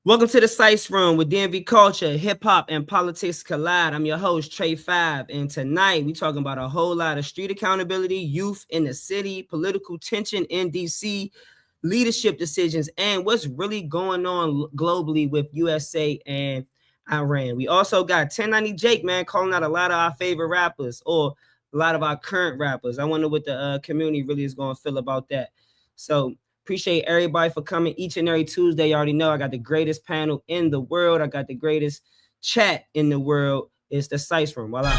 Welcome to the Sice Room with DMV culture, hip hop, and politics collide. I'm your host, Trey Five, and tonight we talking about a whole lot of street accountability, youth in the city, political tension in DC, leadership decisions, and what's really going on globally with USA and Iran. We also got 1090 Jake, man, calling out a lot of our favorite rappers or a lot of our current rappers. I wonder what the community really is going to feel about that. So appreciate everybody for coming each and every Tuesday. You already know I got the greatest panel in the world. I got the greatest chat in the world. It's the Sice Room. Voila.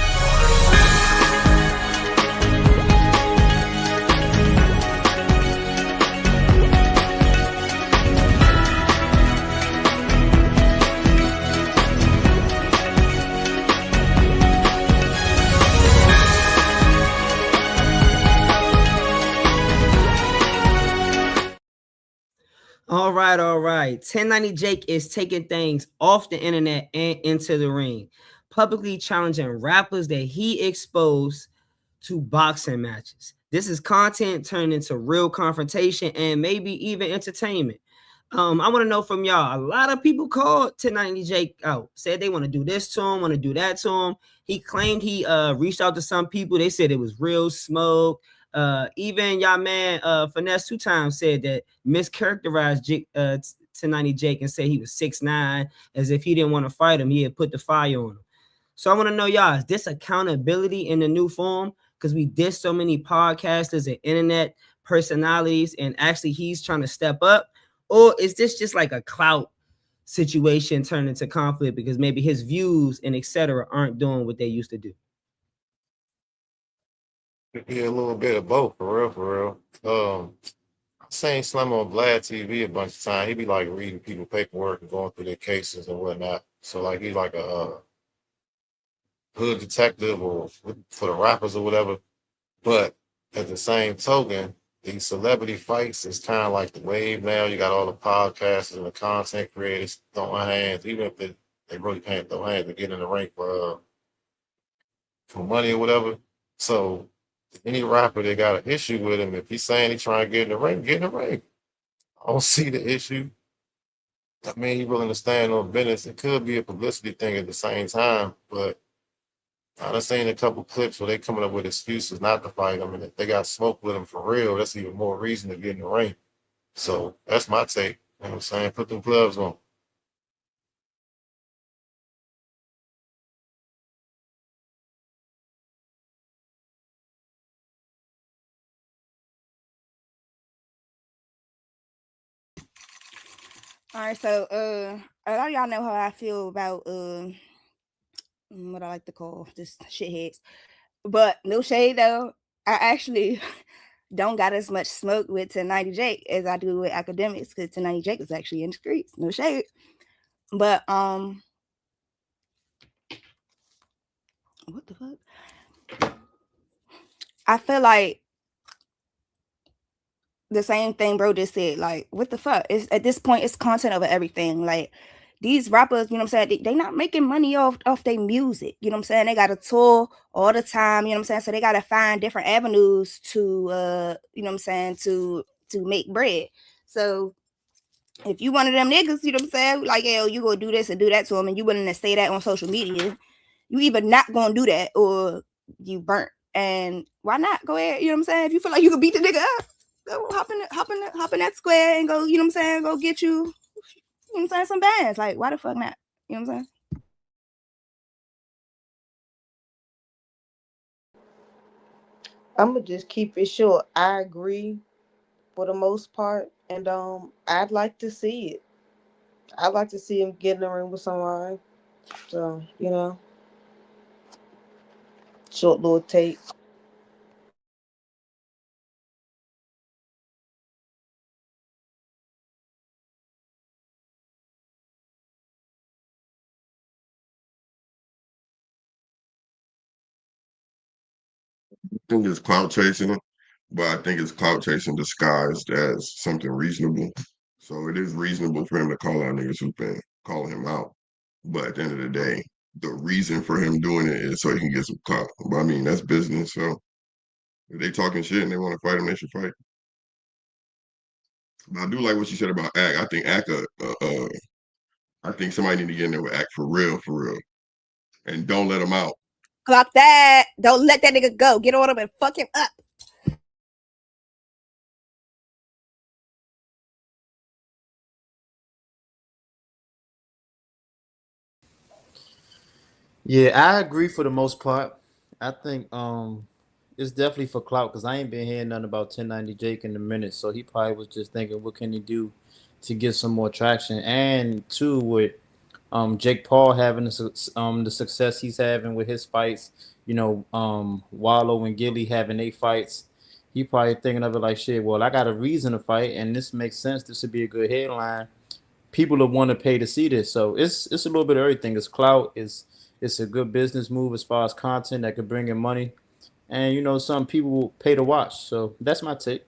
All right, all right. 1090 Jake is taking things off the internet and into the ring, publicly challenging rappers that he exposed to boxing matches. This is content turned into real confrontation and maybe even entertainment. I want to know from y'all. A lot of people called 1090 Jake out, said they want to do this to him, want to do that to him. He claimed he reached out to some people. They said it was real smoke. Even y'all man Finesse 2 times said that mischaracterized 1090 Jake and said he was 6'9", as if he didn't want to fight him. He had put the fire on him. So I want to know, y'all, is this accountability in the new form? Because we did so many podcasters and internet personalities, and actually he's trying to step up. Or is this just like a clout situation turned into conflict because maybe his views and etc. aren't doing what they used to do? Yeah, a little bit of both, for real, for real. I seen Slim on Vlad TV a bunch of times. He be like reading people paperwork and going through their cases and whatnot. So like he's like a hood detective or for the rappers or whatever. But at the same token, these celebrity fights is kind of like the wave now. You got all the podcasters and the content creators throwing hands, even if they really can't throw hands to get in the ring for money or whatever. So any rapper that got an issue with him, if he's saying he's trying to get in the ring, get in the ring. I don't see the issue. I mean, he willing to stand on business. It could be a publicity thing at the same time, but I done seen a couple clips where they coming up with excuses not to fight him, and if they got smoke with him for real, that's even more reason to get in the ring. So that's my take. You know what I'm saying? Put them gloves on. All right, so a lot of y'all know how I feel about what I like to call just shitheads. But no shade though, I actually don't got as much smoke with 1090 Jake as I do with academics because 1090 Jake is actually in the streets. No shade. But what the fuck? I feel like the same thing bro just said. Like, what the fuck? It's at this point it's content over everything. Like these rappers, you know what I'm saying? They not making money off their music. You know what I'm saying? They got to tour all the time, you know what I'm saying? So they gotta find different avenues to you know what I'm saying, to make bread. So if you one of them niggas, you know what I'm saying, like, yo, you gonna do this and do that to them, and you willing to say that on social media, you either not gonna do that or you burnt. And why not? Go ahead, you know what I'm saying? If you feel like you can beat the nigga up, go hop in that square and go, you know what I'm saying, go get you, you know what I'm saying, some bands. Like, why the fuck not? You know what I'm saying? I'm gonna just keep it short. I agree for the most part, and I'd like to see it. I'd like to see him get in the ring with somebody. So short little tape. Think it's clout chasing, but I think it's clout chasing disguised as something reasonable. So it is reasonable for him to call out niggas who've been calling him out. But at the end of the day, the reason for him doing it is so he can get some clout. But I mean, that's business. So if they talking shit and they want to fight him, they should fight. But I do like what you said about Ack. I think Ack I think somebody need to get in there with act for real, and don't let him out. Clock that. Don't let that nigga go. Get on him and fuck him up. Yeah, I agree for the most part. I think it's definitely for clout because I ain't been hearing nothing about 1090 Jake in a minute. So he probably was just thinking, what can he do to get some more traction? And two, with Jake Paul having the success he's having with his fights, Wallow and Gilly having their fights, he probably thinking of it like, shit, well, I got a reason to fight, and this makes sense. This would be a good headline. People will want to pay to see this. So it's a little bit of everything. It's clout. It's a good business move as far as content that could bring in money. And some people will pay to watch. So that's my take.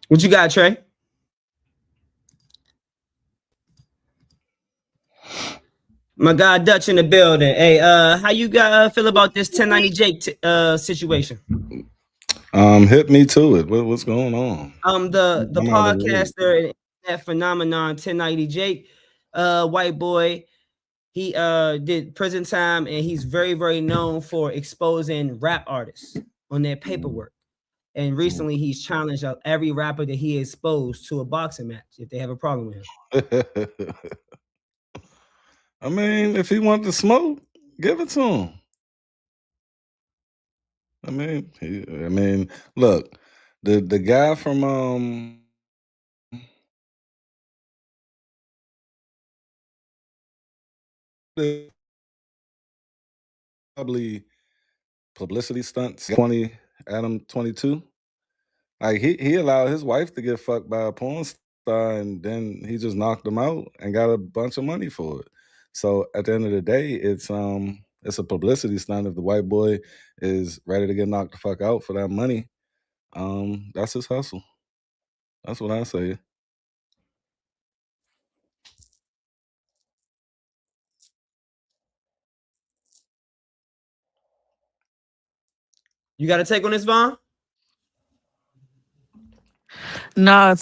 What you got, Trey? My guy Dutch in the building. Hey, how you feel about this 1090 Jake situation? Hit me to it. What's going on? The podcaster and that phenomenon 1090 Jake, white boy. He did prison time, and he's very, very known for exposing rap artists on their paperwork. And recently, he's challenged every rapper that he exposed to a boxing match if they have a problem with him. I mean, if he wanted to smoke, give it to him. I mean, look, the guy from probably publicity stunts 20 Adam 22. Like he allowed his wife to get fucked by a porn star, and then he just knocked him out and got a bunch of money for it. So at the end of the day, it's a publicity stunt. If the white boy is ready to get knocked the fuck out for that money, that's his hustle. That's what I say. You got a take on this, Vaughn? No,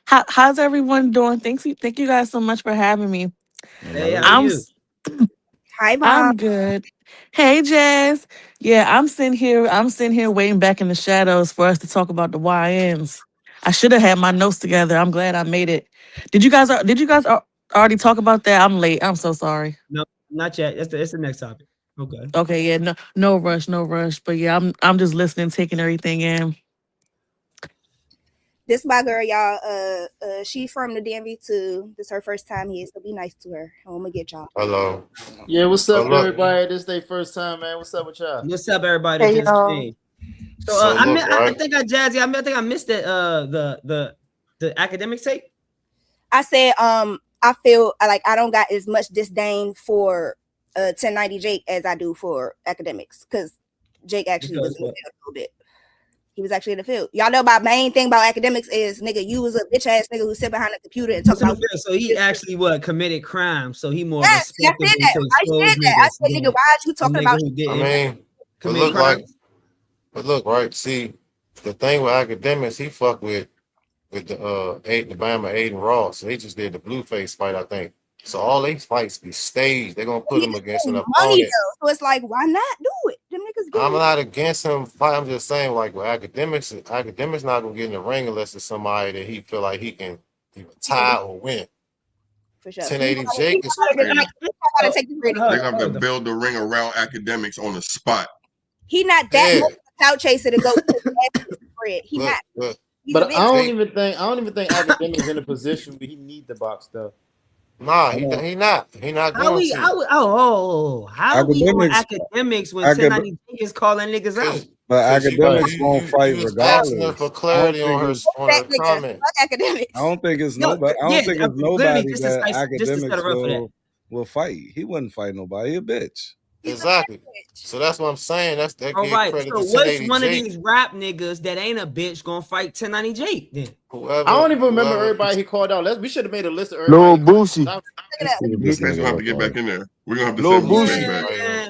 how's everyone doing? Thank you guys so much for having me. Hey, how are you? Hi, Mom. I'm good. Hey, Jazz. Yeah, I'm sitting here waiting back in the shadows for us to talk about the YNs. I should have had my notes together. I'm glad I made it. Did you guys already talk about that? I'm late. I'm so sorry. No, not yet. It's the next topic. Okay. Okay, yeah, no rush. But yeah, I'm just listening, taking everything in. This my girl, y'all. She from the DMV too. This her first time here, so be nice to her. I'm gonna get y'all. Hello. Yeah, what's up, look. everybody? This their first time, man. What's up with y'all? What's up, everybody? That Hey, just y'all. came. So, So I look, right? think I missed that the academic tape. I said, I feel like I don't got as much disdain for 1090 Jake as I do for academics, because Jake actually was in the field a little bit. He was actually in the field. Y'all know my main thing about academics is, nigga, you was a bitch ass nigga who sit behind a computer and talk about. So he actually committed crime. So he more yes, I said that. I said, nigga, why are you talking about? But look, right. See, the thing with academics, he fucked with the Bama Aiden Ross. They just did the Blueface fight, I think. So all these fights be staged. They're gonna put him against an opponent. So it's like, why not do it? Them niggas. I'm not against him fight. I'm just saying, like, with academics not gonna get in the ring unless it's somebody that he feel like he can either tie or win. For sure. 1080 Jake is crazy. They have to build the ring around academics on the spot. He not that much of a clout chaser to go to the spread. He not. But I don't even think academics in a position where he need the box though. Nah, he not. He not how going to. How we on academics when 1090 Jake is calling niggas out? But academics won't fight regardless. Asking her for clarity on her comment. Academics. I don't think it's nobody. I don't think it's nobody that academics will fight. He wouldn't fight nobody. He a bitch. Exactly. So that's what I'm saying. That all right. So what's one of these rap niggas that ain't a bitch gonna fight 1090 Jake then? I don't even remember everybody he called out. We should have made a list of Lil everybody. Boosie. Blueface will have to get back in there. We're gonna have to Lil send Blueface back.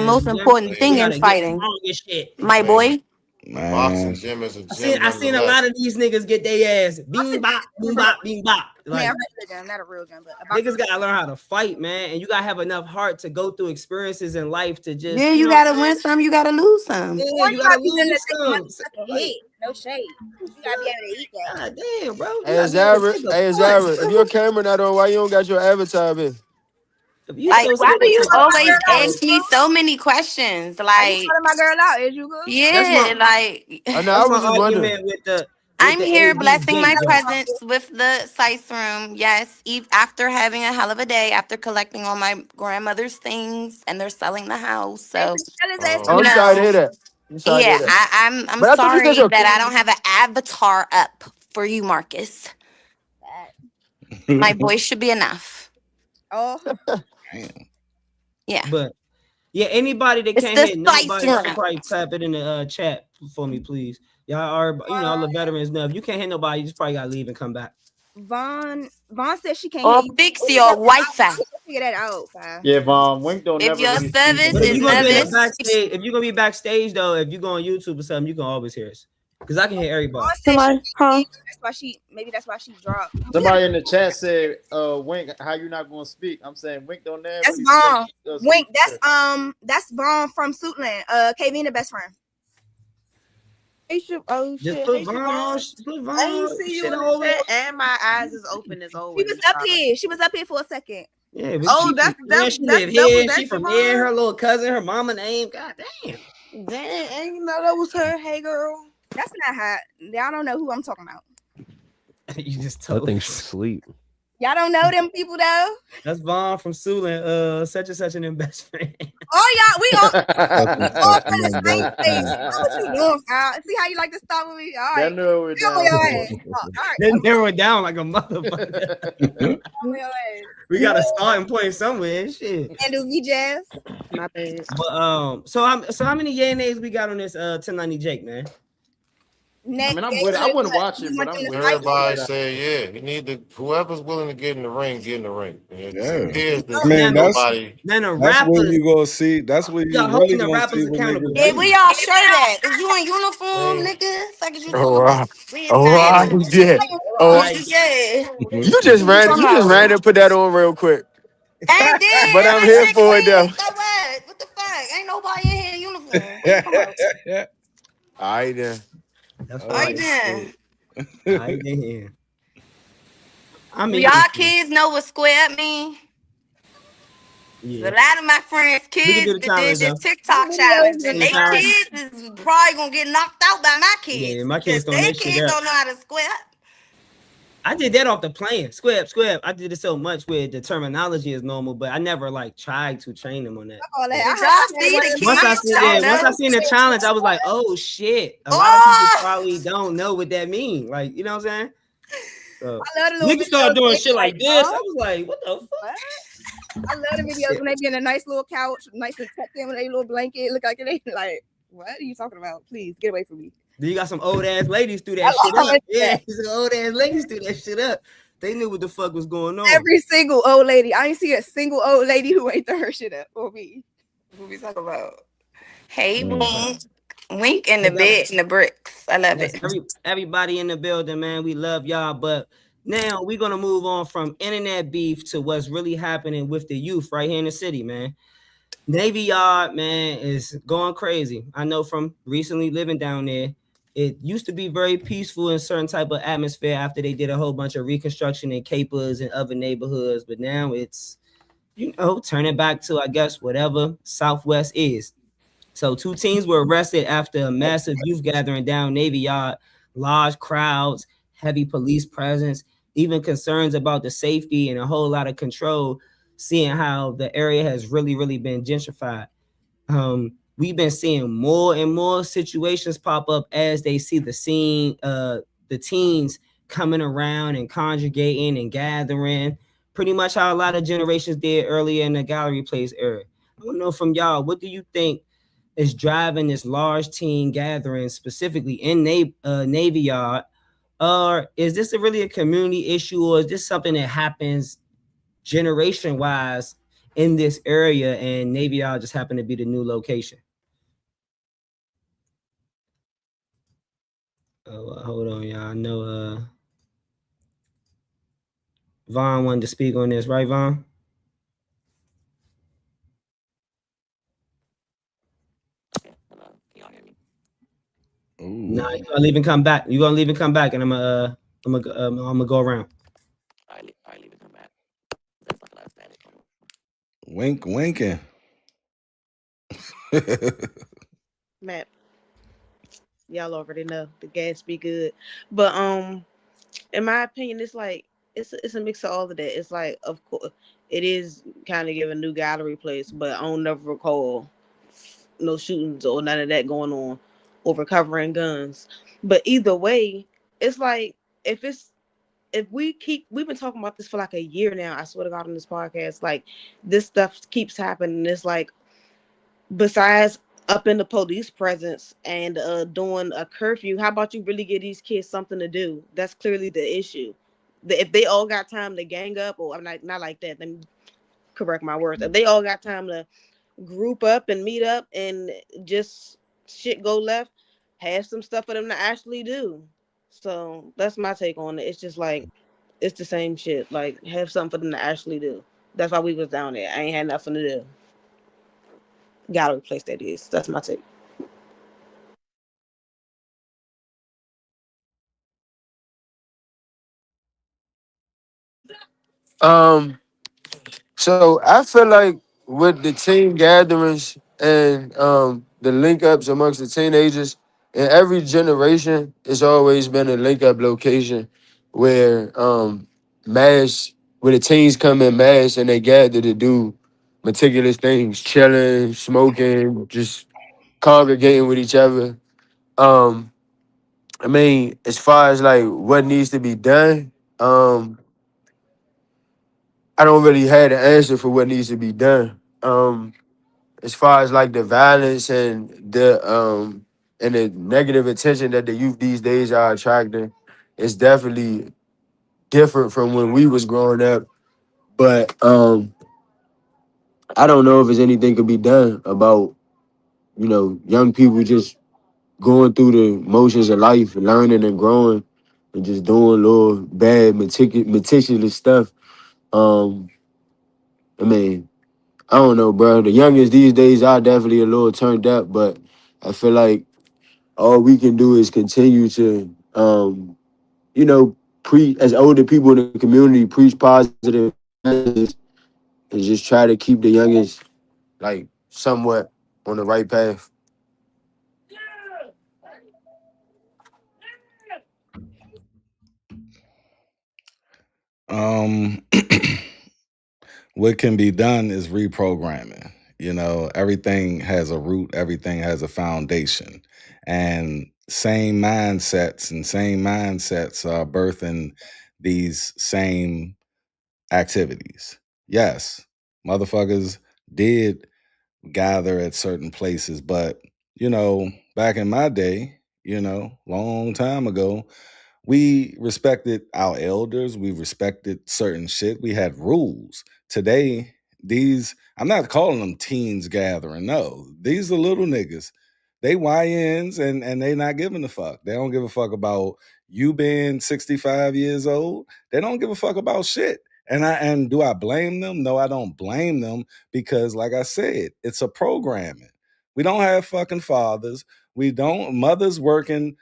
the most Gym, important you thing in gotta get fighting, strong as shit. my Man, boy. boxing Man, gym is a I gym seen a lot nonetheless. of these niggas get their ass bean bop, bean bop, bean bop. I mean, a Like regular gym, not a real gym, but a niggas boxing gotta learn how to fight, man, and you gotta have enough heart to go through experiences in life to just, Yeah, you you know what gotta I'm win some, you gotta lose some. saying? Yeah, Or you you gotta gotta be willing to lose take a some. motherfucking Like, hit. No shade. You gotta be able to eat that. God damn, bro, you Hey, gotta be able to Zara, take a hey, punch, Zara, if bro. your camera not on, why you don't got your avatar in? Like, why do you always ask me me? so many questions? I Like, just calling my girl out. Is you good? yeah, like. I know. I That's my was just wondering. argument with the I'm here AB blessing my Jake joint. presence with the Sice room. Yes, after having a hell of a day, after collecting all my grandmother's things, and they're selling the house. So, Oh, I'm sorry to hear that. I'm sorry to yeah, hear that. I'm But I thought you said sorry your that I don't have an avatar up for you, Marcus. My voice should be enough. Oh, yeah. But yeah, anybody that It's can't the hit nobody Sice should room. probably tap it in the chat for me, please. Y'all are, all the veterans know. If you can't hit nobody, you just probably gotta leave and come back. Vaughn said she can't Or hear you. fix your Wi-Fi. Figure that out, fam. Yeah, Wink don't If never your really service But if is you're gonna be in the nervous, backstage, if you're gonna be backstage though, if you go on YouTube or something, you can always hear us. Because I can hear everybody. Vaughn said she can't hear you. That's why she dropped. Somebody in the chat said, Wink, how you not gonna speak? I'm saying Wink don't never That's really Vaughn. speak. Wink, that's Vaughn from Suitland. KV the best friend. Hey, oh Just shit! put Hey, Vaughn Siobhan. on, put Vaughn I ain't see you shit in the over. chat, and my eyes is open as always. She was up here. She was up here for a second. Yeah, but Oh, she live here. She from here. Her little cousin, her mama name. God damn. Damn, ain't you know that was her. Hey, girl. That's not hot. Y'all don't know who I'm talking about. You just told. I think she's asleep. Y'all don't know them people though. That's Vaughn from Suitland, such and such and them best friend. Oh y'all, we all in the same place. What you doing, Kyle? See how you like to start with me? All right. That narrow it down. All right. They narrow it down like a motherfucker. We got a starting point somewhere. Shit. And do we jazz? My bad. But so how many yay and nays we got on this 1090 Jake, man? I mean, I'm with it. I wouldn't watch it, but I'm with it. Everybody said, yeah, you need to, whoever's willing to get in the ring, get in the ring. Yeah. I mean, that's where you go see. That's where you really gonna see what niggas yeah, do. we all sure that. Is you in uniform, nigga? Fuck is you Oh, talking wow. about? Oh, yeah. Oh, Yeah. you just ran and put that on real quick. And then, But I'm here for it though. So what the fuck? Ain't nobody in here in uniform. What you talking about? All right then. That's All right then. I mean, Do y'all kids know what square mean? Yeah. A lot of my friends' kids that did this TikTok challenge, and they kids is probably gonna get knocked out by my kids. Yeah, my kids because gonna their make shit kids up. don't know how to square. I did that off the plane. Square. I did it so much where the terminology is normal, but I never like tried to train them on that. Once I seen the challenge, I was like, oh shit. A lot of people probably don't know what that means. Like, you know what I'm saying? So, niggas start doing shit like this. I was like, what the fuck? I love the videos when they be in a nice little couch, nice and tucked in with a little blanket, look like it. Like, what are you talking about? Please get away from me. Then you got some old ass ladies do that shit up. Yeah, some old ass ladies do that shit up. They knew what the fuck was going on. Every single old lady. I ain't see a single old lady who ain't throw her shit up for me. What we talking about? Hey, Wink in the bed in the bricks. I love it. Everybody in the building, man. We love y'all. But now we're gonna move on from internet beef to what's really happening with the youth right here in the city, man. Navy Yard, man, is going crazy. I know from recently living down there. It used to be very peaceful in certain type of atmosphere after they did a whole bunch of reconstruction in Capers and other neighborhoods, but now it's, turning back to, I guess, whatever Southwest is. So 2 teens were arrested after a massive youth gathering down Navy Yard, large crowds, heavy police presence, even concerns about the safety and a whole lot of control, seeing how the area has really, really been gentrified. We've been seeing more and more situations pop up as they see the scene, the teens coming around and congregating and gathering, pretty much how a lot of generations did earlier in the gallery place era. I want to know from y'all, what do you think is driving this large teen gathering, specifically in Navy Yard? Or is this really a community issue, or is this something that happens generation-wise in this area and Navy Yard just happened to be the new location? Oh, hold on, y'all. I know Vaughn wanted to speak on this, right, Vaughn? Nah, you're gonna leave and come back. You're gonna leave and come back, and I'm gonna go around. I leave and come back. winking. Matt, y'all already know the gas be good, but in my opinion, it's like it's a mix of all of that. It's like, of course, it is kind of giving new gallery place, but I don't never recall no shootings or none of that going on or recovering guns. But either way, it's like if it's if we've been talking about this for like a year now. I swear to God on this podcast, like this stuff keeps happening. It's like besides up in the police presence and doing a curfew, how about you really give these kids something to do? That's clearly the issue. If they all got time to gang up, or I'm not like that. Let me correct my words. If they all got time to group up and meet up and just shit go left, have some stuff for them to actually do. So that's my take on it. It's just like it's the same shit. Like have something for them to actually do. That's why we was down there. I ain't had nothing to do. Gotta replace that is. That's my take. Um, so I feel like with the team gatherings and the link ups amongst the teenagers, in every generation, it's always been a link up location where mass where the teens come in mass and they gather to do meticulous things, chilling, smoking, just congregating with each other. Um, I mean, as far as like what needs to be done, I don't really have the answer for what needs to be done. As far as like the violence and the negative attention that the youth these days are attracting, it's definitely different from when we was growing up. But I don't know if there's anything could be done about, young people just going through the motions of life, learning and growing, and just doing little bad, meticulous stuff. Um, I mean, I don't know, bro. The youngest these days are definitely a little turned up, but I feel like all we can do is continue to, as older people in the community, preach positive messages and just try to keep the youngest like somewhat on the right path. Um, what can be done is reprogramming. Everything has a root, everything has a foundation, and same mindsets are birthing these same activities. Yes, motherfuckers did gather at certain places, but back in my day, long time ago, we respected our elders. We respected certain shit. We had rules. Today, I'm not calling them teens gathering. No, these are little niggas. They YNs and they not giving a fuck. They don't give a fuck about you being 65 years old. They don't give a fuck about shit. And do I blame them? No, I don't blame them because, like I said, it's a programming. We don't have fucking fathers. We don't mothers working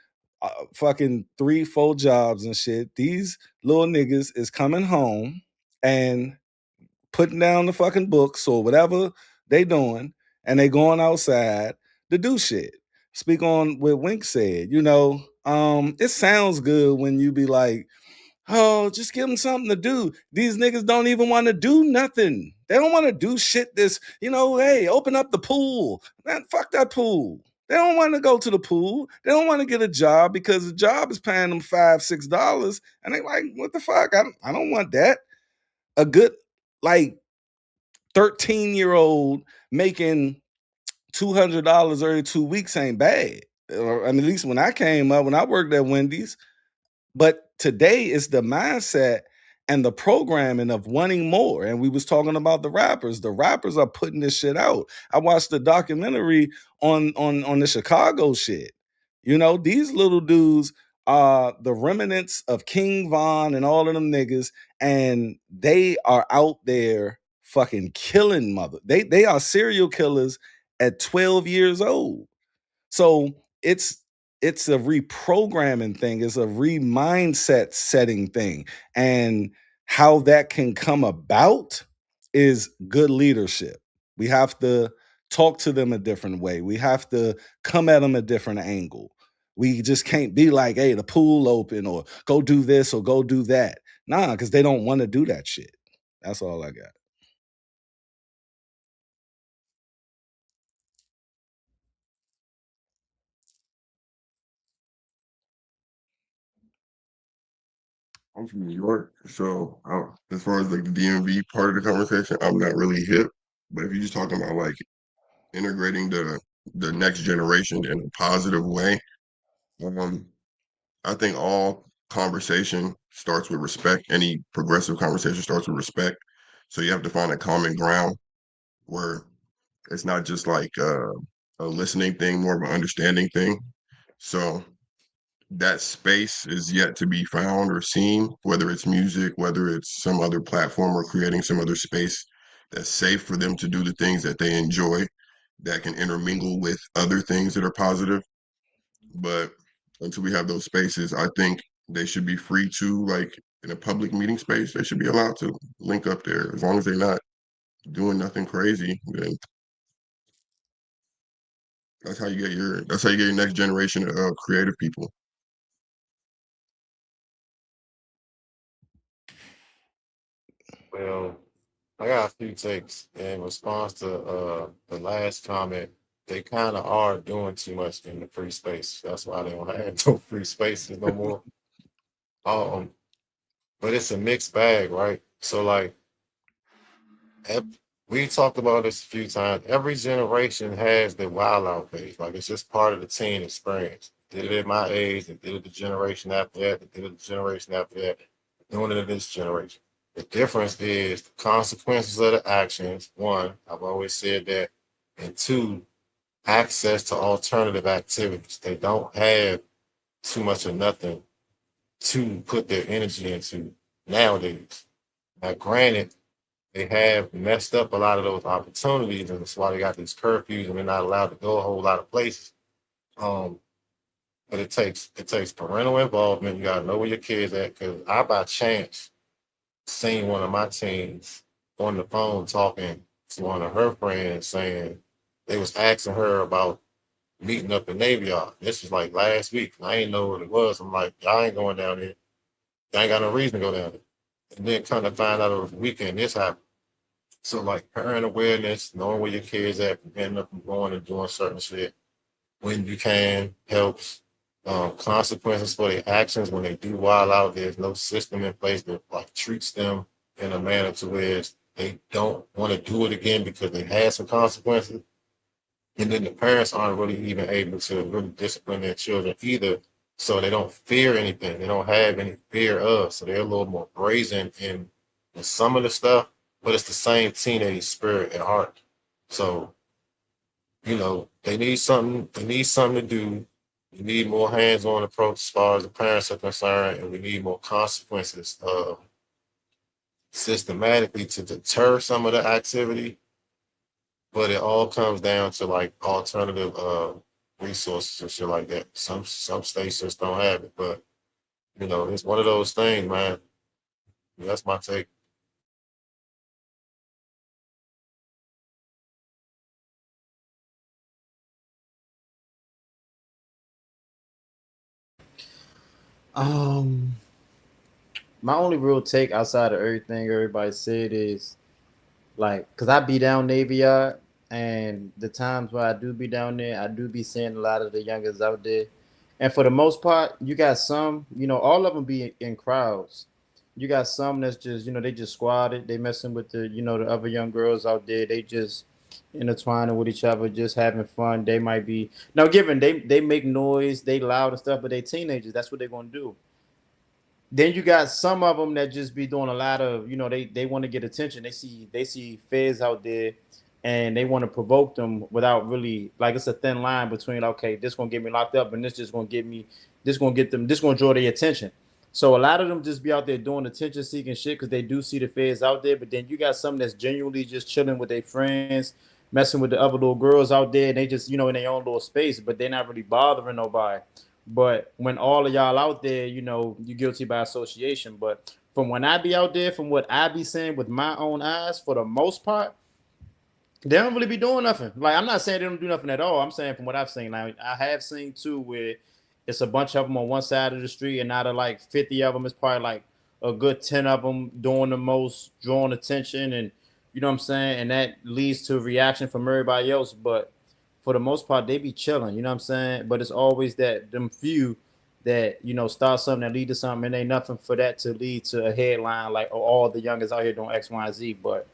fucking 3, 4 jobs and shit. These little niggas is coming home and putting down the fucking books or whatever they doing, and they going outside to do shit. Speak on what Wink said. It sounds good when you be like, oh, just give them something to do. These niggas don't even want to do nothing. They don't want to do shit hey, open up the pool. Man, fuck that pool. They don't want to go to the pool. They don't want to get a job because the job is paying them $5, $6. And they like, what the fuck? I don't want that. A good, like, 13-year-old making $200 every 2 weeks ain't bad. At least when I came up, when I worked at Wendy's, but today is the mindset and the programming of wanting more. And we was talking about the rappers. The rappers are putting this shit out. I watched the documentary on the Chicago shit. These little dudes are the remnants of King Von and all of them niggas, and they are out there fucking killing mother. They are serial killers at 12 years old. So it's a reprogramming thing, it's a remindset setting thing. And how that can come about is good leadership. We have to talk to them a different way. We have to come at them a different angle. We just can't be like, hey, the pool open, or go do this or go do that. Nah, because they don't want to do that shit. That's all I got. I'm from New York, so as far as like the DMV part of the conversation, I'm not really hip. But if you're just talking about like integrating the next generation in a positive way, um, I think all conversation starts with respect. Any progressive conversation starts with respect. So you have to find a common ground where it's not just like a listening thing, more of an understanding thing. So that space is yet to be found or seen, whether it's music, whether it's some other platform, or creating some other space that's safe for them to do the things that they enjoy, that can intermingle with other things that are positive. But until we have those spaces, I think they should be free to, like in a public meeting space, they should be allowed to link up there as long as they're not doing nothing crazy. Then that's how you get your next generation of creative people. Well, I got a few takes in response to the last comment. They kind of are doing too much in the free space. That's why they don't have no free spaces no more. Um, but it's a mixed bag, right? So like we talked about this a few times. Every generation has their wild out phase. Like it's just part of the teen experience. Did it at my age, they did it the generation after that, they did it the generation after that, doing it in this generation. The difference is the consequences of the actions. One, I've always said that. And two, access to alternative activities. They don't have too much of nothing to put their energy into nowadays. Now, granted, they have messed up a lot of those opportunities, and that's why they got these curfews and they're not allowed to go a whole lot of places. Um, but it takes parental involvement. You gotta know where your kids at. Because I by chance seen one of my teens on the phone talking to one of her friends, saying they was asking her about meeting up in Navy Yard. This was like last week. I ain't know what it was. I'm like, y'all ain't going down there. I ain't got no reason to go down there. And then kind of find out it was the weekend this happened. So like parent awareness, knowing where your kids at, preventing them from going and doing certain shit when you can helps. Consequences for their actions when they do wild out. There's no system in place that like treats them in a manner to where they don't want to do it again because they had some consequences. And then the parents aren't really even able to really discipline their children either. So they don't fear anything. They don't have any fear of. So they're a little more brazen in some of the stuff, but it's the same teenage spirit at heart. So, they need something to do. We need more hands-on approach as far as the parents are concerned, and we need more consequences systematically to deter some of the activity. But it all comes down to like alternative resources and shit like that. Some states just don't have it, but it's one of those things, man. That's my take. Um, my only real take outside of everything everybody said is like, cause I be down Navy Yard, and the times where I do be down there, I do be seeing a lot of the youngers out there, and for the most part, you got some, all of them be in crowds. You got some that's just, they just squatted, they messing with the other young girls out there, they just intertwining with each other, just having fun. They might be now given they make noise, they loud and stuff, but they teenagers. That's what they're gonna do. Then you got some of them that just be doing a lot of, they want to get attention. They see feds out there, and they want to provoke them without really, like, it's a thin line between, okay, this gonna get me locked up, and this just gonna get me, this gonna draw their attention. So a lot of them just be out there doing attention seeking shit because they do see the feds out there. But then you got some that's genuinely just chilling with their friends, messing with the other little girls out there, and they just, in their own little space, but they're not really bothering nobody. But when all of y'all out there, you're guilty by association. But from when I be out there, from what I be seeing with my own eyes, for the most part, they don't really be doing nothing. Like, I'm not saying they don't do nothing at all. I'm saying from what I've seen. Like, I have seen too where it's a bunch of them on one side of the street, and out of like 50 of them, it's probably like a good 10 of them doing the most, drawing attention, and you know what I'm saying, and that leads to a reaction from everybody else. But for the most part, they be chilling. You know what I'm saying? But it's always that them few that start something that lead to something, and ain't nothing for that to lead to a headline like, "Oh, all the youngest out here doing X, Y, and Z." But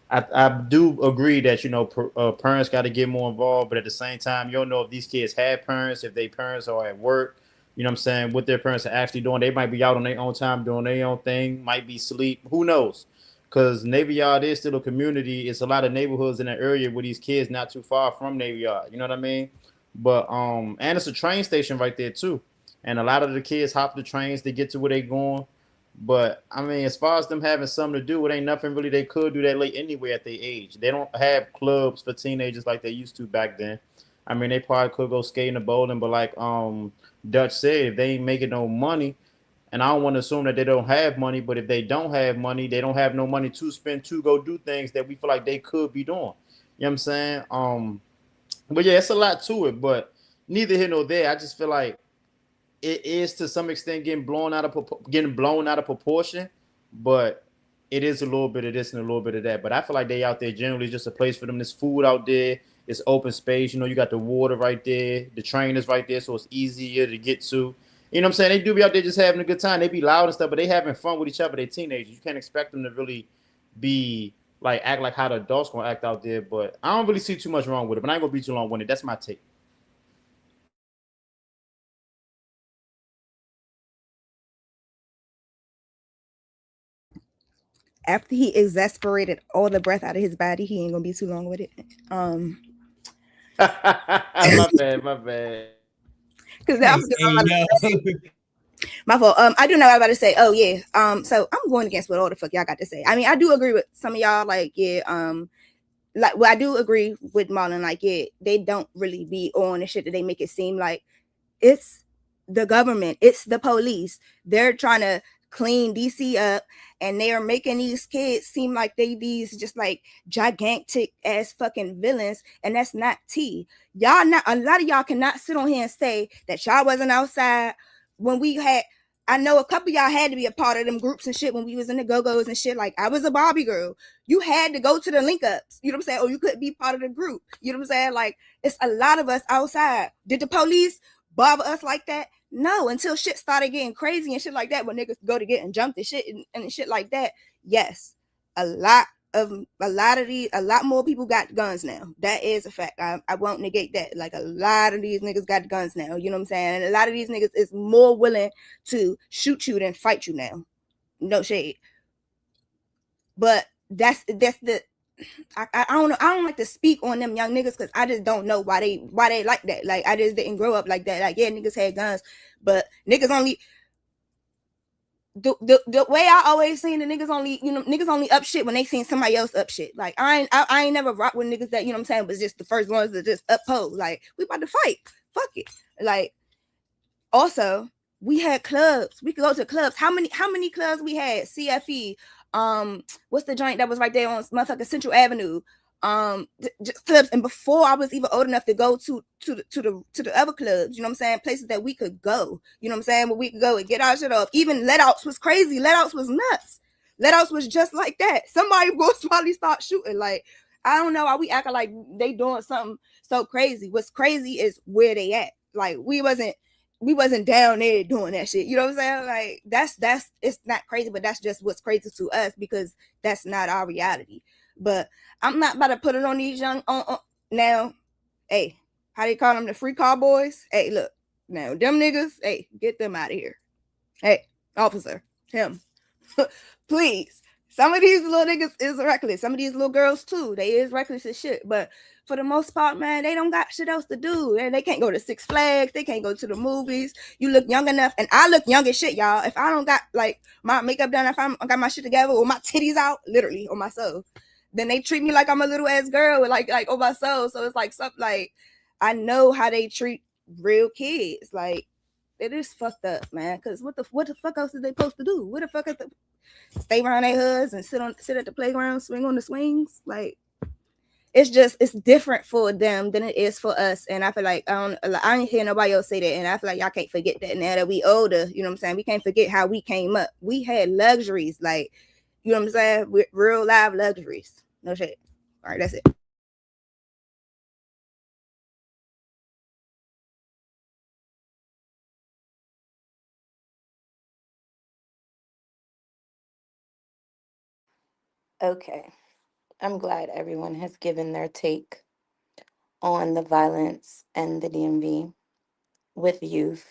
I do agree that parents got to get more involved, but at the same time, you don't know if these kids have parents, if their parents are at work. You know what I'm saying? What their parents are actually doing. They might be out on their own time doing their own thing. Might be sleep. Who knows? Because Navy Yard is still a community. It's a lot of neighborhoods in that area with these kids not too far from Navy Yard. You know what I mean? But and it's a train station right there too. And a lot of the kids hop the trains to get to where they going. But I mean, as far as them having something to do, it ain't nothing really they could do that late anyway at their age. They don't have clubs for teenagers like they used to back then. I mean, they probably could go skating or bowling, but like Dutch said, if they ain't making no money, and I don't want to assume that they don't have money, but if they don't have money, they don't have no money to spend to go do things that we feel like they could be doing. You know what I'm saying? But yeah, it's a lot to it, but neither here nor there. I just feel like it is to some extent getting blown out of proportion, but it is a little bit of this and a little bit of that. But I feel like they out there generally just a place for them. There's food out there. It's open space. You got the water right there. The train is right there, so it's easier to get to. You know what I'm saying? They do be out there just having a good time. They be loud and stuff, but they having fun with each other. They're teenagers. You can't expect them to really be like act like how the adults gonna act out there. But I don't really see too much wrong with it. But I ain't gonna be too long with it. That's my take. After he exasperated all the breath out of his body, he ain't gonna be too long with it. My bad. Because that was my fault. I do know what I'm about to say. Oh yeah. So I'm going against what all the fuck y'all got to say. I mean, I do agree with some of y'all. Like, yeah. Like, well, I do agree with Marlon. Like, yeah, they don't really be on the shit that they make it seem like. It's the government. It's the police. They're trying to clean DC up, and they are making these kids seem like they these just like gigantic ass fucking villains, and that's not tea. Y'all not, a lot of y'all cannot sit on here and say that y'all wasn't outside when we had. I know a couple of y'all had to be a part of them groups and shit when we was in the go-go's and shit. Like, I was a Barbie girl. You had to go to the link ups. You know what I'm saying? Or you couldn't be part of the group. You know what I'm saying? Like, it's a lot of us outside. Did the police bother us like that? No, until shit started getting crazy and shit like that, when niggas go to getting jumped and shit and shit like that. Yes, a lot more people got guns now. That is a fact. I won't negate that. Like, a lot of these niggas got guns now. You know what I'm saying? And a lot of these niggas is more willing to shoot you than fight you now. No shade. But that's the I don't know. I don't like to speak on them young niggas because I just don't know why they like that. Like, I just didn't grow up like that. Like, yeah, niggas had guns, but niggas only the way I always seen the niggas only up shit when they seen somebody else up shit. Like, I ain't never rock with niggas that, you know what I'm saying, was just the first ones that just uphold. Like, we about to fight. Fuck it. Like, also, we had clubs. We could go to clubs. How many clubs we had? CFE. What's the joint that was right there on motherfucking Central Avenue? Clubs. And before I was even old enough to go to the other clubs, you know what I'm saying, places that we could go, you know what I'm saying, where we could go and get our shit off. Even let outs was crazy. Let outs was nuts. Let outs was just like that. Somebody will probably start shooting. Like, I don't know why we acting like they doing something so crazy. What's crazy is where they at. Like, we wasn't down there doing that shit. You know what I'm saying? Like, that's it's not crazy, but that's just what's crazy to us because that's not our reality. But I'm not about to put it on these young now. Hey, how they call them, the free car boys? Hey, look, now them niggas, hey, get them out of here. Hey, officer, him. Please. Some of these little niggas is reckless. Some of these little girls too. They is reckless as shit. But for the most part, man, they don't got shit else to do. They can't go to Six Flags. They can't go to the movies. You look young enough, and I look young as shit, y'all. If I don't got like my makeup done, if I got my shit together or my titties out, literally on my soul, then they treat me like I'm a little ass girl with like on my soul. So it's like something like I know how they treat real kids. Like, it is fucked up, man. Cause what the fuck else is they supposed to do? What the fuck is stay around their hoods and sit at the playground, swing on the swings? Like, it's different for them than it is for us. And I feel like I ain't hear nobody else say that. And I feel like y'all can't forget that now that we older. You know what I'm saying? We can't forget how we came up. We had luxuries, like, you know what I'm saying? With real live luxuries. No shit. All right, that's it. Okay. I'm glad everyone has given their take on the violence and the DMV with youth.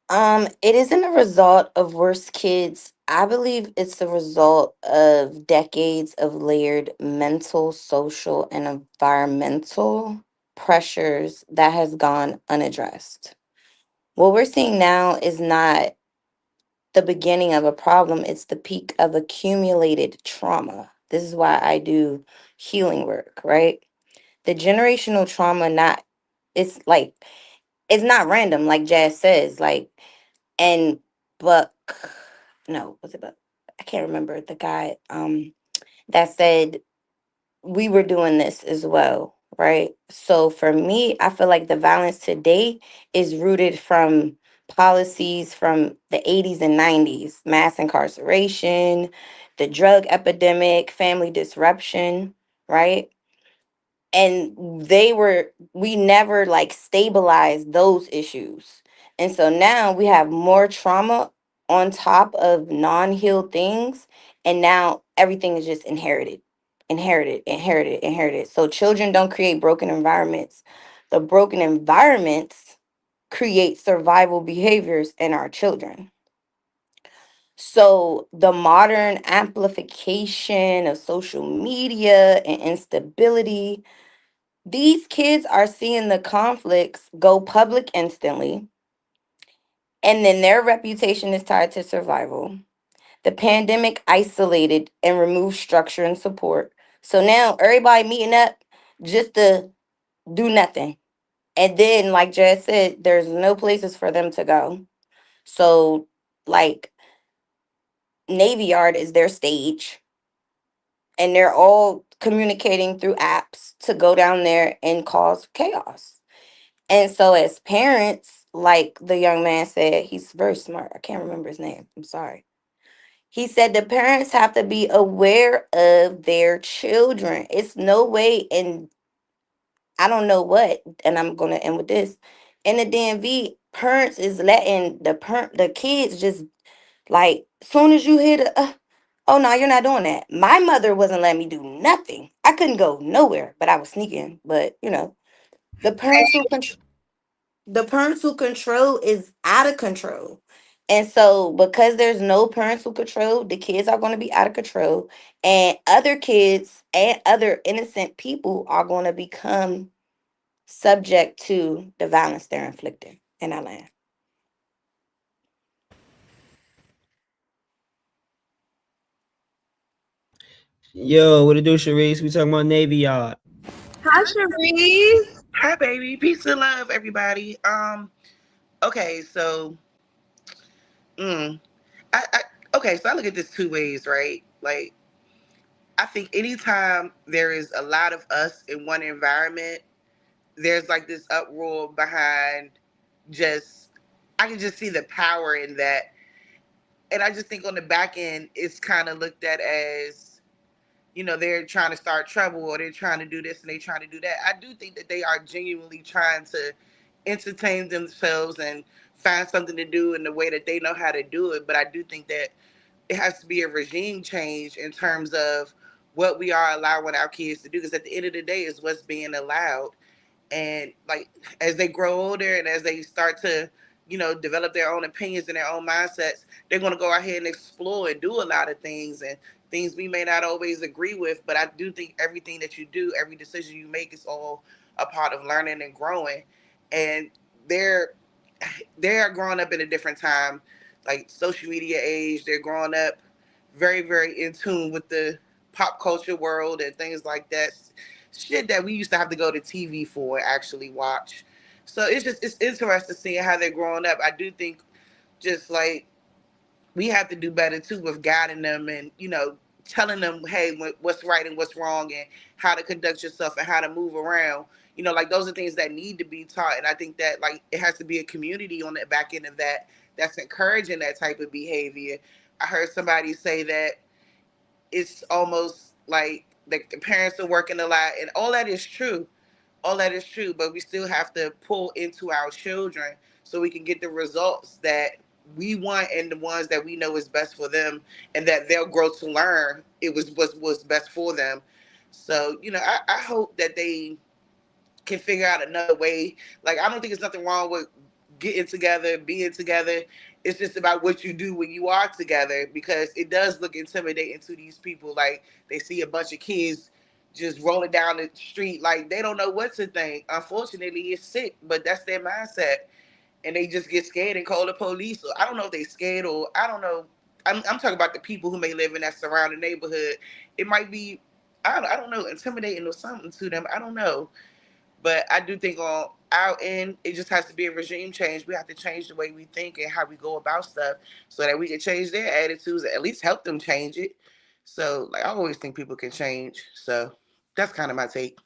It isn't a result of worse kids. I believe it's the result of decades of layered mental, social, and environmental pressures that has gone unaddressed. What we're seeing now is not the beginning of a problem, it's the peak of accumulated trauma. This is why I do healing work, right? The generational trauma, not, it's like, it's not random, like Jazz says, like, and Buck, no, was it Buck? I can't remember the guy that said we were doing this as well, right? So for me, I feel like the violence today is rooted from policies from the 80s and 90s, mass incarceration, the drug epidemic, family disruption, right? And we never like stabilized those issues. And so now we have more trauma on top of non-healed things, and now everything is just inherited. So children don't create broken environments. The broken environments create survival behaviors in our children. So the modern amplification of social media and instability, these kids are seeing the conflicts go public instantly, and then their reputation is tied to survival. The pandemic isolated and removed structure and support. So now everybody meeting up just to do nothing. And then, like Jess said, there's no places for them to go. So, like, Navy Yard is their stage, and they're all communicating through apps to go down there and cause chaos. And so, as parents, like the young man said, he's very smart. I can't remember his name. I'm sorry. He said the parents have to be aware of their children. It's no way, and I don't know what, and I'm gonna end with this. In the DMV, parents is letting the kids just like soon as you hit oh no, you're not doing that. My mother wasn't letting me do nothing. I couldn't go nowhere, but I was sneaking. But the parents who control the parental control is out of control. And so, because there's no parental control, the kids are going to be out of control, and other kids and other innocent people are going to become subject to the violence they're inflicting in our land. Yo, what it do, Sharice? We talking about Navy Yard. Hi, Cherie. Hi, baby. Peace and love, everybody. Okay, so, mm, I okay, so I look at this two ways, right? Like, I think anytime there is a lot of us in one environment, there's like this uproar behind just, I can just see the power in that. And I just think on the back end, it's kind of looked at as, they're trying to start trouble or they're trying to do this and they're trying to do that. I do think that they are genuinely trying to entertain themselves and find something to do in the way that they know how to do it. But I do think that it has to be a regime change in terms of what we are allowing our kids to do. Because at the end of the day, is what's being allowed. And like as they grow older and as they start to develop their own opinions and their own mindsets, they're going to go ahead and explore and do a lot of things, and things we may not always agree with. But I do think everything that you do, every decision you make, is all a part of learning and growing. And they're they're growing up in a different time, like social media age. They're growing up very, very in tune with the pop culture world and things like that. Shit that we used to have to go to TV for and actually watch. So it's interesting seeing how they're growing up. I do think just like we have to do better too with guiding them and telling them, hey, what's right and what's wrong and how to conduct yourself and how to move around. Like those are things that need to be taught, and I think that like it has to be a community on the back end of that that's encouraging that type of behavior. I heard somebody say that it's almost like the parents are working a lot, and all that is true. All that is true, but we still have to pull into our children so we can get the results that we want and the ones that we know is best for them, and that they'll grow to learn it was best for them. So I hope that they can figure out another way. Like, I don't think there's nothing wrong with getting together, being together. It's just about what you do when you are together, because it does look intimidating to these people. Like, they see a bunch of kids just rolling down the street, like they don't know what to think. Unfortunately, it's sick, but that's their mindset, and they just get scared and call the police. Or I don't know if they scared, or I don't know. I'm talking about the people who may live in that surrounding neighborhood. It might be, I don't know, intimidating or something to them. I don't know. But I do think on our end, it just has to be a regime change. We have to change the way we think and how we go about stuff so that we can change their attitudes, or at least help them change it. So, like, I always think people can change. So that's kind of my take.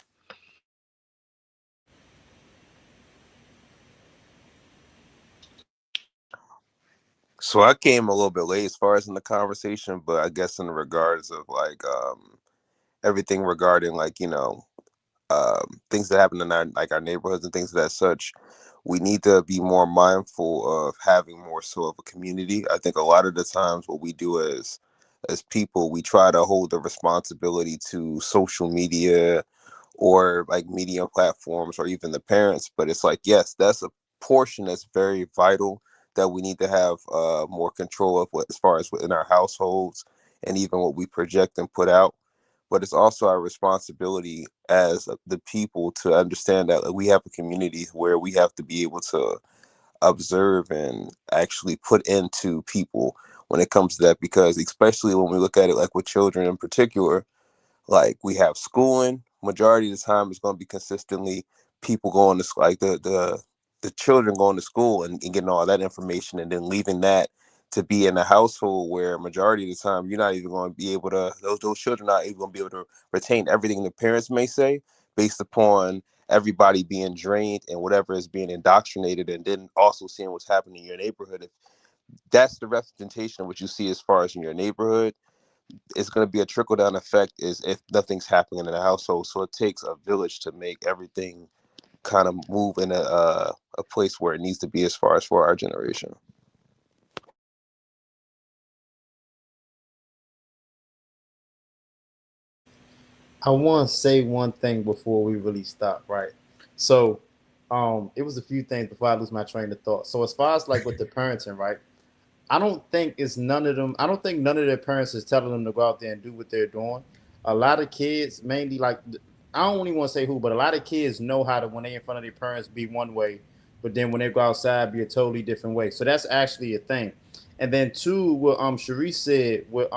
So I came a little bit late as far as in the conversation, but I guess in regards of like everything regarding like things that happen in our neighborhoods and things of that such, we need to be more mindful of having more so of a community. I think a lot of the times what we do as people, we try to hold the responsibility to social media or like media platforms or even the parents, but it's like, yes, that's a portion that's very vital that we need to have more control of as far as within our households and even what we project and put out. But it's also our responsibility as the people to understand that we have a community where we have to be able to observe and actually put into people when it comes to that, because especially when we look at it like with children in particular, like we have schooling, majority of the time it's going to be consistently people going to like the children going to school and getting all that information, and then leaving that to be in a household where majority of the time you're not even going to be able to, those children are not even going to be able to retain everything the parents may say based upon everybody being drained and whatever is being indoctrinated, and then also seeing what's happening in your neighborhood. If that's the representation of what you see as far as in your neighborhood, it's going to be a trickle down effect is if nothing's happening in the household. So it takes a village to make everything kind of move in a place where it needs to be as far as for our generation. I want to say one thing before we really stop, right? So, it was a few things before I lose my train of thought. So, as far as like with the parenting, right? I don't think it's none of them. I don't think none of their parents is telling them to go out there and do what they're doing. A lot of kids, mainly like, I don't even want to say who, but a lot of kids know how to, when they in front of their parents, be one way, but then when they go outside, be a totally different way. So that's actually a thing. And then two, what Sharice said, what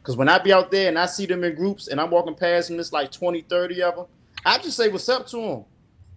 because when I be out there and I see them in groups and I'm walking past them, it's like 20, 30 of them. I just say what's up to them.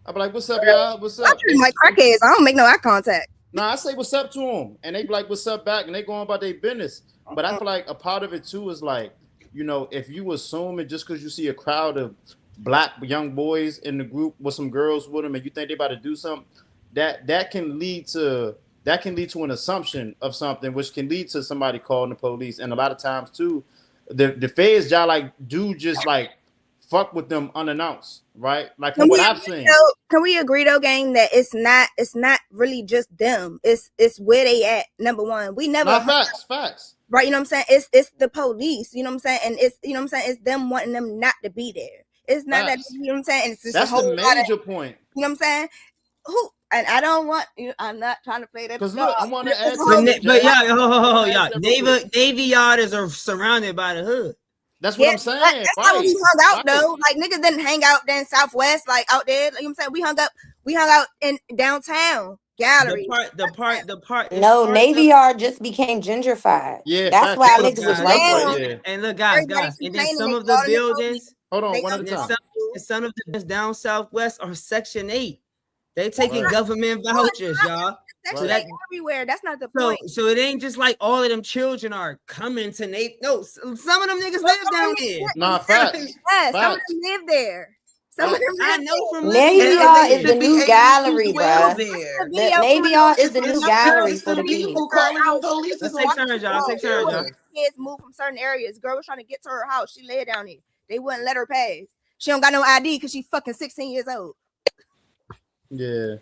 I be like, "What's up, y'all? What's I up?" treat them like crackheads. I don't make no eye contact. No, I say what's up to them, and they be like, "What's up?" back, and they go on about their business. But I feel like a part of it too is like, if you assume it just because you see a crowd of black young boys in the group with some girls with them, and you think they about to do something, that can lead to an assumption of something, which can lead to somebody calling the police. And a lot of times too, the feds y'all like do just like fuck with them unannounced, right? Like from what I've seen. Can we agree though, gang, that it's not really just them. It's where they at. Number one, we never facts. Right, you know what I'm saying? It's the police, you know what I'm saying? And it's it's them wanting them not to be there. It's not that, you know what I'm saying? And it's just that's a whole the major point. You know what I'm saying? And I don't want I'm not trying to play that. Because look, I want to add but y'all, Navy Yarders are surrounded by the hood. That's what I'm saying. That's how we hung out though. Like niggas didn't hang out there in Southwest, like out there. You know what I'm saying? We hung out in downtown gallery. The part. No, Navy Yard just became gentrified. Yeah, that's why niggas was right there. And look, guys, and then some of the buildings. Hold on, one at a time. Some of the buildings down Southwest are Section 8. They taking government vouchers, y'all. Section So 8 everywhere. That's not the point. So it ain't just like all of them children are coming to Nate. No, some of them niggas live down there. Nah, facts. Yeah, some of Facts. them live there. Some of them I live know from there. living Navy there. Yard They is the should be new able gallery, to dwell bruh. there. Video The Navy coming Yard up, is the new it's gallery for the Some kids. people calling the police. Let's Is take watching turns, y'all. Take the turns, road. y'all. kids move from certain areas. Girl was trying to get to her house. She laid down there. They wouldn't let her pass. She don't got no ID because she fucking 16 years old. Yeah.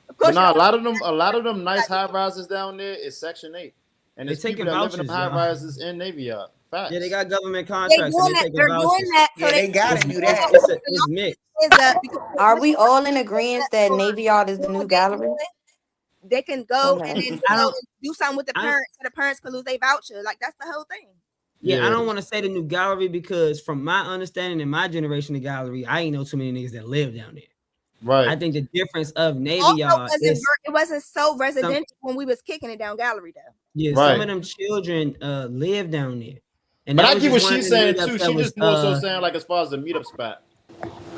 Of But course, nah, a lot of them nice high rises down there is Section 8. And They there's people taking that live in them vouchers, high y'all. rises in Navy Yard. Facts. Yeah, they got government they contracts and doing they that. taking They're doing vouchers. that. So Yeah, they gotta do that. It's mixed. Are we all in agreement that Navy Yard is the new gallery? They can go and then I don't. do something with the parents, so the parents can lose their voucher. Like that's the whole thing. Yeah, I Yeah. don't want to say the new gallery because from my understanding in my generation of gallery, I ain't know too many niggas that live down there. Right. I think the difference of Navy Also, Yard is it wasn't so residential when we was kicking it down gallery though. yeah, Right. some of them children live down there. And But that I was get what just one of she's the saying meetups too. that She was just more so saying like as far as the meetup spot.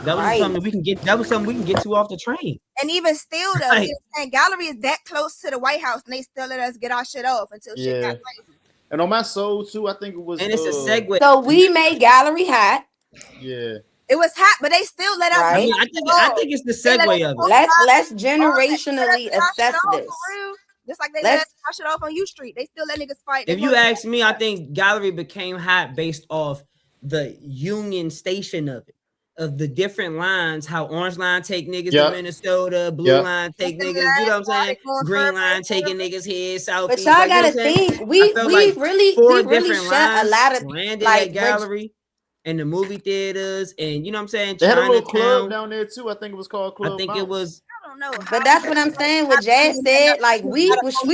that was something we can get. That was something we can get to off the train. And even still though, Right. and gallery is that close to the White House, and they still let us get our shit off until shit Yeah. got crazy. And on my soul too, I think it was And it's a segue. So we made gallery hot. Yeah. It was hot, but they still let us. Right. I mean, I think it's the segue of it. Let's generationally assess this. Just like they Let's- let us wash it off on U Street. They still let niggas fight. If you ask me, I think gallery became hot based off the Union Station of it, of the different lines. How Orange Line take niggas Yep. to Minnesota, Blue Yep. Line take niggas. You know what I'm saying? Green Line taking niggas here, Southeast. But y'all like, you know gotta what I'm saying? think we I felt we like really four we really different shut a lines lot of landed like at gallery and the movie theaters, and you know what I'm saying? They had a little club Chinatown. down there too. I think it was called Club I think Bounce. it was. I don't know. But that's what I'm saying. What Jazz said, like we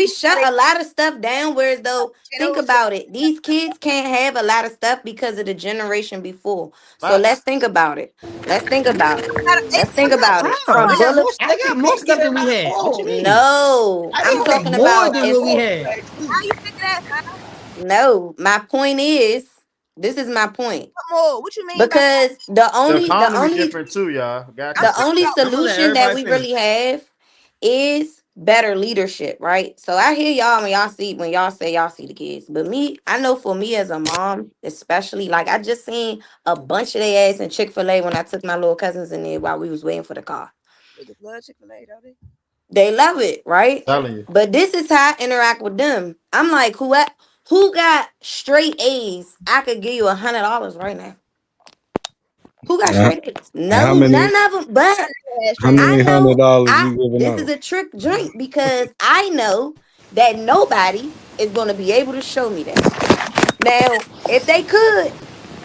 shut a lot of stuff down. Whereas though, think about it, these kids can't have a lot of stuff because of the generation before. So Facts. let's think about it. Let's think about it. Let's think about it. Wow, From they got Bullet. more stuff than we had. What you mean? No, I I'm think talking more about than what we had. How you figure that? No, my point is, this is my point. What more? What you mean? Because the The economy different too, y'all. the only I'm gonna let solution that everybody we finish. really have is better leadership, right? So I hear y'all when y'all say y'all see the kids, but me, I know for me as a mom, especially, like I just seen a bunch of their ass in Chick-fil-A when I took my little cousins in there while we was waiting for the car. Niggas love Chick-fil-A, don't they? They love it, right? Telling you. But this is how I interact with them. I'm like, who got straight A's? I could give you $100 right now. Who got straight A's? how No, many- none of them. But How many $100 you giving this out? is a trick joint because I know that nobody is going to be able to show me that. Now, if they could,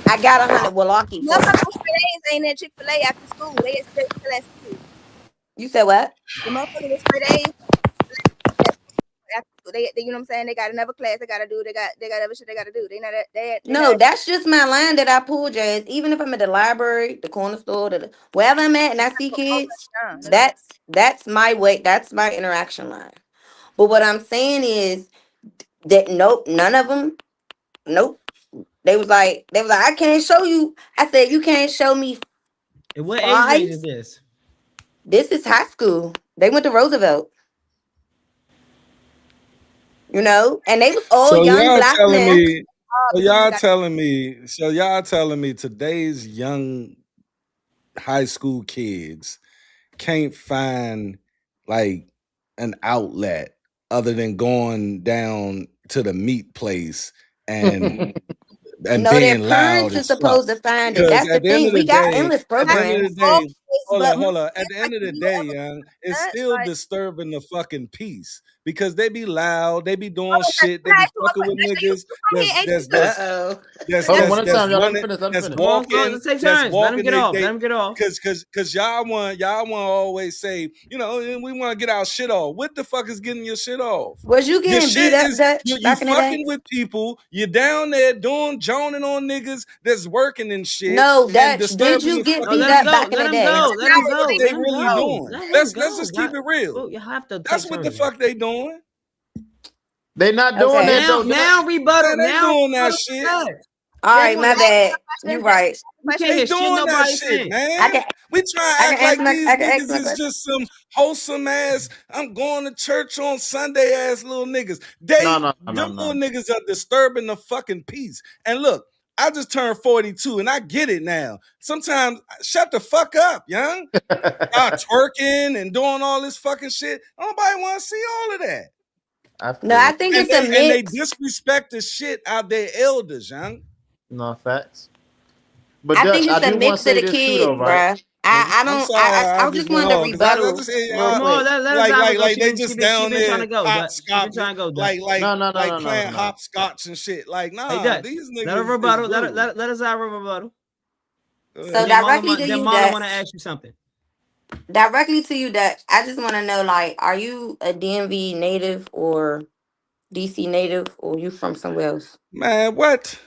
I got 100. Well, I'll keep Motherfuckers 40. with straight A's ain't at Chick-fil-A after school. They at school. You said what? The motherfuckers with straight A's after school. They you know what I'm saying? They got another class they gotta do. They got other shit they gotta do. No, that's just my line that I pull, Jazz. Even if I'm at the library, the corner store, wherever I'm at, and I see kids, that's my way. That's my interaction line. But what I'm saying is that nope, none of them. Nope. They was like, I can't show you. I said, you can't show me. And what age range is this? This is high school. They went to Roosevelt. You know, and they was all So young y'all black telling men. me? So y'all telling me today's young high school kids can't find like an outlet other than going down to the meat place and No, their being loud parents are as fuck. supposed to find it. Because That's the at the end thing. of We the got day, endless at the end of programs. the day, hold on. At the end of the day, young, it's still disturbing the fucking peace because they be loud, they be doing shit, they be fucking with niggas. Hold on, one at a time, y'all. Let me finish. Let's take turns. Let him get off. Let him get off. Because y'all want to always say, you know, we want to get our shit off. What the fuck is getting your shit off? Was you getting beat up you back in the day? fucking with people. You're down there joning on niggas that's working and shit. No, and did you get beat let up him back in the go. day? Let him go. What they really doing? Let's just keep it real. Well, you have to. That's what the fuck they doing. They not doing that though. Now rebuttal. They Now doing that shit. All right, Jasmine, my bad. You right. you can't They hear shit doing that nobody's shit, saying. I man. can We trying to I act can answer like my these I can ask niggas my is question. just some wholesome ass, I'm going to church on Sunday ass little niggas. No. Them little niggas are disturbing the fucking peace. And look, I just turned 42 and I get it now. Sometimes shut the fuck up, young. Y'all twerking and doing all this fucking shit. Nobody want to see all of that. I No, feel I it. think And it's a they mix. disrespect the shit out their elders, young. No facts. But I think Dutch, I it's a do want to mix of say the this too, though, kids, right? bruh. When we, I I'm don't sorry, I I just just went wanted to on because I rebuttal just hear real y'all Come on, quick. let Zara go. they just She down been trying there to go, Dutch. She been hopscotch trying to go, Dutch. like playing hopscotch and shit. Like, Hey, nah, Dutch. these Let her niggas is rebuttal. rude. Let her Zara rebuttal. Go So And ahead. directly to then you, Marlon want to Dutch. ask you something. Directly to you, Dutch. I just want to know, like, are you a DMV native or DC native, or you from somewhere else? Man, what?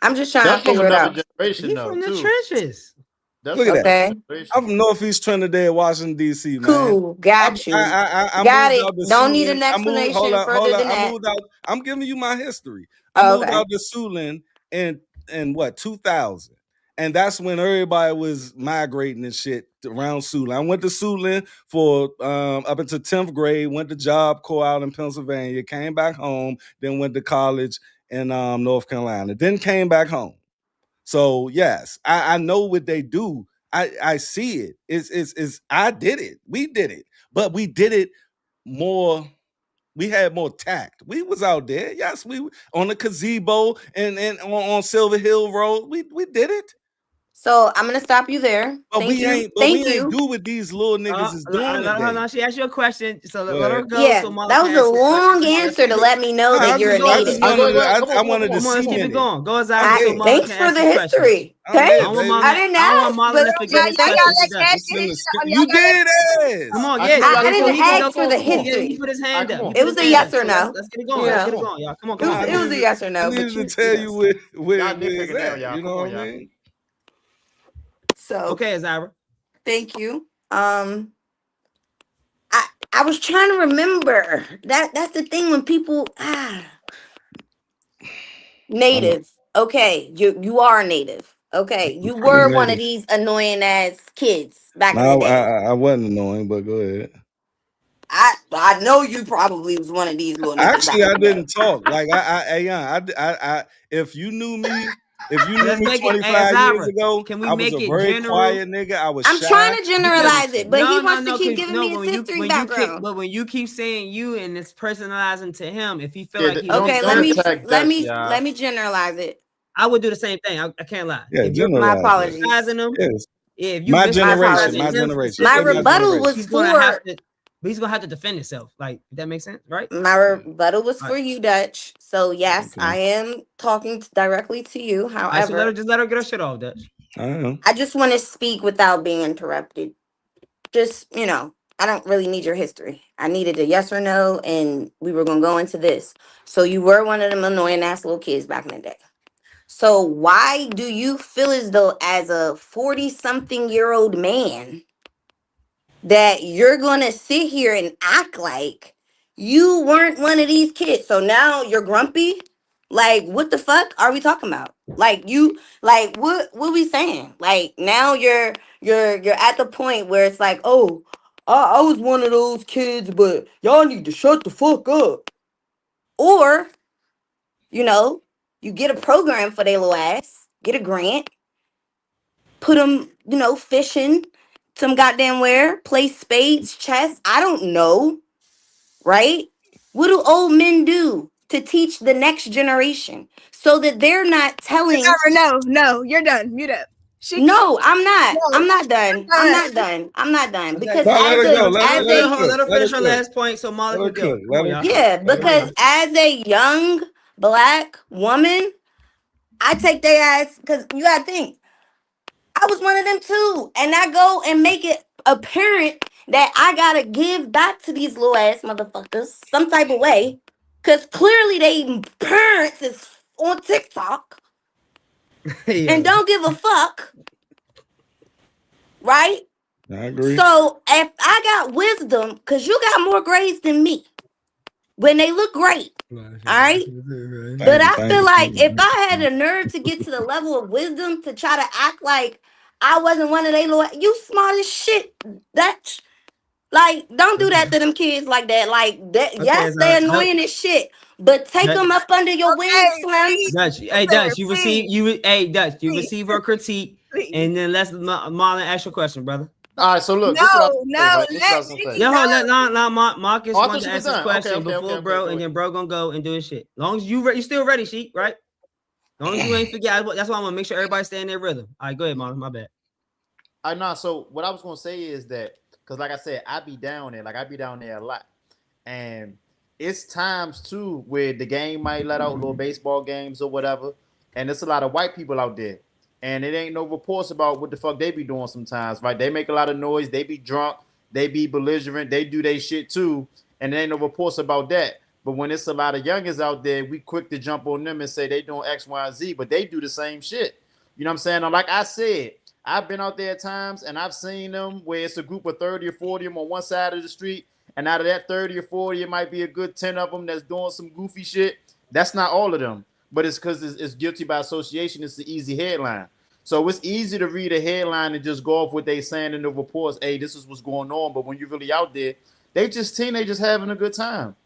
I'm just trying that's to from figure it another out. generation, He though, from the too. trenches. That's Look at from that. another Okay, generation. I'm from Northeast Trinidad, Washington, D.C., man. cool, got you, I got moved it. out to Don't need an Suitland. explanation Hold further up. than I that. moved out. I'm giving you my history. I Oh, moved okay. out to Suitland in what, 2000. And that's when everybody was migrating and shit around Suitland. I went to Suitland for up until 10th grade, went to Job Corps out in Pennsylvania, came back home, then went to college in North Carolina, then came back home. So yes, I know what they do. I see it. It's I did it. We did it, but we did it more. We had more tact. We was out there. Yes, we on the gazebo and on Silver Hill Road. We did it. So I'm gonna stop you there. But Thank we you. ain't. But we Thank ain't you. do what these little niggas is doing Let her today. know. She asked you a question, so Go let her ahead. go Yeah, so Marlon that can was a ask you a question. long Come on, let's answer keep to it. let me know No, that you're a I Go. just native. wanted to. I Come wanted to on. Come on, let's keep it cement it. going. Go, I'm Zara, so here. Marlon Thanks can for ask the you a question. history. I'm here, I don't Thanks. want baby. Marlon. I didn't I don't want ask, Marlon but to forget his Y'all question to let Dutch. It's in Cassie the script. on You y'all gotta did Come ass. on, I yeah. come on, I come So didn't on, he come can on, go. ask come for on, the come on. He history. put his hand Come up. He on. It put was his a hand yes up. or So no. let's get it going. You Let's know, get it Come on. going, y'all. Come on, it come was on, I come it on. was needed a to, yes or I no. needed But to you tell know, you Y'all where it's nitpicking now, at. y'all. You Come know on, what I y'all. mean? so Okay, Zara. thank you. I was trying to remember that's the thing when people I'm native. Okay, you are a native. Okay, you I'm were one of ready. these annoying ass kids back in the No, day. I wasn't annoying, but go ahead. I know you probably was one of these little niggas back Actually, in I the day. didn't talk. Like yeah, if you knew me, Let's make it. Hey, 25 years Zara. ago, Can we I was make a it very general? quiet nigga. I was I'm shy. trying to Because generalize it, but he no, no, wants to no, keep giving no. me his history When you keep, background. but when you keep saying you and it's personalizing to him, if he feel Yeah, like he's being Okay, don't general, attack let Dutch, me y'all. let me generalize it. I would do the same thing. I can't lie. Yeah, If you're My generalize it. apologies. personalizing him, Yes. yeah, if you My My generation, misrepresenting my apologies. him generation. My Say my specifically, rebuttal generation. was he's gonna have for to. He's gonna have to defend himself. Like if that makes sense, right? my rebuttal was All right. for you, Dutch. So yes, Okay. I am talking directly to you. All right. So However, let her get her shit off, Dutch. I am. I just want to speak without being interrupted. Just, I don't really need your history. I needed a yes or no, and we were going to go into this. So you were one of them annoying ass little kids back in the day. So why do you feel as though as a 40-something-year-old man that you're going to sit here and act like you weren't one of these kids? So now you're grumpy? Like, what the fuck are we talking about? Like what we saying? Like now you're at the point where it's like, oh, I was one of those kids, but y'all need to shut the fuck up. Or, you know, you get a program for their little ass, get a grant, put them, fishing, some goddamn where, play spades, chess. I don't know, right? What do old men do to teach the next generation so that they're not telling? No, you're done. Mute up. She can No, I'm not. no, I'm not done. you're I'm done. not done. I'm not done Okay, because No, let Marlon, as her go. a Let as a her cook. let her Let her finish her cook. last point so Molly Let her could go. cook. Come Let on, her y'all. cook. yeah, Let her Come on, because cook. y'all. as a young black woman, I take their ass because you gotta think I was one of them too, and I go and make it apparent that I gotta give back to these little ass motherfuckers some type of way, because clearly they parents is on TikTok and Yo. don't give a fuck, right? I agree. So if I got wisdom, because you got more grades than me, when they look great. All right. But I feel like if I had the nerve to get to the level of wisdom to try to act like I wasn't one of they little, you smart as shit. Dutch. Like, don't do that to them kids like that. Like that. Yes, they annoying as shit. But take them up under your wings, Slim. Dutch, hey Dutch, you receive her critique, and then let's Marlon ask your question, brother. All right, so look, this is what I say. Yeah, hold on, Marcus wanted to ask his question before bro, and then bro gonna go and do his shit. Long as you still ready, Sheik, right? Long as you ain't forget, that's why I'm gonna make sure everybody stay in their rhythm. All right, go ahead, Marlon. My bad. I know. So what I was gonna say is that because, like I said, I be down there a lot, and it's times too where the game might let out little baseball games or whatever, and it's a lot of white people out there, and it ain't no reports about what the fuck they be doing sometimes, right? They make a lot of noise, they be drunk, they be belligerent, they do they shit too, and there ain't no reports about that. But when it's a lot of youngins out there, we quick to jump on them and say they doing X, Y, and Z, but they do the same shit. You know what I'm saying? Now, like I said, I've been out there at times and I've seen them where it's a group of 30 or 40 of them on one side of the street. And out of that 30 or 40, it might be a good 10 of them that's doing some goofy shit. That's not all of them, but it's because it's guilty by association. It's the easy headline. So it's easy to read a headline and just go off what they saying in the reports. Hey, this is what's going on. But when you're really out there, they just teenagers having a good time.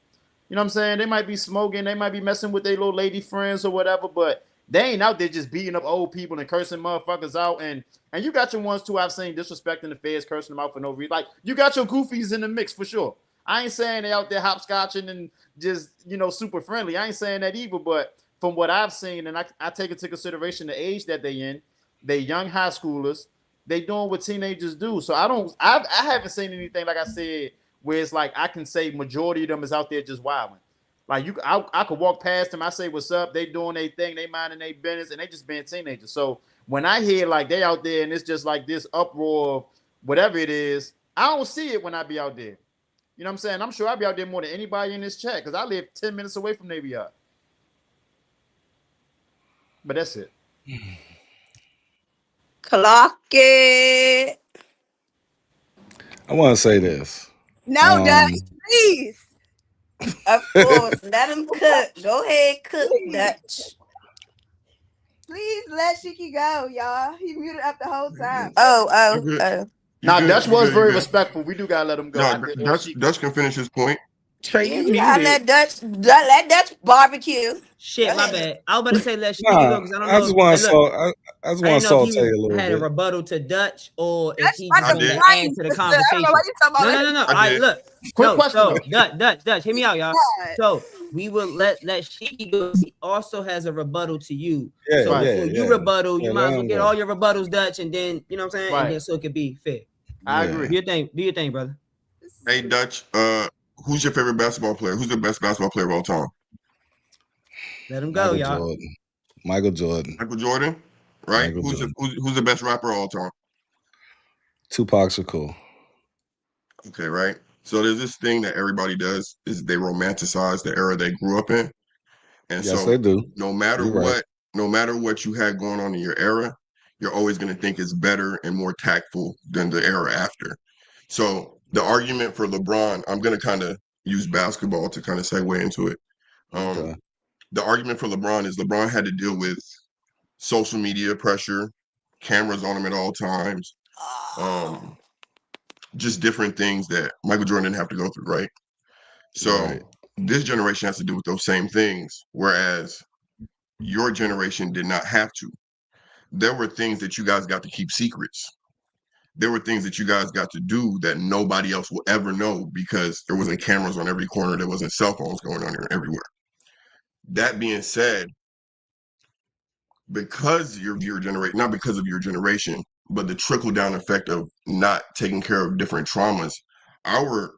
You know what I'm saying? They might be smoking. They might be messing with their little lady friends or whatever, but they ain't out there just beating up old people and cursing motherfuckers out. And you got your ones too I've seen disrespecting the feds, cursing them out for no reason. Like, you got your goofies in the mix for sure. I ain't saying they out there hopscotching and just, super friendly. I ain't saying that either, but from what I've seen, and I take into consideration the age that they in, they young high schoolers, they doing what teenagers do. So I haven't seen anything, like I said, where it's like I can say majority of them is out there just wilding. Like I could walk past them, I say what's up, they doing their thing, they minding their business, and they just being teenagers. So when I hear like they out there and it's just like this uproar of whatever it is, I don't see it when I be out there. You know what I'm saying? I'm sure I'll be out there more than anybody in this chat because I live 10 minutes away from Navy Yard. But that's it. Clock it. I want to say this. No, Dutch, please. Of course, let him cook. Go ahead, cook, Dutch. Please let Shiki go, y'all. He muted up the whole time. Oh. Now, Dutch was very respectful. We do gotta let him go. No, Dutch can finish his point. Trey, you gotta let Dutch barbecue. Shit, my bad. I was about to say let Shiki go because I don't know. I just want to saute a little bit. Had a rebuttal to Dutch or if Dutch he just wanted to add to the conversation. No. All right, look. Quick question. Dutch, hear me out, y'all. So we will let Shiki go. He also has a rebuttal to you. So before you rebuttal, you might as well get all your rebuttals, Dutch, and then you know what I'm saying, and then so it could be fair. I agree. Do your thing, brother. Hey, Dutch. Who's your favorite basketball player? Who's the best basketball player of all time? Let him go, y'all. Michael Jordan. Michael Jordan, right? Who's the best rapper of all time? Tupac Shakur. Okay, right. So there's this thing that everybody does is they romanticize the era they grew up in, and yes, they do. No matter what you had going on in your era, you're always going to think it's better and more tactful than the era after. So the argument for LeBron, I'm going to kind of use basketball to kind of segue into it. Okay. The argument for LeBron is LeBron had to deal with social media pressure, cameras on him at all times, just different things that Michael Jordan didn't have to go through, right? So this generation has to do with those same things, whereas your generation did not have to. There were things that you guys got to keep secrets. There were things that you guys got to do that nobody else will ever know because there wasn't cameras on every corner. There wasn't cell phones going on everywhere. That being said, because of your generation, not because of your generation, but the trickle down effect of not taking care of different traumas, our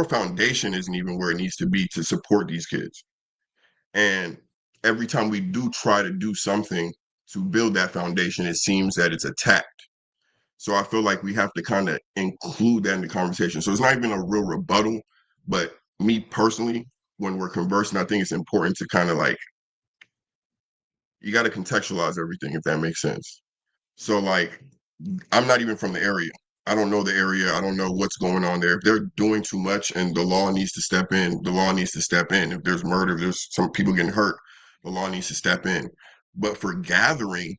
foundation isn't even where it needs to be to support these kids. And every time we do try to do something to build that foundation, it seems that it's attacked. So I feel like we have to kind of include that in the conversation. So it's not even a real rebuttal, but me personally, when we're conversing, I think it's important to kind of like, you got to contextualize everything, if that makes sense. So like, I'm not even from the area. I don't know the area. I don't know what's going on there. If they're doing too much and the law needs to step in, the law needs to step in. If there's murder, if there's some people getting hurt, the law needs to step in. But for gathering,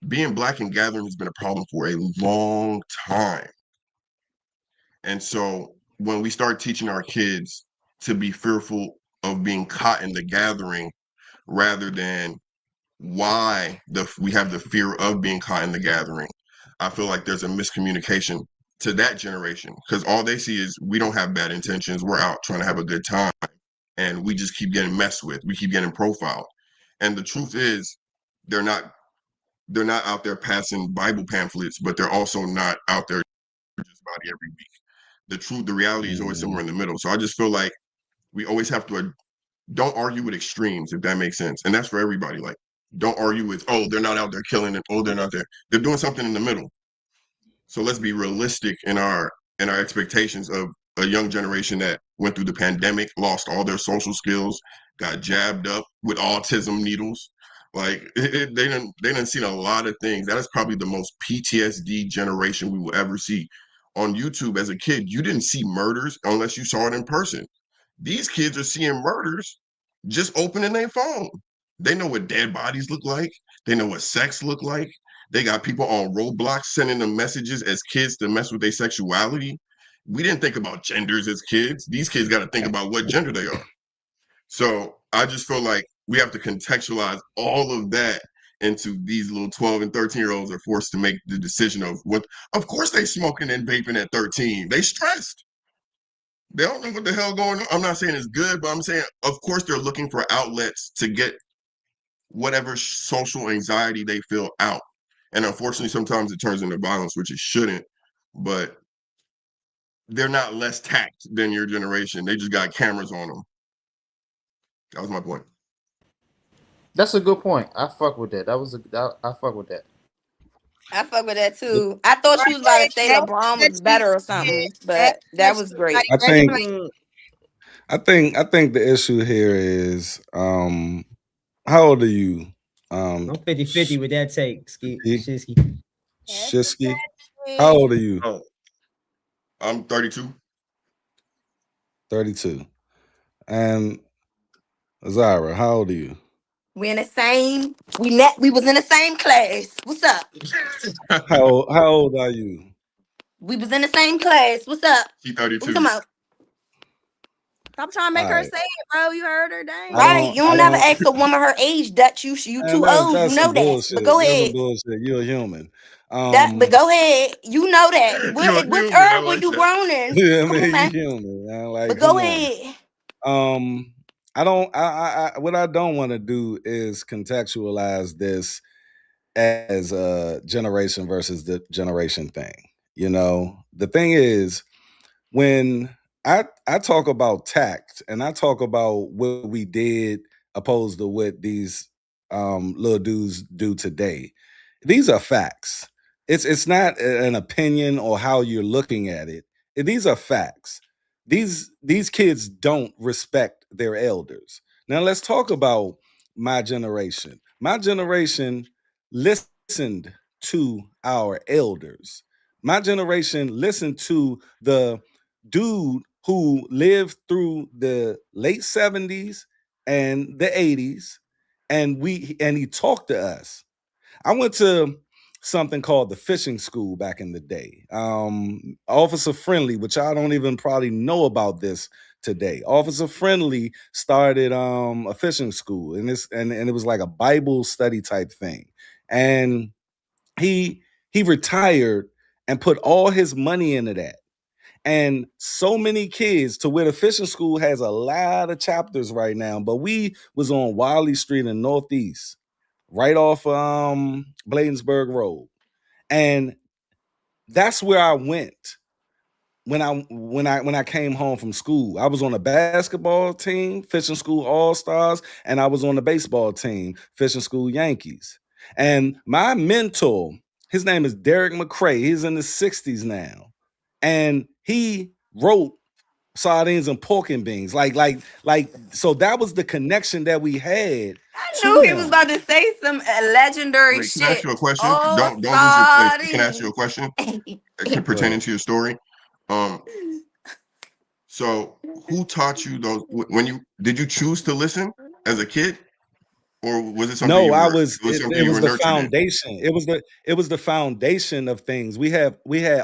being black and gathering has been a problem for a long time. And so when we start teaching our kids to be fearful of being caught in the gathering rather than why we have the fear of being caught in the gathering, I feel like there's a miscommunication to that generation because all they see is we don't have bad intentions. We're out trying to have a good time and we just keep getting messed with. We keep getting profiled. And the truth is they're not out there passing Bible pamphlets, but they're also not out there just body every week. The reality is always somewhere in the middle. So I just feel like we always have to don't argue with extremes, if that makes sense. And that's for everybody. Like, don't argue with, oh, they're not out there killing it. Oh, they're not there. They're doing something in the middle. So let's be realistic in our expectations of a young generation that went through the pandemic, lost all their social skills, got jabbed up with autism needles. Like they done seen a lot of things. That is probably the most PTSD generation we will ever see. On YouTube as a kid, you didn't see murders unless you saw it in person. These kids are seeing murders just opening their phone. They know what dead bodies look like. They know what sex look like. They got people on Roblox sending them messages as kids to mess with their sexuality. We didn't think about genders as kids. These kids got to think about what gender they are. So I just feel like we have to contextualize all of that into these little 12 and 13-year-olds are forced to make the decision of what, of course they smoking and vaping at 13. They stressed. They don't know what the hell going on. I'm not saying it's good, but I'm saying, of course, they're looking for outlets to get whatever social anxiety they feel out. And unfortunately, sometimes it turns into violence, which it shouldn't. But they're not less tact than your generation. They just got cameras on them. That was my point. That's a good point. I fuck with that. I fuck with that. I fuck with that too. I thought she was about to say That, LeBron that was you better or said, something, but that was great. I that's think like, I think the issue here is how old are you? I'm 50-50 with that take, Shisky. Shisky. that's the Shisky. How thing. old are you? Oh, I'm 32. 32. And Zara, how old are you? We in the same. We was in the same class. What's up? How old are you? We was in the same class. What's up? She What we 32. talking about? Stop trying to make All her right. say it, bro. You heard her, dang. Right. You I don't never don't ask a woman her age, Dutch. You and too old. You that's some know that. But bullshit. go That's some ahead. bullshit. You're a human. But go ahead. You know that. You a Which human. I herb were like you that. grown in? I Come on, mean, you man. human, man. But Like, go come on. ahead. I don't what I don't want to do is contextualize this as a generation versus the generation thing. You know, the thing is when I talk about tact and I talk about what we did opposed to what these little dudes do today, these are facts. It's not an opinion or how you're looking at it. These are facts. These kids don't respect their elders. Now let's talk about my generation. My generation listened to our elders. My generation listened to the dude who lived through the late 70s and the 80s and he talked to us. I went to something called the fishing school back in the day. Officer Friendly, which I don't even probably know about this today. Officer Friendly started a fishing school and it was like a Bible study type thing. And he retired and put all his money into that. And so many kids to where the fishing school has a lot of chapters right now, but we was on Wiley Street in Northeast, right off Bladensburg Road. And that's where I went when I came home from school. I was on a basketball team, fishing school All-Stars, and I was on the baseball team, fishing school Yankees. And my mentor, his name is Derek McCrae. He's in his 60s now. And he wrote sardines and pork and beans. Like so that was the connection that we had I to knew he was them. about to say some legendary Wait, can I ask shit. you a question? Oh, Don't lose your place. Can I ask you a sardines. question pertaining to your story? So who taught you those? Did you choose to listen as a kid, or was it something No, you I were? was. It was something It you was were the nurtured in. foundation. It was the foundation of things. We had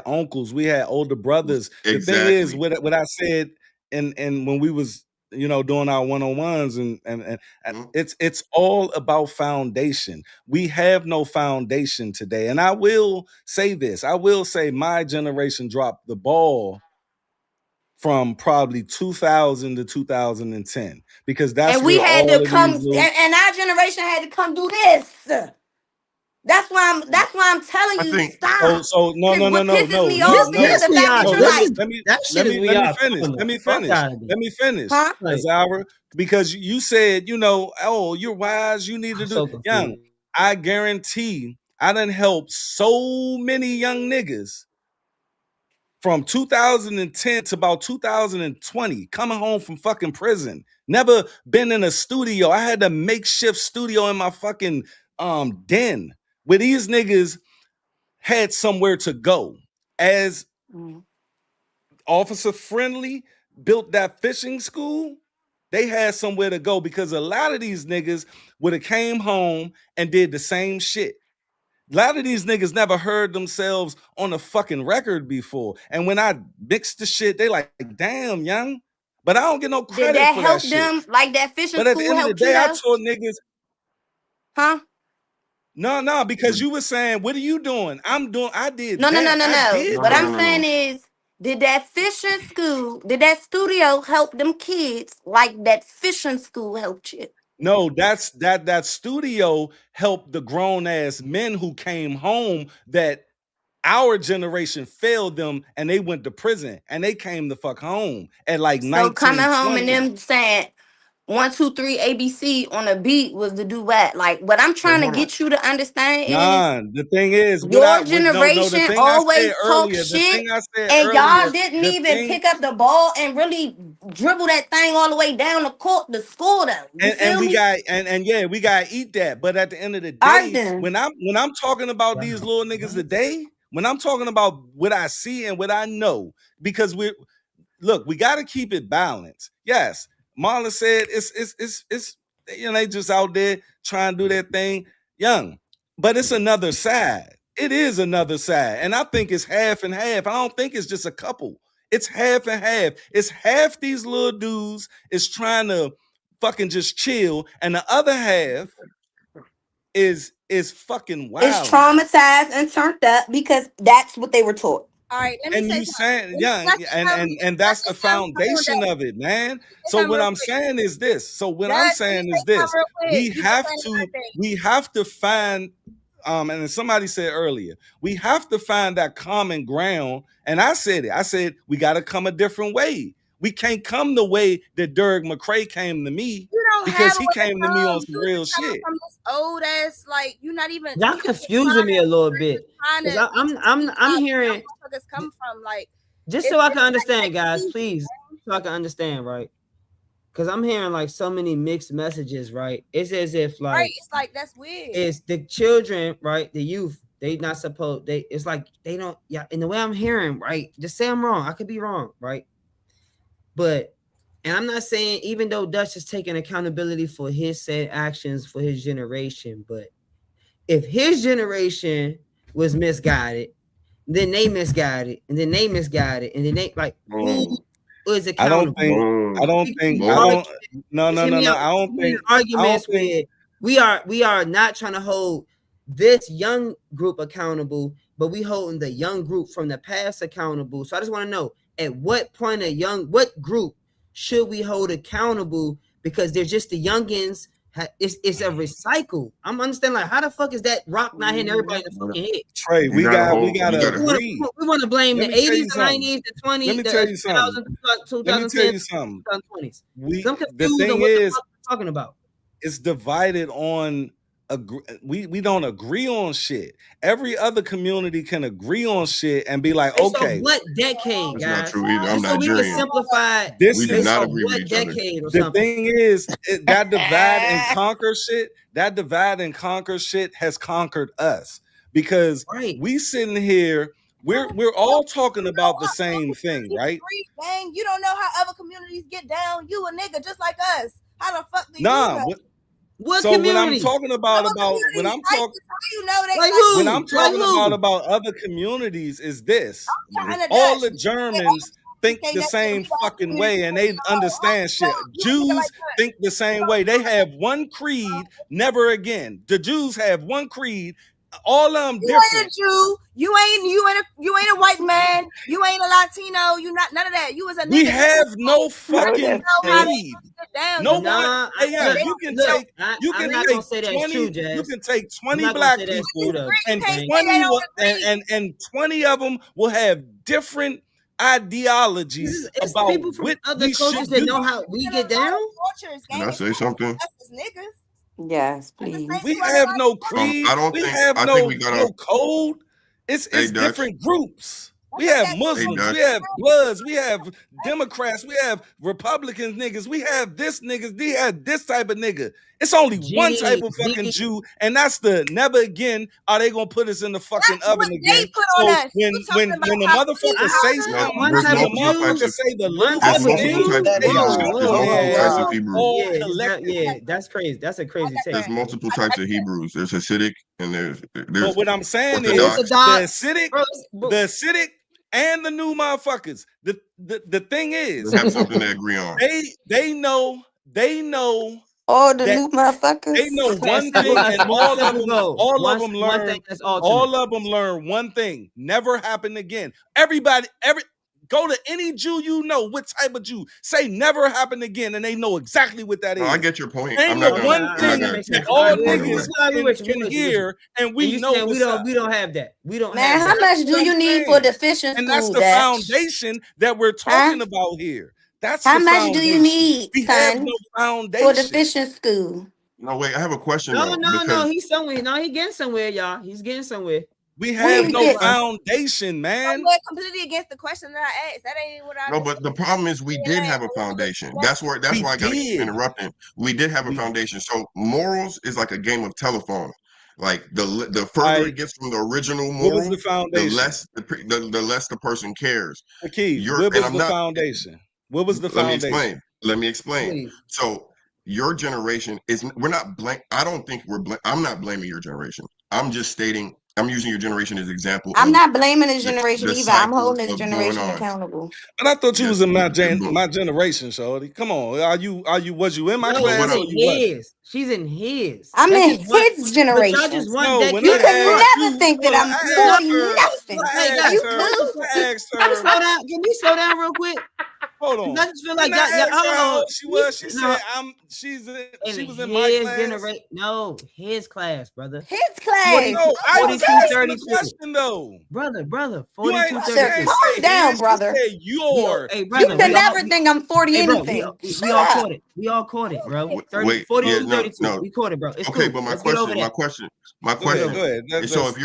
uncles. We had older brothers. The thing is, Exactly. what I said, and when we was doing our 1-on-1s and Mhm. it's all about foundation. We have no foundation today, and I will say this. I will say my generation dropped the ball from probably 2000 to 2010 because that's And we where had to all of come, these little and our generation had to come do this. That's why I'm telling I you, think stop. So no Because no no what no pisses no me no off no is This the we fact are. that no you're let This me like, is let me that let shit is me we let me are finish talking let about. me Fuck finish out of here. let me finish huh? Like, Azara, because you said oh you're wise, you need to I'm do so young. confused. I guarantee I done helped so many young niggas from 2010 to about 2020 coming home from fucking prison, never been in a studio. I had a makeshift studio in my fucking den where these niggas had somewhere to go. As Mm. Officer Friendly built that fishing school, they had somewhere to go because a lot of these niggas would have came home and did the same shit. A lot of these niggas never heard themselves on a fucking record before. And when I mixed the shit, they like, damn, young. But I don't get no Did credit that for that help shit. them? Like that fishing But at the school end of the helped you day, I though? told niggas, Huh? no, because you were saying, what are you doing? I did No, no, no, that. no, I no. did What I'm that. saying is, did that fishing school, did that studio help them kids like that fishing school helped you? No, that studio helped the grown ass men who came home that our generation failed them and they went to prison and they came the fuck home at like So coming 19, home and 20. them saying 1, 2, 3 ABC on a beat was the duet. Like what I'm so trying to hold on. get you to understand is Nah, the thing is, your the generation thing I said always talk earlier, shit and y'all didn't the even thing, pick up the ball and really dribble that thing all the way down the court to score them. You and feel we me? got, and yeah, we got to eat that. But at the end of the All right day, then. when I'm talking about these Wow. little niggas What? today, when I'm talking about what I see and what I know, because look, we got to keep it balanced. Yes, Marlon said it's they just out there trying to do their thing, young. But it's another side. It is another side, and I think it's half and half. I don't think it's just a couple. It's half and half. It's half these little dudes is trying to fucking just chill, and the other half is fucking It's wilding. traumatized and turned up because that's what they were taught. All right, let me And say you something. saying, Let me, yeah, can I say something? and Can I that's say the something? Come on, foundation Dad. of it, man. Say So something what real I'm quick. saying is this. So what I'm Dad, let me saying say is this. something real quick. You've been saying a lot of things. We have to find and then somebody said earlier, we have to find that common ground. And I said it. I said we got to come a different way. We can't come the way that Derek McCrae came to me You don't have because a he way to came to me on come. some You real just coming shit. from this old ass, like you're not even Y'all confusing me a little bit. trying Cause to I'm hearing, motherfuckers come from. Like just so it's I it's can understand, like guys, easy. please, so I can understand, right? Because I'm hearing like so many mixed messages, right? It's as if Right? like It's like that's weird. it's the children, right? The youth, they not supposed they it's like they don't, yeah, in the way I'm hearing, right? Just say I'm wrong. I could be wrong, right? But and I'm not saying even though Dutch is taking accountability for his said actions for his generation, but if his generation was misguided, then they misguided, and then they misguided, and then they like who Boom. is I don't accountable? think, Boom. I Boom. don't, no, Just no, hear no, me no. out. Arguments where we are not trying to hold this young group accountable, but we holding the young group from the past accountable. So I just want to know at what point what group should we hold accountable because they're just the youngins. It's a recycle. I'm understanding like how the fuck is that rock not hitting everybody in the fucking head? Trey, You gotta we hold. You gotta gotta. agree. We want to blame Let the me tell 80s, you the something. 90s, the Let 20s, me the tell you something. 2000, Let me tell 2010s, you something. 2020s. I'm The confused on thing what the is, fuck we're talking about. it's divided on we don't agree on shit. Every other community can agree on shit and be like, Based okay, off what decade, That's not guys? true either. I'm Just so we can Nigerian. simplify it this We do is based not off agree with what each other. decade or the something. thing is that divide and conquer shit. That divide and conquer shit has conquered us because Right. we sitting here. We're all talking about the same thing, right? Gang, you don't know how other communities get down. You a nigga just like us. How the fuck do you Nah. know? What So when I'm community? talking about Other when I'm communities, talking how you know they Like like who? when I'm Like talking who? about other communities is this. China All Dutch? the Germans think the same fucking way and they understand shit. Jews think the same way. They have one creed, never again. The Jews have one creed, all of them You ain't a different. Jew. You ain't a white man. You ain't a Latino. You not none of that. You was a nigga. We have no fucking know how they creed. get down. No You know one. Nah, Hey, yeah, look, you can look, take I'm not gonna say that's 20. true, You Jazz. can take I'm 20 not gonna black say that's people true though. and can't say 20 they don't agree. and 20 of them will have different ideologies It's about people from what other we should cultures that do. know how we get down. Cultures, Can gang. I say something? Us as niggas. Yes, please. We have no creed. I don't We think. have I no think we gotta. no code. It's Hey, Dutch. different groups. We have Muslims, Dutch. we have Bloods, we have Democrats, we have Republicans niggas, we have this niggas, we have this type of nigga. It's only one type of fucking Jew, and that's the never again are they gonna put us in the fucking oven again. So when the motherfucker say something, when One type the of motherfucker Jew, say the one littlest type of multiple Jew. types of thing, Hebrews. Whoa, There's whoa, multiple whoa, types of whoa. Hebrews. all Yeah, collective. that's crazy. That's a crazy take. There's multiple types of Hebrews. There's Hasidic and there's But what I'm saying is Orthodox. the acidic and the new motherfuckers. The thing is, They have something to agree on. they know All the that new motherfuckers. they know one thing, and all of them learn one thing. Never happen again. Everybody, go to any Jew you know, what type of Jew, say never happen again, and they know exactly what that is. I get your point. Ain't I'm no not gonna, one I'm thing not gonna that take all that part niggas away. can hear, and we you know saying what's up. we don't have that. We don't Man, have how that. much do you need for the fishing school? And that's the Dutch? foundation that we're talking about here. That's How the much foundation. do you need, We have son, no for the foundation. fishing school? No, wait. I have a question No, though. no, because no. He's somewhere. No, he's getting somewhere, y'all. He's getting somewhere. We Where have you no getting? foundation, man. We're completely against the question that I asked. That ain't what I. No, but the problem is we did have a foundation. That's why I gotta keep interrupting. We did have a foundation. So morals is like a game of telephone. Like the further it gets from the original moral, What was the foundation? the less the person cares. Keith, what was the foundation? What was the foundation? Let me explain. Please. So your generation is we're not I don't think I'm not blaming your generation. I'm just stating I'm using your generation as an example. I'm not blaming this generation either. I'm cycle holding this of going generation on. accountable. But I thought you was in my generation, shorty. Come on, was you in my class? She's in his. She's in his. I'm That's in his generation. But y'all just one No, decade. when You I can asked never you- think that well, I'm I 40 asked her- nothing. Hey, guys, You I could. asked Can we her. slow down? Can we slow down real quick? Hold on. I just feel When like I asked her how old she was, she no, said she was in his my class. generation. No, his class, brother. His class. No, I was 42, asking 32. the question though. Brother. You 42, ain't 32. Calm down, brother. Say your. Hey, You brother. can never think I'm 40 Hey, bro, anything. we all caught it. We all caught it, bro. 30, 42, 32. No. We caught it, bro. It's okay, cool. but my Let's get over question, that. Go ahead. So if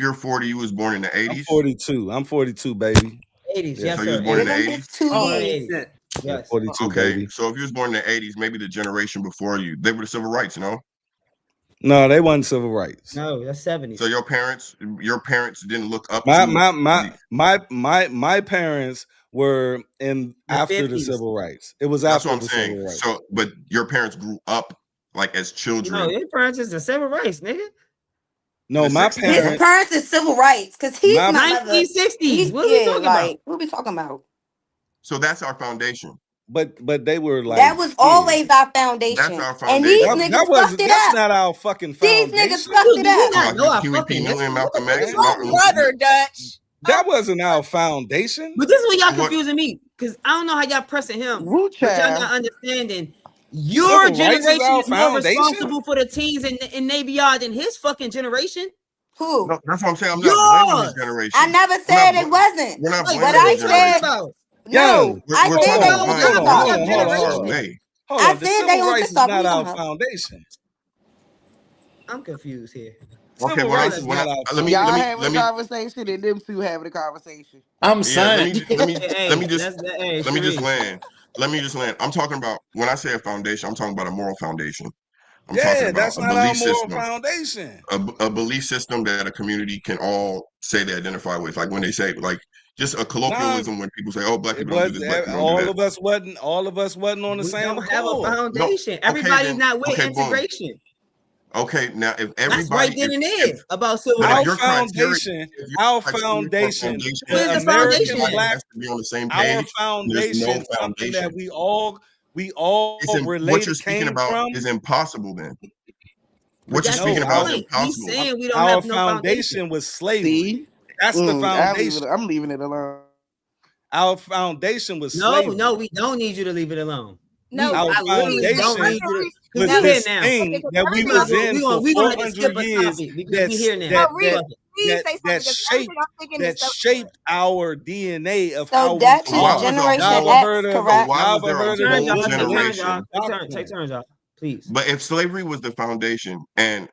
you're 40, you was born in the 80s. I'm 42, baby. 80s, Yeah. yes, So sir. you was born in the 80s. It's 2 years. 80s. Yes. 42, Okay, baby. so if you was born in the 80s, maybe the generation before you, they were the civil rights, no? No, they wasn't civil rights. No, that's 70s. So your parents didn't look up my parents were in after the 50s. civil rights. It was That's after what I'm the saying. civil rights. So, but your parents grew up like as children. No, your parents is the civil rights, nigga. No, my His parents. parents is civil rights because he's my mother. 1960s. What are we talking about? What are we talking about? So that's our foundation. But they were like that was always our foundation. That's our foundation. And these niggas fucked it that's up. not our fucking foundation. These niggas fucked it up. Huey P. Newton, Malcolm X, brother, Dutch. That wasn't our foundation. But this is what y'all confusing me, because I don't know how y'all pressing him. But y'all not understanding. Your generation is more responsible for the teens in Navy Yard than his fucking generation. Who? No, that's what I'm saying. I'm not blaming his generation. I never said it wasn't. We're not blaming But I his said generation. no. I We're said talking they about on Hold on. TikTok. Hold on. I The said civil they on rights is TikTok. not our foundation. I'm confused here. Okay, Civil rights is not our Y'all foundation. having a conversation and them two having a conversation. I'm yeah, let saying. me Hey, just hey, let me just Sharice. land. Let me just land. I'm talking about when I say a foundation, I'm talking about a moral foundation. I'm talking Yeah, about that's a not our belief moral system. foundation. A belief system that a community can all say they identify with. Like when they say, like, just a Nah, colloquialism when people say, "Oh, black it people don't do was this, black people don't do all that." of us wasn't on the We same don't have a accord. No, foundation. okay Everybody's then. not with Okay, boom. integration. Okay, now if That's everybody, right then and if there about civil but if Our rights. your criteria, foundation, if your our criteria for a foundation, foundation Where's the the is foundation American everybody then? black, has to be on the same our page, there's no foundation, something that foundation. we all What related you're speaking came about from. is impossible. Then But what you're that's his speaking No, about is point. He's impossible. saying we don't our have no foundation. foundation was slavery. See? That's the foundation. I'm leaving it alone. Our foundation was No, slavery. we don't need you to leave it alone. No, Our I literally don't foundation need you to, because was we no, here this now. thing because that we We gonna was everything go. in for We gonna have to 400 skip a years topic because that we here now. no, that Reed, that Fuck it. please say something that because everything I'm thinking is so shaped our DNA of So how we Dutch So is why are. was a Generation Y'all whole? ever heard X, of So correct? why y'all was ever there a heard of the whole Take William turns, generation? y'all. James Take doctrine? turns, y'all. Please. But if slavery was the foundation, and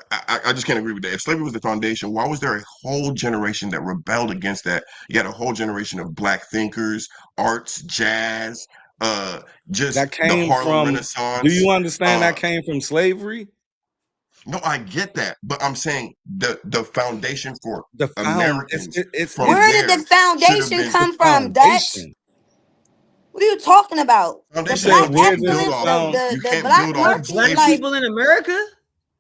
I just can't agree with that. If slavery was the foundation, why was there a whole generation that rebelled against that? You had a whole generation of black thinkers, arts, jazz, just That the came Harlem from. Do Renaissance. you understand that came from slavery? No, I get that, but I'm saying the foundation for The found Americans from Where did there the should have foundation been the come from, Dutch? foundation. What are you talking about? The You foundation. said black You where can't does build the excellence, off of. found? You the can't black build off What, of marching, black slavery. like people in America?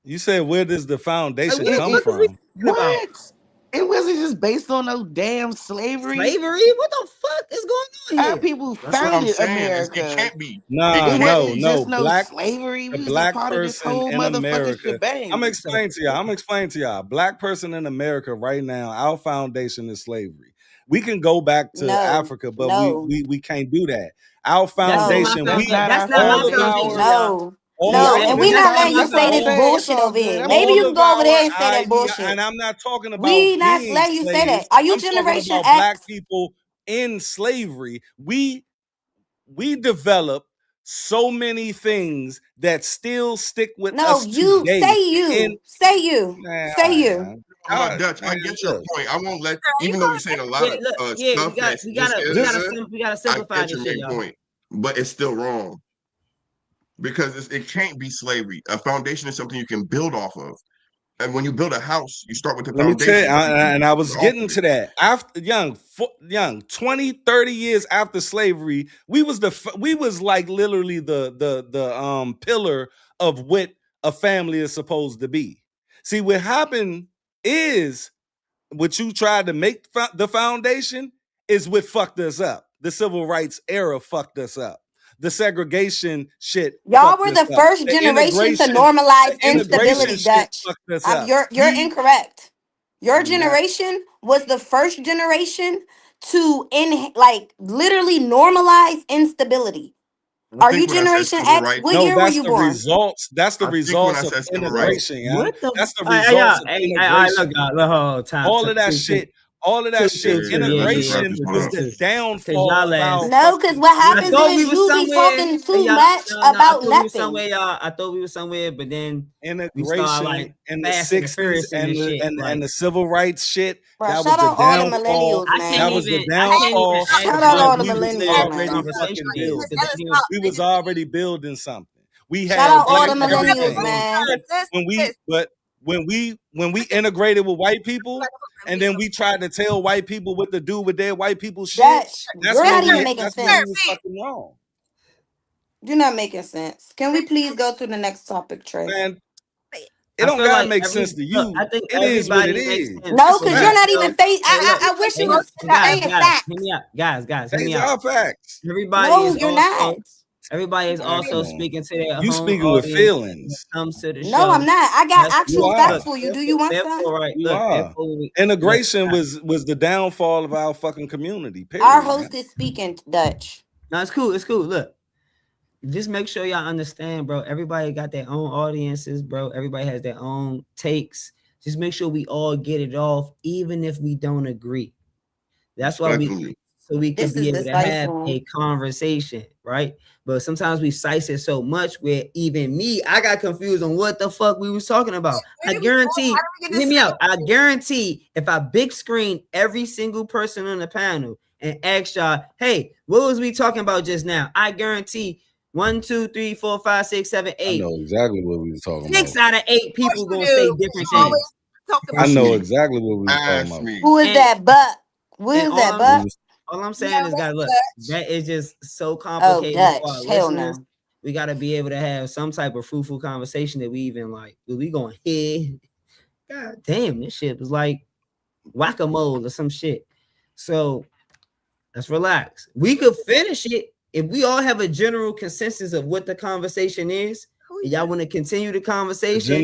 You said where does the Like, foundation what the come fuck are we from? talking about? What? It wasn't just based on no damn slavery. Slavery? What the fuck is going on Our here? people That's what I'm founded saying. It America. can't be. It Nah, It can't no, wasn't be. just no. no slavery. The We was a black part of this person whole in motherfucking America. I'm shebang. explaining to y'all. I'm explaining to y'all. Black person in America right now. Our foundation is slavery. We can go back to no, Africa, but no, we can't do that. Our That's not my no, foundation. That's We foundation. not That's our not my all of foundation. foundation, our y'all. no, all no. of Right. And our we That's not all. letting you That's all say I'm this saying. It's bullshit all over good. here. That's Maybe all. all you can of go over our there and say that idea, bullshit. and I'm not talking about We not being letting you say that. slaves. Are you I'm talking Generation about black X? people in slavery. We developed so many things that still stick with No, us today. In man, all say right, you. man. No, Dutch, I Man, get your look, point. I won't let, even though you're saying a lot Yeah, of look, stuff that's just as good, we gotta I simplify get this your shit, main y'all. point. But it's still wrong because it can't be slavery. A foundation is something you can build off of. And when you build a house, you start with the let me tell you, foundation so you can and I build was off getting of to it. that. After young 20, 30 years after slavery, we was like literally the pillar of what a family is supposed to be. See, what happened is what you tried to make the foundation is what fucked us up. The civil rights era fucked us up. The segregation shit Y'all fucked were us the up. first The generation to integration, normalize the integration instability, shit Dutch. fucked us up. You're incorrect. Your Nah, generation was the first generation to like literally normalize instability. I Are you think when I said Generation civil X? rights, What no, year were that's you the born? results. That's the I think when I results of said civil rights, integration, young. What the? That's the Hey, results y'all. of Hey, look, integration. y'all. Look, hold, time. All of that shit, all of that shit. Two. Yeah, let's just yeah, wrap yeah. Integration this one was up. the Cause downfall y'all of our ass. No, because fucking what I happens thought community. we is was you be somewhere. talking Hey, too y'all. much No, I about thought we was somewhere, nothing. y'all. I thought we was somewhere, but then we started Integration like in the Fast and the 60s Furious and and shit. and Like the civil rights shit, Bro, that was shout the out all the downfall. millennials, That man. was the I can't even downfall ask Shout of out y'all what all the we was millennials, ask already man. fucking conversations building. because then We was already building something. We Shout had out all white the millennials, everything. man. But when we integrated with white people, and then we tried to tell white people what to do with their white people shit, Dutch, you're not even making that's where we sense. was fucking wrong. You're not making sense. Can we please go to the next topic, Trey? Man, it I don't feel gotta like make sense to I you. think It is what it everybody makes is. sense. No, It's a because So, you're fact. not even face. hey, look, I wish hey, you was guys, saying facts. hear me out, guys, hear me These out. are facts. Everybody No, is you're not. Man, come on. speaking to their You home speaking with audience when it feelings. comes to the No, I'm show. not. I got That's You actual are. facts for you. Do you want some? therefore, right? You Look, are. therefore, look. Integration was the downfall of our fucking community. Our Period. host is speaking Dutch. No, it's cool. It's cool. Look, just make sure y'all understand, bro. Everybody got their own audiences, bro. Everybody has their own takes. Just make sure we all get it off, even if we don't agree. That's why we. Respectfully. so we can This be is able the to Sice have room. a conversation, right? But sometimes we Sice it so much where even me, I got confused on what the fuck we was talking about. I guarantee, hear me out. I guarantee if I big screen every single person on the panel and ask y'all, hey, what was we talking about just now? I guarantee 1, 2, 3, 4, 5, 6, 7, I 8. know exactly what we was talking 6 about. out of 8 people gonna say different You always things. talk I about know me. exactly what we was talking Ask about. me. Who is And that buck? Who and is that buck? all I'm yeah, saying is, guys, that's look, Dutch. that is just so Oh, complicated for our Dutch. Hell listeners. no. We got to be able to have some type of fruitful conversation that we even like. We going, hey, god damn, this shit was like whack-a-mole or some shit. So let's relax. We could finish it if we all have a general consensus of what the conversation is. And y'all want to continue the The conversation?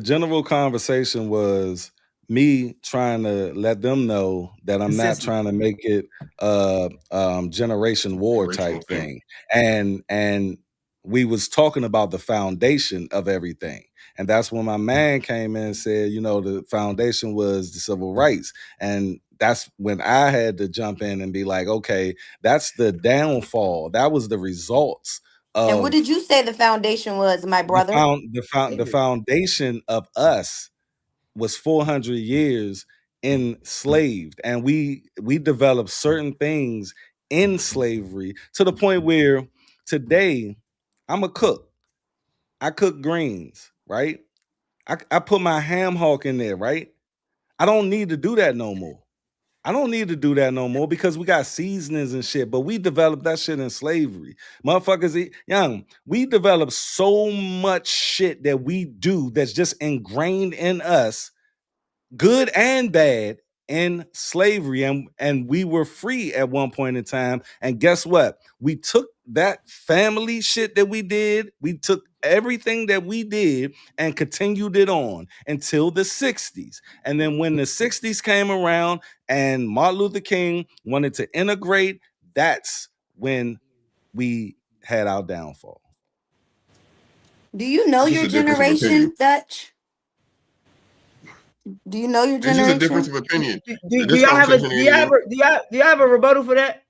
general conversation was me trying to let them know that I'm not trying to make it generation war type Generational thing. thing. And we was talking about the foundation of everything. And that's when my man came in and said, you know, the foundation was the civil rights. And that's when I had to jump in and be like, okay, that's the downfall. That was the results And what of did you say the foundation was, my brother? the foundation of us was 400 years enslaved, and we developed certain things in slavery to the point where today I'm a cook. I cook greens, right? I put my ham hock in there, right? I don't need to do that no more. I don't need to do that no more because we got seasonings and shit, but we developed that shit in slavery. Motherfuckers, young, we developed so much shit that we do that's just ingrained in us, good and bad, in slavery. And we were free at one point in time. And guess what? We took that family shit that we did, we took everything that we did and continued it on until the 60s. And then when the 60s came around and Martin Luther King wanted to integrate, that's when we had our downfall. Do you know It's just your a difference of opinion. generation, Dutch? Do you know your It's just a difference generation? of opinion. Do This y'all have a conversation ain't even. do y'all have a rebuttal for that?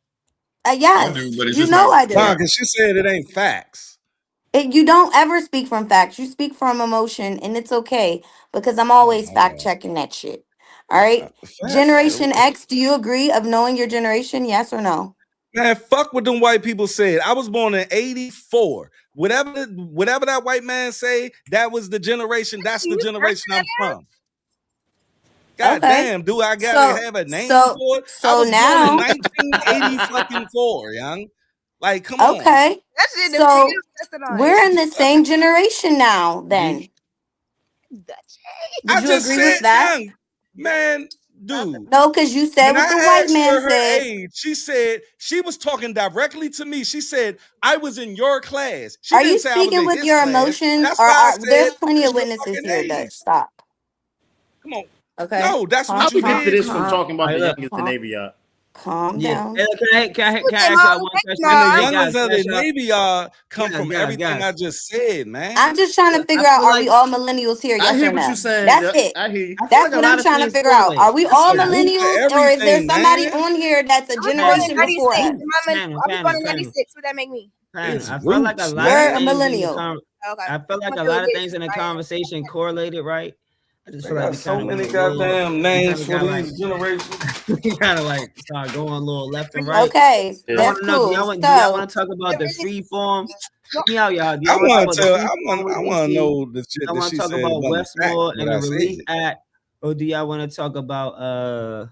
I do, Yes, but it's you just know not. I Nah, do. because she said it ain't facts. You don't ever speak from facts. You speak from emotion, and it's okay because I'm Oh always my fact God. checking that shit. All right. Facts. Generation X, do you agree of knowing your generation? Yes or no? Man, fuck what them white people said. I was born in 84. Whatever that white man say, that was the generation. That's the generation I'm from. God Okay. damn, do I gotta So have a name so for it? I so was born in now 1980 fucking 4, young. Like, come on. okay. That shit depends. So That's the night. we're in the same generation now then. Dutch. Would I you just agree said, with that? young, man, dude. No, because you said When what the I white asked man her her said. age, she said she was talking directly to me. She said, I was in your class. She Are you didn't say I was speaking in with his your class. emotions? That's Or why I are there's said plenty of your witnesses fucking here, age. Dutch? Stop. Come on. Okay. No, that's Calm what I'll you speak to calm did this to from me. calm talking about the Look, youngest in calm, Navy Yard. calm yeah. down. Can I ask y'all one question? And the Hey guys, youngers of can I the ask y'all? Navy come from everything I just said, man. I'm just trying to I figure out, feel are we like all millennials here? I Yes hear or what you're no? saying. That's Dutch. it. I hear you. I feel That's like a what lot I'm of trying to things figure out. correlate. Are we It's all a Guys, group of millennials, or is there everything, somebody man. on here that's a I was born in generation panel, before 96. us? panel, I'll be born in panel. 96. What that make me? It's I felt like a roots, lot of You're a man. things in the millennial. Okay. I felt I'm like a a little lot of bit. things in the I am. conversation correlated, right? I just They feel like got we so kind of many went a little, goddamn we names kind of for got like, these generations. we kind of like started going a little left and right. Okay, I want that's to know, cool. do y'all So want to talk about the Really? free form? Hear me out, y'all. Do I y'all want to talk want about to the tell. free form I with want to DC? know the shit I that want to she talk said about wasn't Wes a fact. Moore What and the I Relief said. Act, or do y'all want to talk about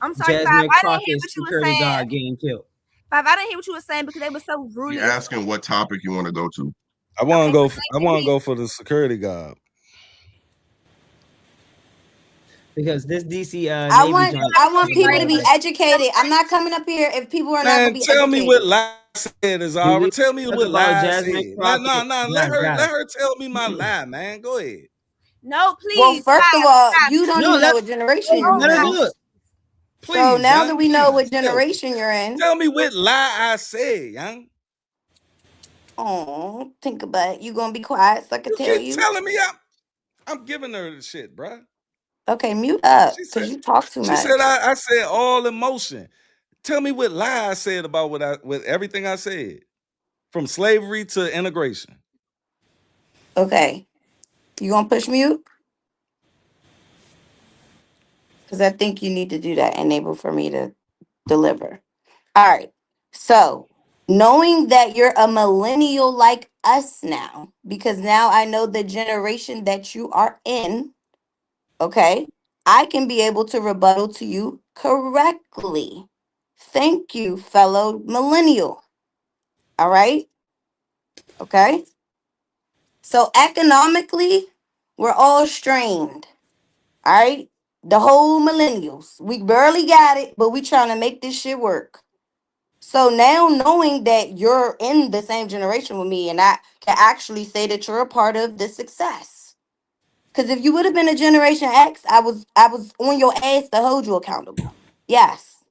I'm sorry, Five. Jasmine I didn't hear Crockett's what you were security saying. guard getting killed? Five. I didn't hear what you were saying because they were so rude. You asking what topic you want to go to? I want to Okay, go. so I want to go for the security guard. Because this DC I Navy want joint I talk want people to about be like educated. I'm not coming up here if people are not Man, gonna be tell me what educated. lie said, do Azara. we Tell me talk what about lie Jasmine said. No, Crockett? let Guys. her tell me my lie, man. Go ahead. no, Well, please, first of Five. all, Five. you don't No, even know what generation Oh, you're let her in. do it. So Please, now that young. we know what Please generation you're in, tell me what lie I said, young. oh, think about it. You gonna be quiet so I can You tell keep you? telling me I'm giving her the shit, bruh. Okay, mute up She because said. you talk too She said much. I said all emotion. Tell me what lie I said about with everything I said, from slavery to integration. Okay, you gonna push mute? Because I think you need to do that, enable for me to deliver. All right. So, knowing that you're a millennial like us now, because now I know the generation that you are in, okay, I can be able to rebuttal to you correctly. Thank you, fellow millennial. All right. Okay. So, economically, we're all strained. All right. The whole millennials. We barely got it, but we trying to make this shit work. So now knowing that you're in the same generation with me and I can actually say that you're a part of the success. Because if you would have been a Generation X, I was on your ass to hold you accountable. Yes.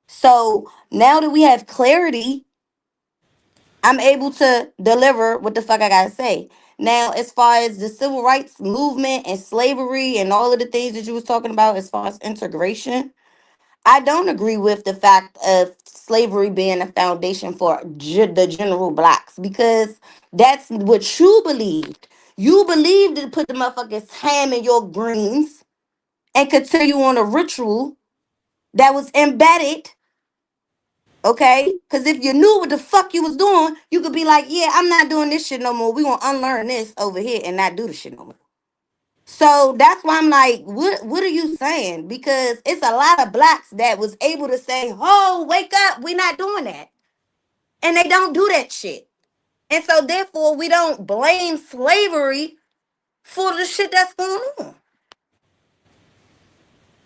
So now that we have clarity, I'm able to deliver what the fuck I gotta say. Now, as far as the civil rights movement and slavery and all of the things that you was talking about as far as integration, I don't agree with the fact of slavery being a foundation for the general blacks because that's what you believed. You believed to put the motherfuckers ham in your greens and continue on a ritual that was embedded. Okay, because if you knew what the fuck you was doing, you could be like, "Yeah, I'm not doing this shit no more. We gonna unlearn this over here and not do the shit no more." So that's why I'm like, what are you saying? Because it's a lot of blacks that was able to say, "Oh, wake up, we're not doing that." And they don't do that shit. And so therefore we don't blame slavery for the shit that's going on.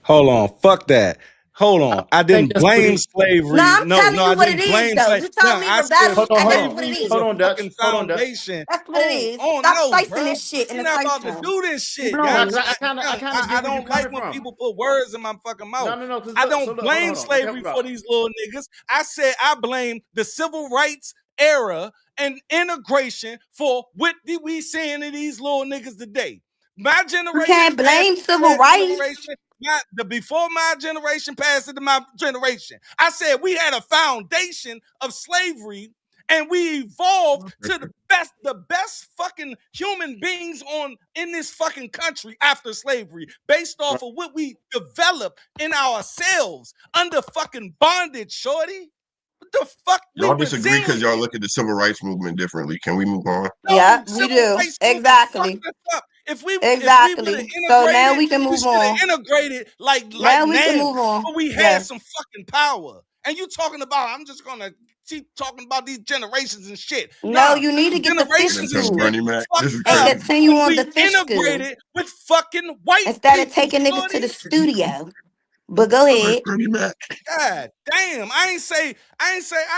Hold on, fuck that. Hold I on. don't I think didn't that's what blame he. No, slavery. I'm No, telling no, you I what it didn't is blame though. slavery. You No, told me I said rebuttal, Hold on, and hold that's on, what it slavery is is. a hold on, Dutch. fucking Hold on, Dutch. foundation. That's what it Oh, is. oh Stop no, slicing bro. this shit in We're a not slice about to room. do this shit, Nah, gang. cause I kind of I get where don't you're like coming when from. people put words in my fucking mouth. No, cause I look, don't so look, blame hold on. Let me help slavery you for out. these little niggas. I said I blame the civil rights era and integration for what we seeing in these little niggas today. My You generation can't passed blame to civil their rights. generation. Before my generation passed it to my generation. I said we had a foundation of slavery and we evolved to the best fucking human beings on in this fucking country after slavery, based off of what we developed in ourselves under fucking bondage, shorty. What the fuck? We Y'all disagree because y'all resilient. look at the civil rights movement differently. Can we move on? Yeah, No, we civil do. rights movement fucked Exactly. us up. If we would have Exactly. So now integrated, we can we move should have on. integrated like Now we can now. move on. But we had Yes. some fucking power. And you talking about, I'm just gonna keep talking about these generations and shit. No, Nah, you need to these get the fish generations and This is school shit Bernie Mac. This fucked is and us crazy. continue when on the we fish school integrated with fucking white instead of people, taking niggas to the shorty. studio. But go ahead. Bernie Mac. God damn, I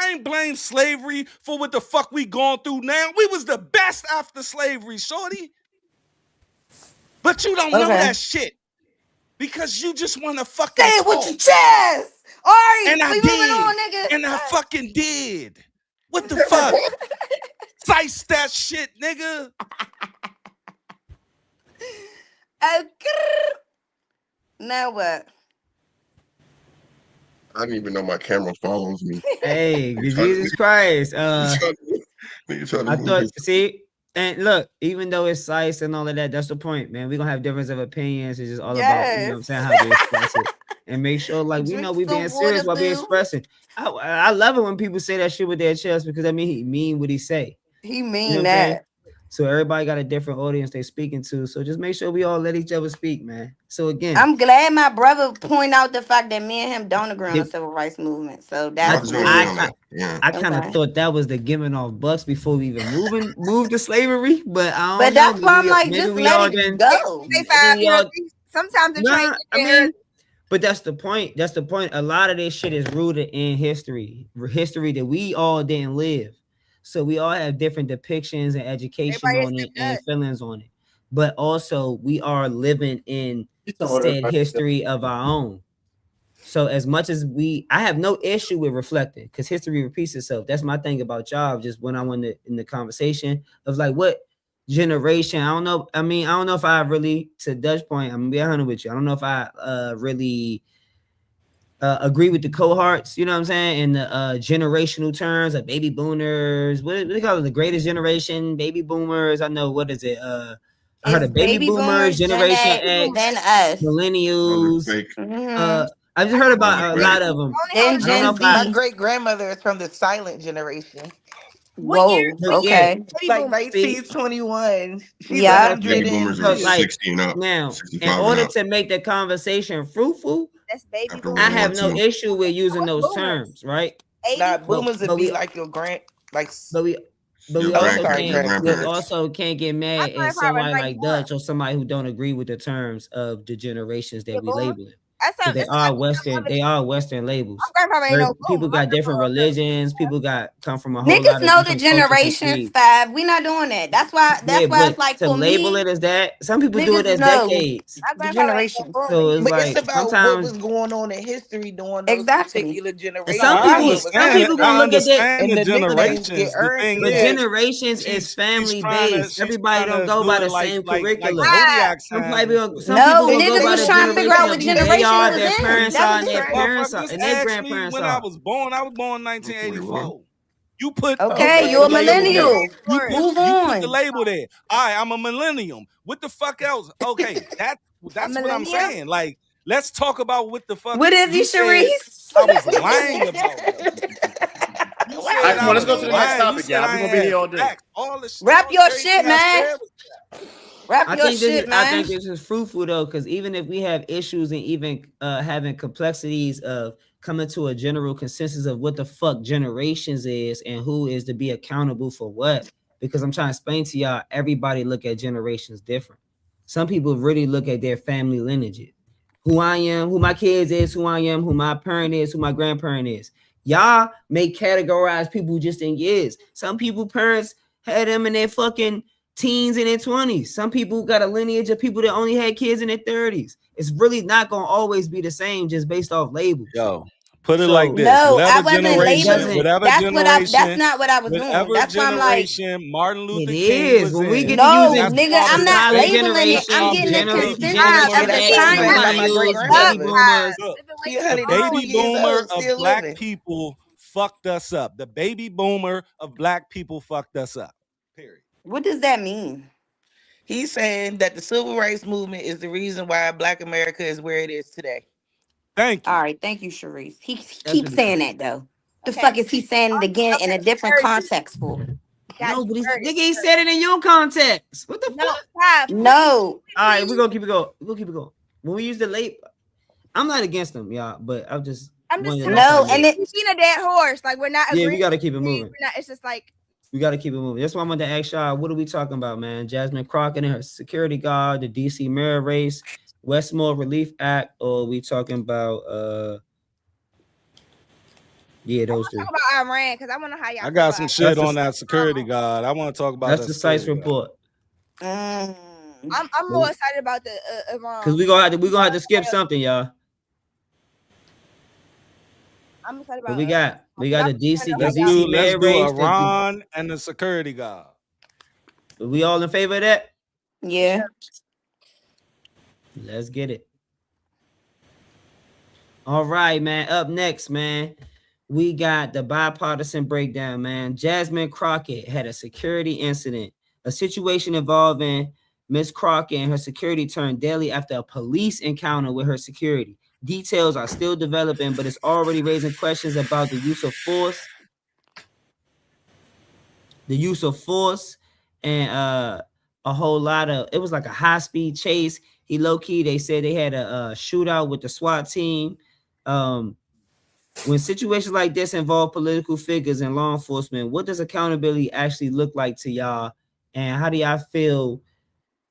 ain't blame slavery for what the fuck we going through now. We was the best after slavery, shorty. But you don't know Okay. that shit because you just want to Say fucking it with talk. your chest. All right, And I we moving did. on, nigga. And I fucking did. What the fuck? Sice that shit, nigga. Okay. Now what? I didn't even know my camera follows me. Hey, Nigga trying Jesus Christ. to I move thought, his. see, and look, even though it's Sice and all of that, that's the point, man. We're gonna have difference of opinions. It's just all about, you know what I'm Yes. saying, how we express it. And make sure, like, we know Drink we being some water, serious while we boo. expressing. I love it when people say that shit with their chest because I mean he mean what he say. He You know mean what I'm saying? that. So everybody got a different audience they speaking to. So just make sure we all let each other speak, man. So again, I'm glad my brother point out the fact that me and him don't agree on the the- civil rights movement. So I I that's was gonna agree I on good. that. Yeah. I kind of Okay. thought that was the giving off bucks before we even moved to slavery, but I But don't know. that's why I'm like, Maybe just we let all it didn't. go. They Maybe 5 we years. all Sometimes the train nah. get I there early. mean, but that's the point. That's the point. A lot of this shit is rooted in history that we all didn't live. So we all have different depictions and education Everybody on it except and us. feelings on it. But also, we are living in You talking about said everybody? history of our own. So as much as I have no issue with reflecting because history repeats itself. That's my thing about y'all. Just when I went in the conversation of like, generation. I don't know. I mean, I don't know if I really, to Dutch point, I'm gonna be 100 with you. I don't know if I really agree with the cohorts, you know what I'm saying, in the generational terms of baby boomers. What do they call it? The greatest generation, baby boomers. I know, what is it? I heard It's of baby baby boomers, boomers, Gen Generation X, then X, us. Another millennials. fake. Uh, Hmm I just I heard think Another about a fake. lot of them. only Then hold I don't on. know Gen if I, My Z. great grandmother is from the silent generation. What year? Whoa. but What year yeah, Okay. baby Like boomers? see, 1921. She's but Yeah. Baby 100 boomers and are so two. like 60 and up, now, in 65 and order up to make the conversation fruitful, That's baby after I World boomers. War have no II. issue with using What's those boomers? terms, right? 80s? Nah, But boomers would but be we like your grand, like, but we but we Your oh, also sorry, your can't Dre. grandparents. get My mad at grandpa was somebody like 91. Dutch or somebody who don't agree with the terms of the generations Yeah, that we boomer. label it. That's Because something. they That's something are my Western, mother. they are Western My labels. grandpa ain't no People boomer. My got different grandpa was religions, people got come from a whole Niggas lot of know the different cultures and generations, creeds. Fab. We not doing that. That's why. Yeah, That's why but it's like to for label me, it as that, some people do it niggas as know decades. my the grandpa ain't no generations. boomer. So He it's But it's like about what sometimes was going on in history during those Exactly. particular and some generations I and people what was some understand it. people happening. gonna I look at that, understand And the the nicknames get generations. The earned thing through but that. is, generations is she's family trying to based. Everybody don't go do by it the like same like curriculum. Ah, zodiac signs and shit. Some people No, gonna go niggas by was the trying to figure generation out of what who they generation we are, was their in. parents That are, was and their it. parents Motherfucker, are, just and their ask me grandparents when I are. was born. I was born in I'm 41. 1984. You put Oh, Okay, you man, a the we still label there. together. millennial. January 4th. Move You put the on. label there. All right, I'm a millennium. What the fuck else? Okay, A that's what I'm millennium? saying. Like, let's talk about what the fuck What is he, you said. Sharice? I was lying about though. You What All right, said come I on, let's happened, was go to the next man? lying. You topic, said y'all. I We're ain't gonna be had here all day. facts. Rap All your everything shit, I man. said was Rap I your think shit, man. this is fruitful though, because even if we have issues and even having complexities of coming to a general consensus of what the fuck generations is and who is to be accountable for what, because I'm trying to explain to y'all, everybody look at generations different. Some people really look at their family lineages. Who I am, who my kids is, who I am, who my parent is, who my grandparent is. Y'all may categorize people just in years. Some people parents had them in their fucking teens and their 20s. Some people got a lineage of people that only had kids in their 30s. It's really not gonna always be the same just based off labels. yo. Put it like So this: No, I wasn't so it labeling. doesn't. That's not what I was doing. whatever That's why I'm like, generation Martin It Luther King is was when we in. get to no, using That's nigga, why I'm the not silent baby. labeling it. That's I'm why generation, getting the baby consensus generation of Shit, the I X, told you, time man, about frame. my great millennials, baby grandfather. boomers. Look, He the 102 baby years boomer old, of still black living. people fucked us up. The baby boomer of black people fucked us up. Period. What does that mean? He's saying that the civil rights movement is the reason why Black America is where it is today. Thank All you. right, thank you, Sharice. He That's keeps what he said. saying that though. The Okay. fuck is he saying it again in Okay. a different Heard you. context for? Got No, you. but Heard it. nigga ain't said it in your context. What the No, fuck? Five, please. No. All right, we're gonna keep it going. We'll keep it going. When we use the late, I'm not against them, y'all, but I'm just I'm just wanted to telling let you, y'all No, know. and it we've seen a dead horse. Like we're not Yeah, we agreeing. gotta keep it moving. We're not. It's just like We got to keep it moving. That's why I wanted to ask y'all, what are we talking about, man? Jasmine Crockett and her security guard, the DC mayor race, Wes Moore Relief Act, or are we talking about I those want to talk three? about Iran because I want to know how y'all I feel got about some Iran. shit That's on the that security guard. I want to talk about that's that the Sice security guard. report. mm, I'm more excited about the Cause Iran. we gonna have to skip something, y'all. I'm excited But about we got but I the want to DC know how the y'all DC feel. Let's mayor do race. Iran and the security guard. We all in favor of that? yeah. Let's get it. All right, man. Up next, man, we got the bipartisan breakdown, man. Jasmine Crockett had a security incident, a situation involving Miss Crockett and her security turned deadly after a police encounter with her security. Details are still developing, but it's already raising questions about the use of force, and a whole lot of, it was like a high-speed chase. He low-key, they said they had a shootout with the SWAT team. When situations like this involve political figures and law enforcement, what does accountability actually look like to y'all? And how do y'all feel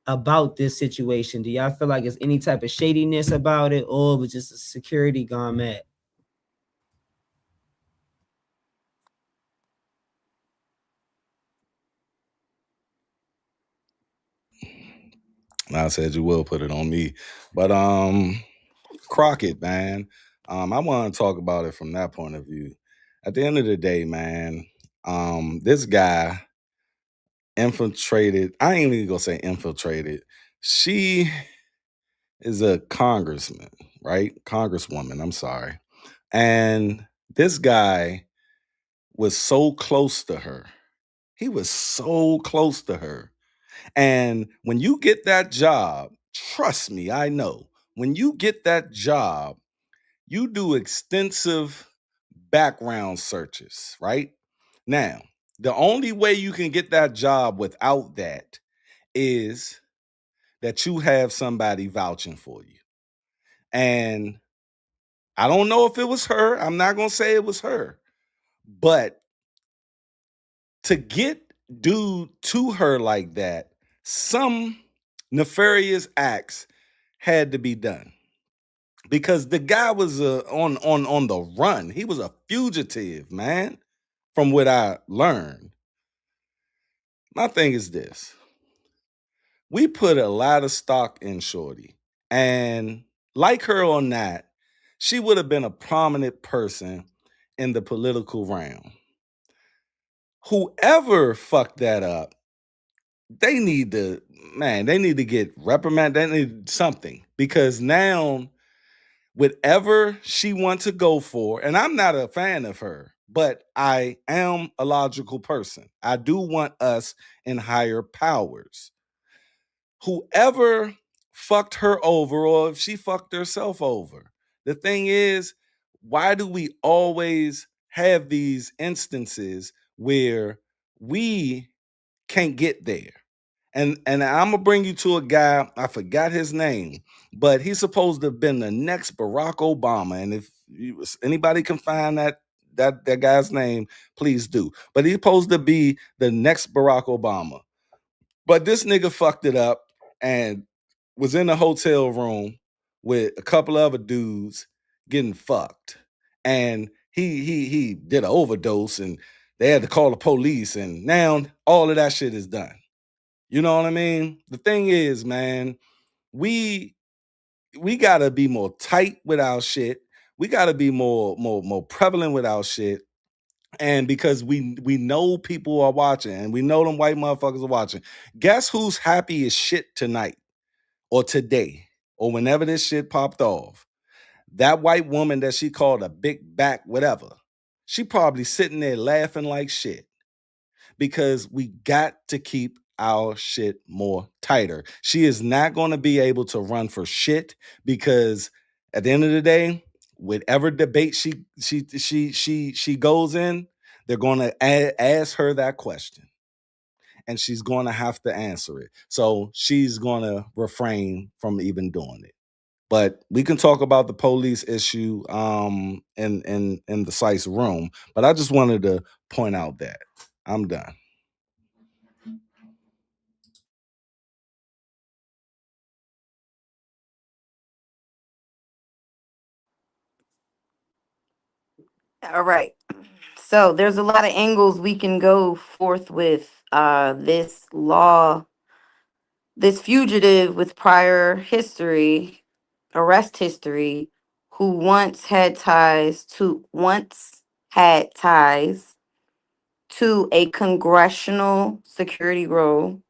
about this situation? Do y'all feel like there's any type of shadiness about it, or was just a security gone mad? I said you will put it on me. But Crockett, man. I want to talk about it from that point of view. At the end of the day, man, this guy infiltrated. I ain't even gonna say infiltrated. She is a congressman, right? Congresswoman, I'm sorry. And this guy was so close to her. He was so close to her. And when you get that job, trust me, I know, when you get that job, you do extensive background searches, right? Now, the only way you can get that job without that is that you have somebody vouching for you. And I don't know if it was her. I'm not going to say it was her. But to get dude to her like that, some nefarious acts had to be done because the guy was on the run. He was a fugitive, man. From what I learned, my thing is this: we put a lot of stock in Shorty, and like her or not, she would have been a prominent person in the political realm. Whoever fucked that up, they need to, man, they need to get reprimanded. They need something because now, whatever she wants to go for, and I'm not a fan of her, but I am a logical person. I do want us in higher powers. Whoever fucked her over, or if she fucked herself over, the thing is, why do we always have these instances where we can't get there? And I'm gonna bring you to a guy, I forgot his name, but he's supposed to have been the next Barack Obama. And if anybody can find that guy's name, please do. But he's supposed to be the next Barack Obama. But this nigga fucked it up and was in a hotel room with a couple other dudes getting fucked. And he did an overdose and they had to call the police, and now all of that shit is done. You know what I mean? The thing is, man, we we gotta be more tight with our shit. We gotta be more prevalent with our shit. And because we know people are watching and we know them white motherfuckers are watching. Guess who's happy as shit tonight or today or whenever this shit popped off? That white woman that she called a big back, whatever. She probably sitting there laughing like shit because we got to keep our shit more tighter. She is not going to be able to run for shit because at the end of the day, whatever debate she goes in, they're going to ask her that question and she's going to have to answer it. So she's going to refrain from even doing it. But we can talk about the police issue in the Sice room. But I just wanted to point out that I'm done. All right. So there's a lot of angles we can go forth with this law, this fugitive with prior history, arrest history, who once had ties to a congressional security role.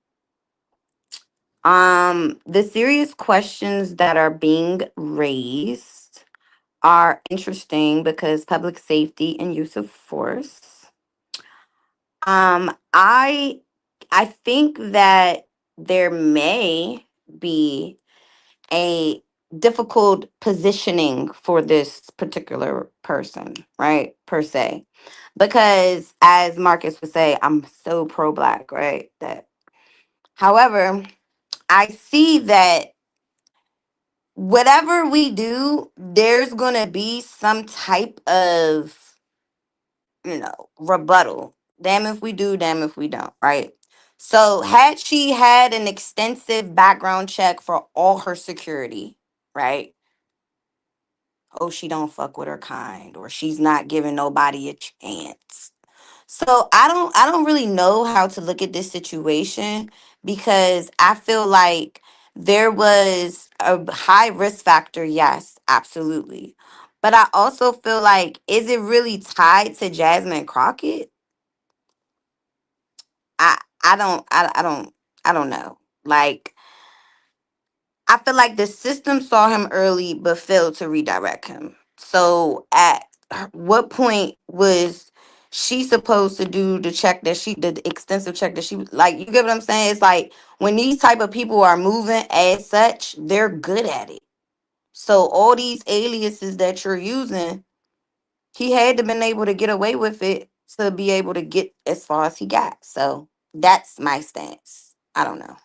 The serious questions that are being raised are interesting because public safety and use of force. I think that there may be a difficult positioning for this particular person, right? Per se. Because as Marcus would say, I'm so pro black, right? That however, I see that whatever we do, there's gonna be some type of, rebuttal. Damn if we do, damn if we don't, right? So, had she had an extensive background check for all her security, right? Oh, she don't fuck with her kind, or she's not giving nobody a chance. So I don't really know how to look at this situation because I feel like there was a high risk factor, yes, absolutely. But I also feel like, is it really tied to Jasmine Crockett? I don't know. Like, I feel like the system saw him early but failed to redirect him. So at what point was she supposed to do the extensive check that she like, you get what I'm saying? It's like when these type of people are moving as such, they're good at it. So all these aliases that you're using, he had to been able to get away with it to be able to get as far as he got. So that's my stance. I don't know.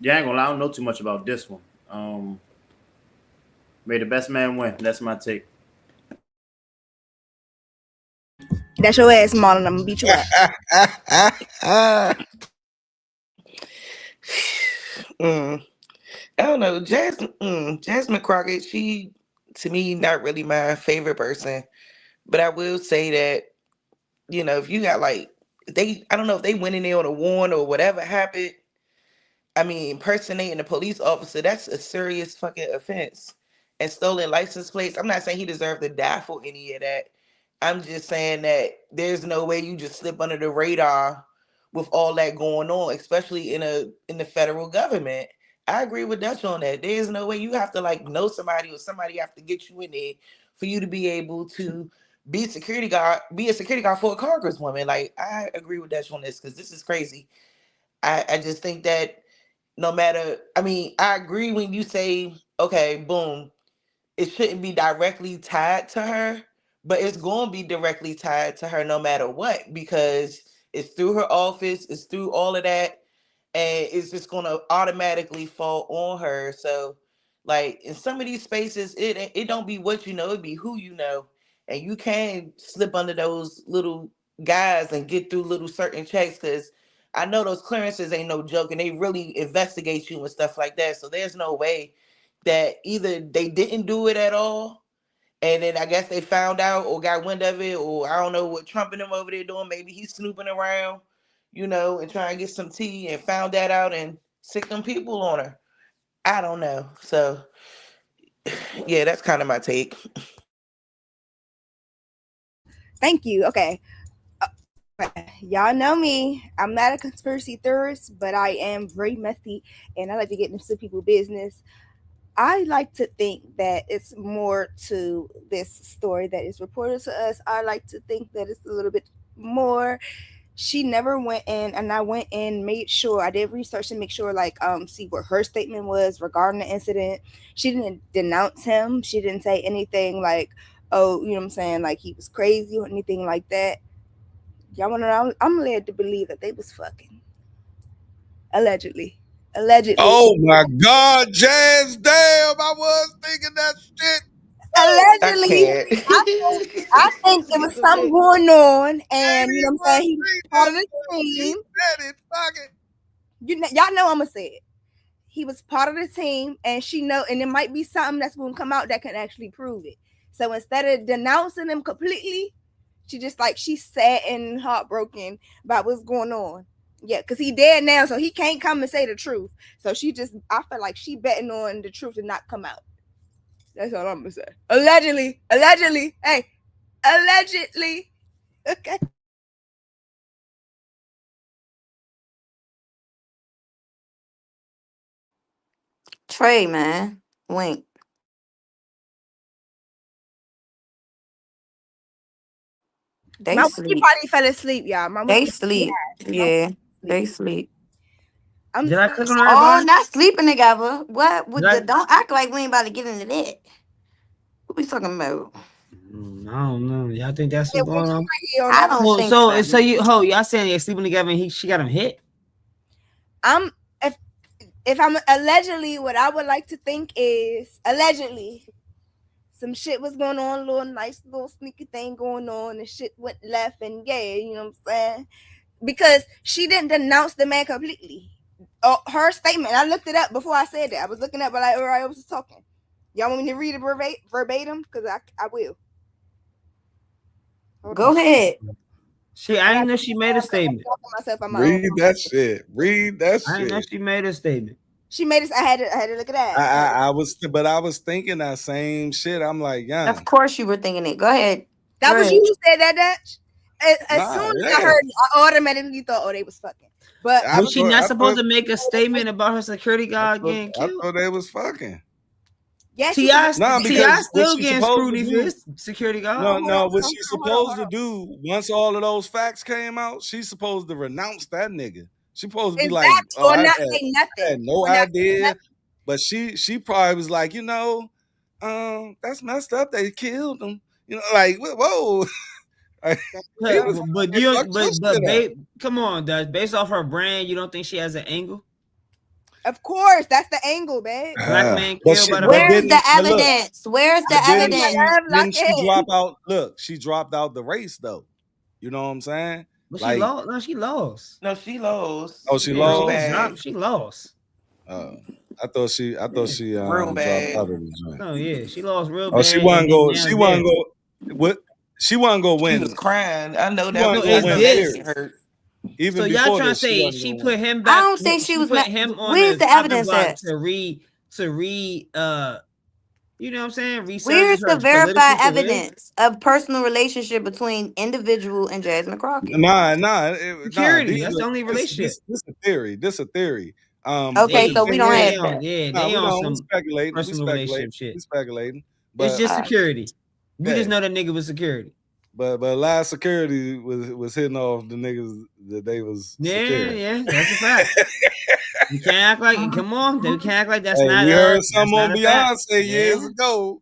Yeah, I ain't gonna lie, I don't know too much about this one. May the best man win. That's my take. That's your ass, Marlon. I'm gonna beat you up. Mm. I don't know. Jasmine Crockett, she, to me, not really my favorite person. But I will say that, if you got like, I don't know if they went in there on a warrant or whatever happened. I mean, impersonating a police officer, that's a serious fucking offense. And stolen license plates, I'm not saying he deserved to die for any of that. I'm just saying that there's no way you just slip under the radar with all that going on, especially in the federal government. I agree with Dutch on that. There's no way you have to like know somebody or somebody have to get you in there for you to be able to be a security guard for a congresswoman. Like I agree with Dutch on this because this is crazy. I just think that no matter, I mean, I agree when you say, okay, boom, it shouldn't be directly tied to her, but it's going to be directly tied to her no matter what, because it's through her office, it's through all of that, and it's just going to automatically fall on her. So, like in some of these spaces, it don't be what you know, it be who you know, and you can slip under those little guys and get through little certain checks because I know those clearances ain't no joke, and they really investigate you and stuff like that. So there's no way that either they didn't do it at all, and then I guess they found out or got wind of it, or I don't know what Trump and them over there doing. Maybe he's snooping around, and trying to get some tea and found that out and sick them people on her. I don't know. So yeah, that's kind of my take. Thank you. Okay. Y'all know me. I'm not a conspiracy theorist, but I am very messy and I like to get into people's business. I like to think that it's more to this story that is reported to us. I like to think that it's a little bit more. She never went in, and I went in, made sure I did research and make sure, like, see what her statement was regarding the incident. She didn't denounce him. She didn't say anything like, oh, you know what I'm saying, like he was crazy or anything like that. Y'all wanna know? I'm led to believe that they was fucking. Allegedly. Allegedly. Oh my God, Jazz! Damn, I was thinking that shit. I Allegedly. can't. I think it was something going on, and you know what I'm saying, he was part of the team. Said it. Fuck it. Y'all know I'm gonna say it. He was part of the team, and she know, and it might be something that's gonna come out that can actually prove it. So instead of denouncing him completely, she's sad and heartbroken about what's going on. Yeah, because he dead now, so he can't come and say the truth. So I feel like she betting on the truth to not come out. That's all I'm gonna say. Allegedly, hey, allegedly. Okay. Trey, man. Wink. They My wiki sleep. party fell asleep, y'all. My They wiki sleep. party Yeah. sleep. They sleep. I'm Did I click on Oh, everybody? not sleeping together. What Did would I? the don't act like we ain't about to get into that. What we talking about? I don't know. Y'all think that's yeah, what's going on? on I that. don't So, think so, so. so y'all saying they're sleeping together and she got him hit? I'm if I'm allegedly, what I would like to think is allegedly some shit was going on, a little nice little sneaky thing going on, and shit went left, and yeah, you know what I'm saying? Because she didn't denounce the man completely. Oh, her statement, I looked it up before I said that. I was looking up, but I was talking. Y'all want me to read it verbatim? Because I will. Hold Go on. ahead. I didn't know she made a statement. I'm talking myself on my own. Read that shit. Read that I didn't know shit. she made a statement. She made us. I had to look at that. I was thinking that same shit. I'm like, yeah, Of course you were thinking it. Go ahead. That Go was ahead. you who said that, Dutch. As soon nah, as I yeah. heard it, I automatically thought, oh, they was fucking. But I Was she thought, not I supposed thought, to make a statement about her security guard getting I killed? thought they was fucking. yeah, she Ti supposed to Nah, be. Ti because what still she getting supposed to scrutiny for do? his security guard. Hold No, on, what hold she's on, hold on, supposed to do once all of those facts came out, she's supposed to renounce that nigga. She supposed to be like, Exactly, oh, or I not say nothing. had no Or not say idea. nothing. But she probably was like, that's messed up. They killed him. Like, whoa. Like, But they fucked your shit up. come on, Dutch. Based off her brand, you don't think she has an angle? Of course, that's the angle, babe. Black man But killed by the Where's the police. look, evidence? Where's the but evidence? didn't she Lock drop out? Look, she dropped out the race though. You know what I'm saying? But Like, she lost. No, she lost. No, she lost. oh, she Yeah, Real lost. bad. she lost. I thought she Real dropped bad. out of the joint. Oh yeah, she lost real Oh, bad. she wasn't and go. then now She it's wasn't dead. go. What? She wasn't go She win. was crying. I know She that wasn't No, was go it's her win. this. leg hurt. Even So y'all before trying to this, she say wasn't she gonna put win. him I back? don't think she She was. put him on Where's the the chopping evidence block at? to you know what I'm saying? Where's Resurface the her verified political career. evidence of personal relationship between individual and Jasmine Crockett? Nah. Security. That's the only relationship. This a theory. This a theory. But Okay, They, the so we thing don't yeah, is, they have on, that. yeah, nah, they we on don't. We some speculating. personal relationship shit. We speculating. It's But just All right. security. We yeah. just know that nigga was security. But last security was hitting off the niggas that they was securing. Yeah, that's a fact. You can't act like. Come on, we can't act like that's Hey, not. we heard That's some on not a fact. Beyonce years ago.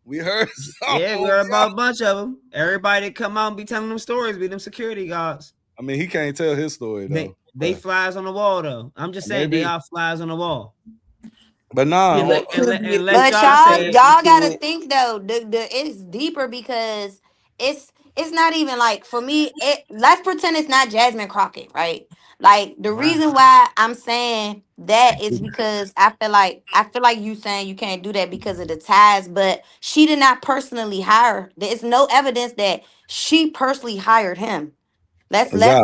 We heard some. Yeah, we heard about a bunch of them. Everybody that come out and be telling them stories, be them security guards. I mean, he can't tell his story though. They flies on the wall though. I'm just saying Maybe. they are flies on the wall. But nah, Yeah, that could be a and let But y'all y'all, say it. y'all to gotta it. think though. It's deeper because it's not even like for me. Let's pretend it's not Jasmine Crockett, right? Like the Right. reason why I'm saying that is because I feel like you saying you can't do that because of the ties, but she did not personally hire. There's no evidence that she personally hired him. Let's Zara.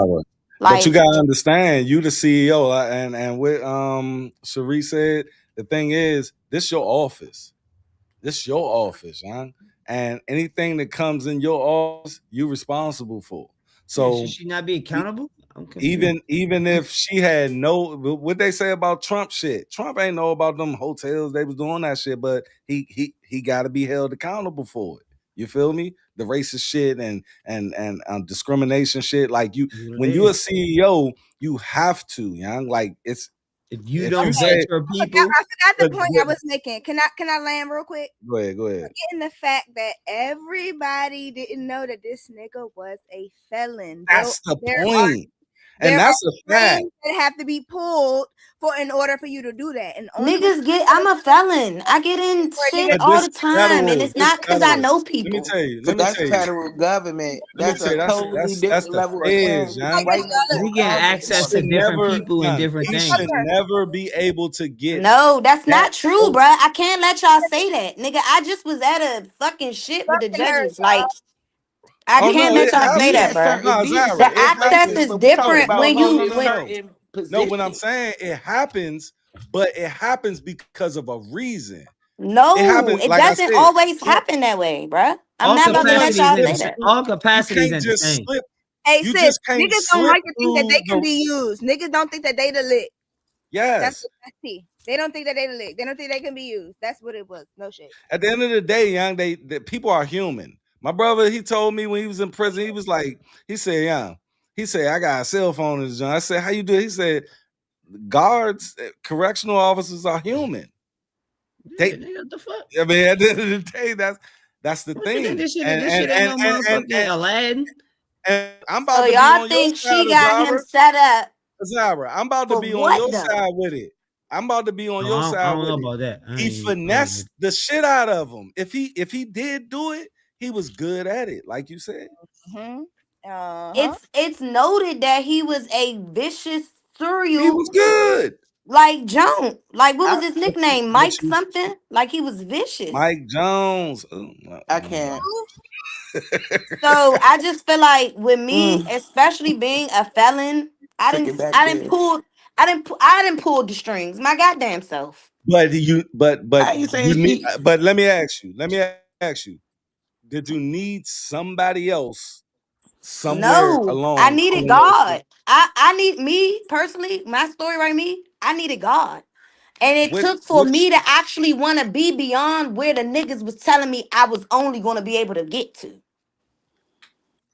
But you like gotta understand, you the CEO, and what Cherie said. The thing is, this your office. This your office, man. And anything that comes in your office, you responsible for. So Should she not be accountable? I'm confused. even if she had what they say about Trump shit, Trump ain't know about them hotels they was doing that shit, but he got to be held accountable for it. You feel me? The racist shit and discrimination shit. Like when you're a CEO, you have to, young. Like it's if you if don't you vet say, your I people, forgot the point I was making. Can I land real quick? Go ahead. Forgetting the fact that everybody didn't know that this nigga was a felon. That's the There point. There And that's are a fact. strings that have to be pulled in order for you to do that. And niggas get. I'm a felon. I get in shit But all this the time, and federal, it's not because I know people. Cause that's federal government. That's a totally that's different the level of feds, clearance. young. Right next to we get access to different people and different He things. should never be able to get. No, that's that not true, close. bruh. I can't let y'all say that, nigga. I just was at a fucking shit with the judges. Like, I Oh can't no, let it y'all If say these that, are happens. bruh. certain, No, these are Zara, The certain it access places, happens. is but we talking different about when who's you in when certain No, what I'm positions. saying, it happens, but it happens because of a reason. no, It happens, it like I doesn't said, always Trump, happen that way, bruh. I'm All not about to let y'all say capacities that. all you capacities ain't can't the just same. slip. hey You sis, just can't niggas don't slip like to think that through they can the. be used. Niggas don't think that they the lick. Yes. That's T. They don't think that they the lick. They don't think they can be used. That's what it was. No shit. At the end of the day, young, the people are human. My brother, he told me when he was in prison, he was like, he said, yeah. He said, I got a cell phone in the joint. I said, how you do it? He said, guards, correctional officers are human. Yeah, nigga, what the fuck? I mean, at the end of the day, that's the What you think thing. this shit ain't no motherfucking Aladdin? And I'm So about to be y'all on your think side she of got him Zara. set up Zara, I'm about to for be on what your though? side with it. I'm about to be on your I side don't know with it. about that. He finessed the shit out of him. If he did do it, he was good at it, like you said. It's noted that he was a vicious He serial was good. like Joan. Like what was his But nickname? but Mike something? Like he was vicious. Mike Jones. I can't. So I just feel like with me, especially being a felon, Took it back I didn't there. I didn't pull the strings, my goddamn self. But How you saying you need. she? But let me ask you. Did you need somebody else somewhere No, I along needed pulling those strings? God. I need me personally, my story right me, I needed God. And it took for Which me to actually want to be beyond where the niggas was telling me I was only going to be able to get to.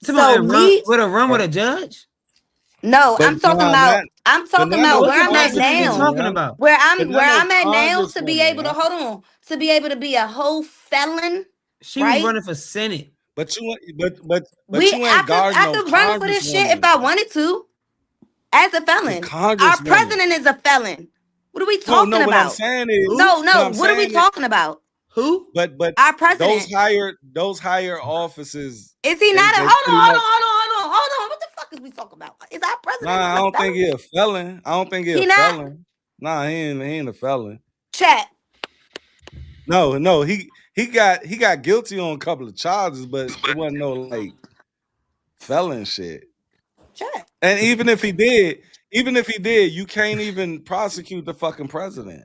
Come on, So and run me, with a judge. no, but not I'm but talking not about no What where the I'm fuck at is you congresswoman, now. talking yeah. about? But not Where no I'm at now to be congresswoman, able to yeah. hold on, to be able to be a whole felon, She was right? running for Senate. But you I ain't guarding no could run for this shit if congresswoman. I wanted to as a The felon. Our congresswoman. president is a felon. What are we No, talking no. What I'm about? saying is, Who? what No. I'm What are we saying is, talking about? Who? but Our those president. higher offices, Is he they not a pretty much. hold on. What the fuck is we talking about? Is our president Nah, I not a don't think felon? he a felon. I don't think he a He not? felon. Nah, he ain't a felon. Chat. No, he got guilty on a couple of charges, but it wasn't no like felon shit. Chat. And even if he did, you can't even prosecute the fucking president.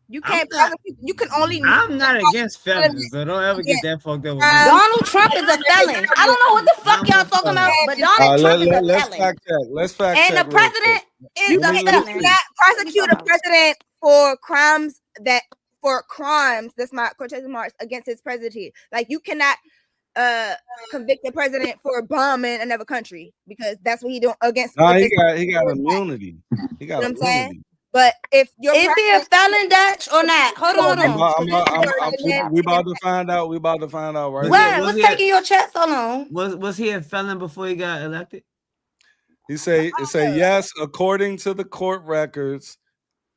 You I'm can't not. prosecute. You can only I'm not against prosecute felons, so don't ever get against that fucked up with me. crimes Donald Trump is a felon. I don't know what the fuck I'm y'all a talking felon. about, but and Donald Trump is a Let's felon. fact check. Let's fact And the check real quick. president is a Let me you see. felon. cannot What are we prosecute talking a about? president for crimes that's not quotation marks against his presidency. Like you cannot convict the president for bombing another country because that's what he doing against. Nah, If he got immunity. He you got know what I'm saying? immunity. But if your Is he a president felon, Dutch, or not? Hold on. Because this is We about to find out. We about to find out right Was he, now. was what's he a, taking your chest so long? was he a felon before he got elected? It say yes, according to the court records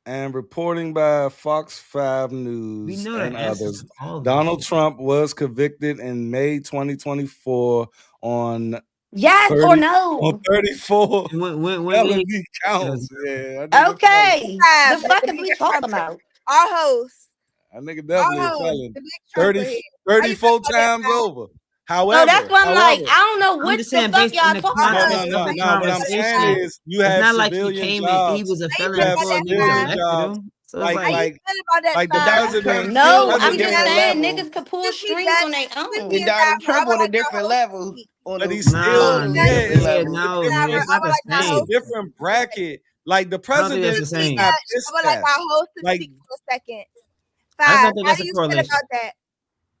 and reporting by Fox 5 We News know the and answers others. to all of Donald this. Trump was convicted in May 2024 on Yes 30 or on no? 34 When felony did counts. Yeah, that nigga felon. Okay. The but fuck the is we biggest talking Trumper, about? our host, That nigga definitely a the felon. big Trumper 30, here. How you feel 34 about that, times guy? over. So that's why I'm like, However, I don't know I'm what just the saying, fuck based in y'all the talking context about. of the no. What I'm saying conversation, is you it's have not like he civilian came and he jobs. was a How you felon You feel have about before that, niggas civilian guy? elected jobs. him. So it's How you like feel about that, Like the Five? president. No, The On a I'm just different president, saying level. niggas could pull Excuse me, strings on Dutch. their Excuse own. me, And and Donald I Trump would on a like our different host to level. speak. On but a he still, nah, whole yeah, different it's yeah, level. a no, different, it's I not would the like our it's a same. host to different bracket. Like the I don't think that's president the is same. not I this would like fast. our host to Like speak for a second. I just Five, don't think how that's do a you feel correlation. about that?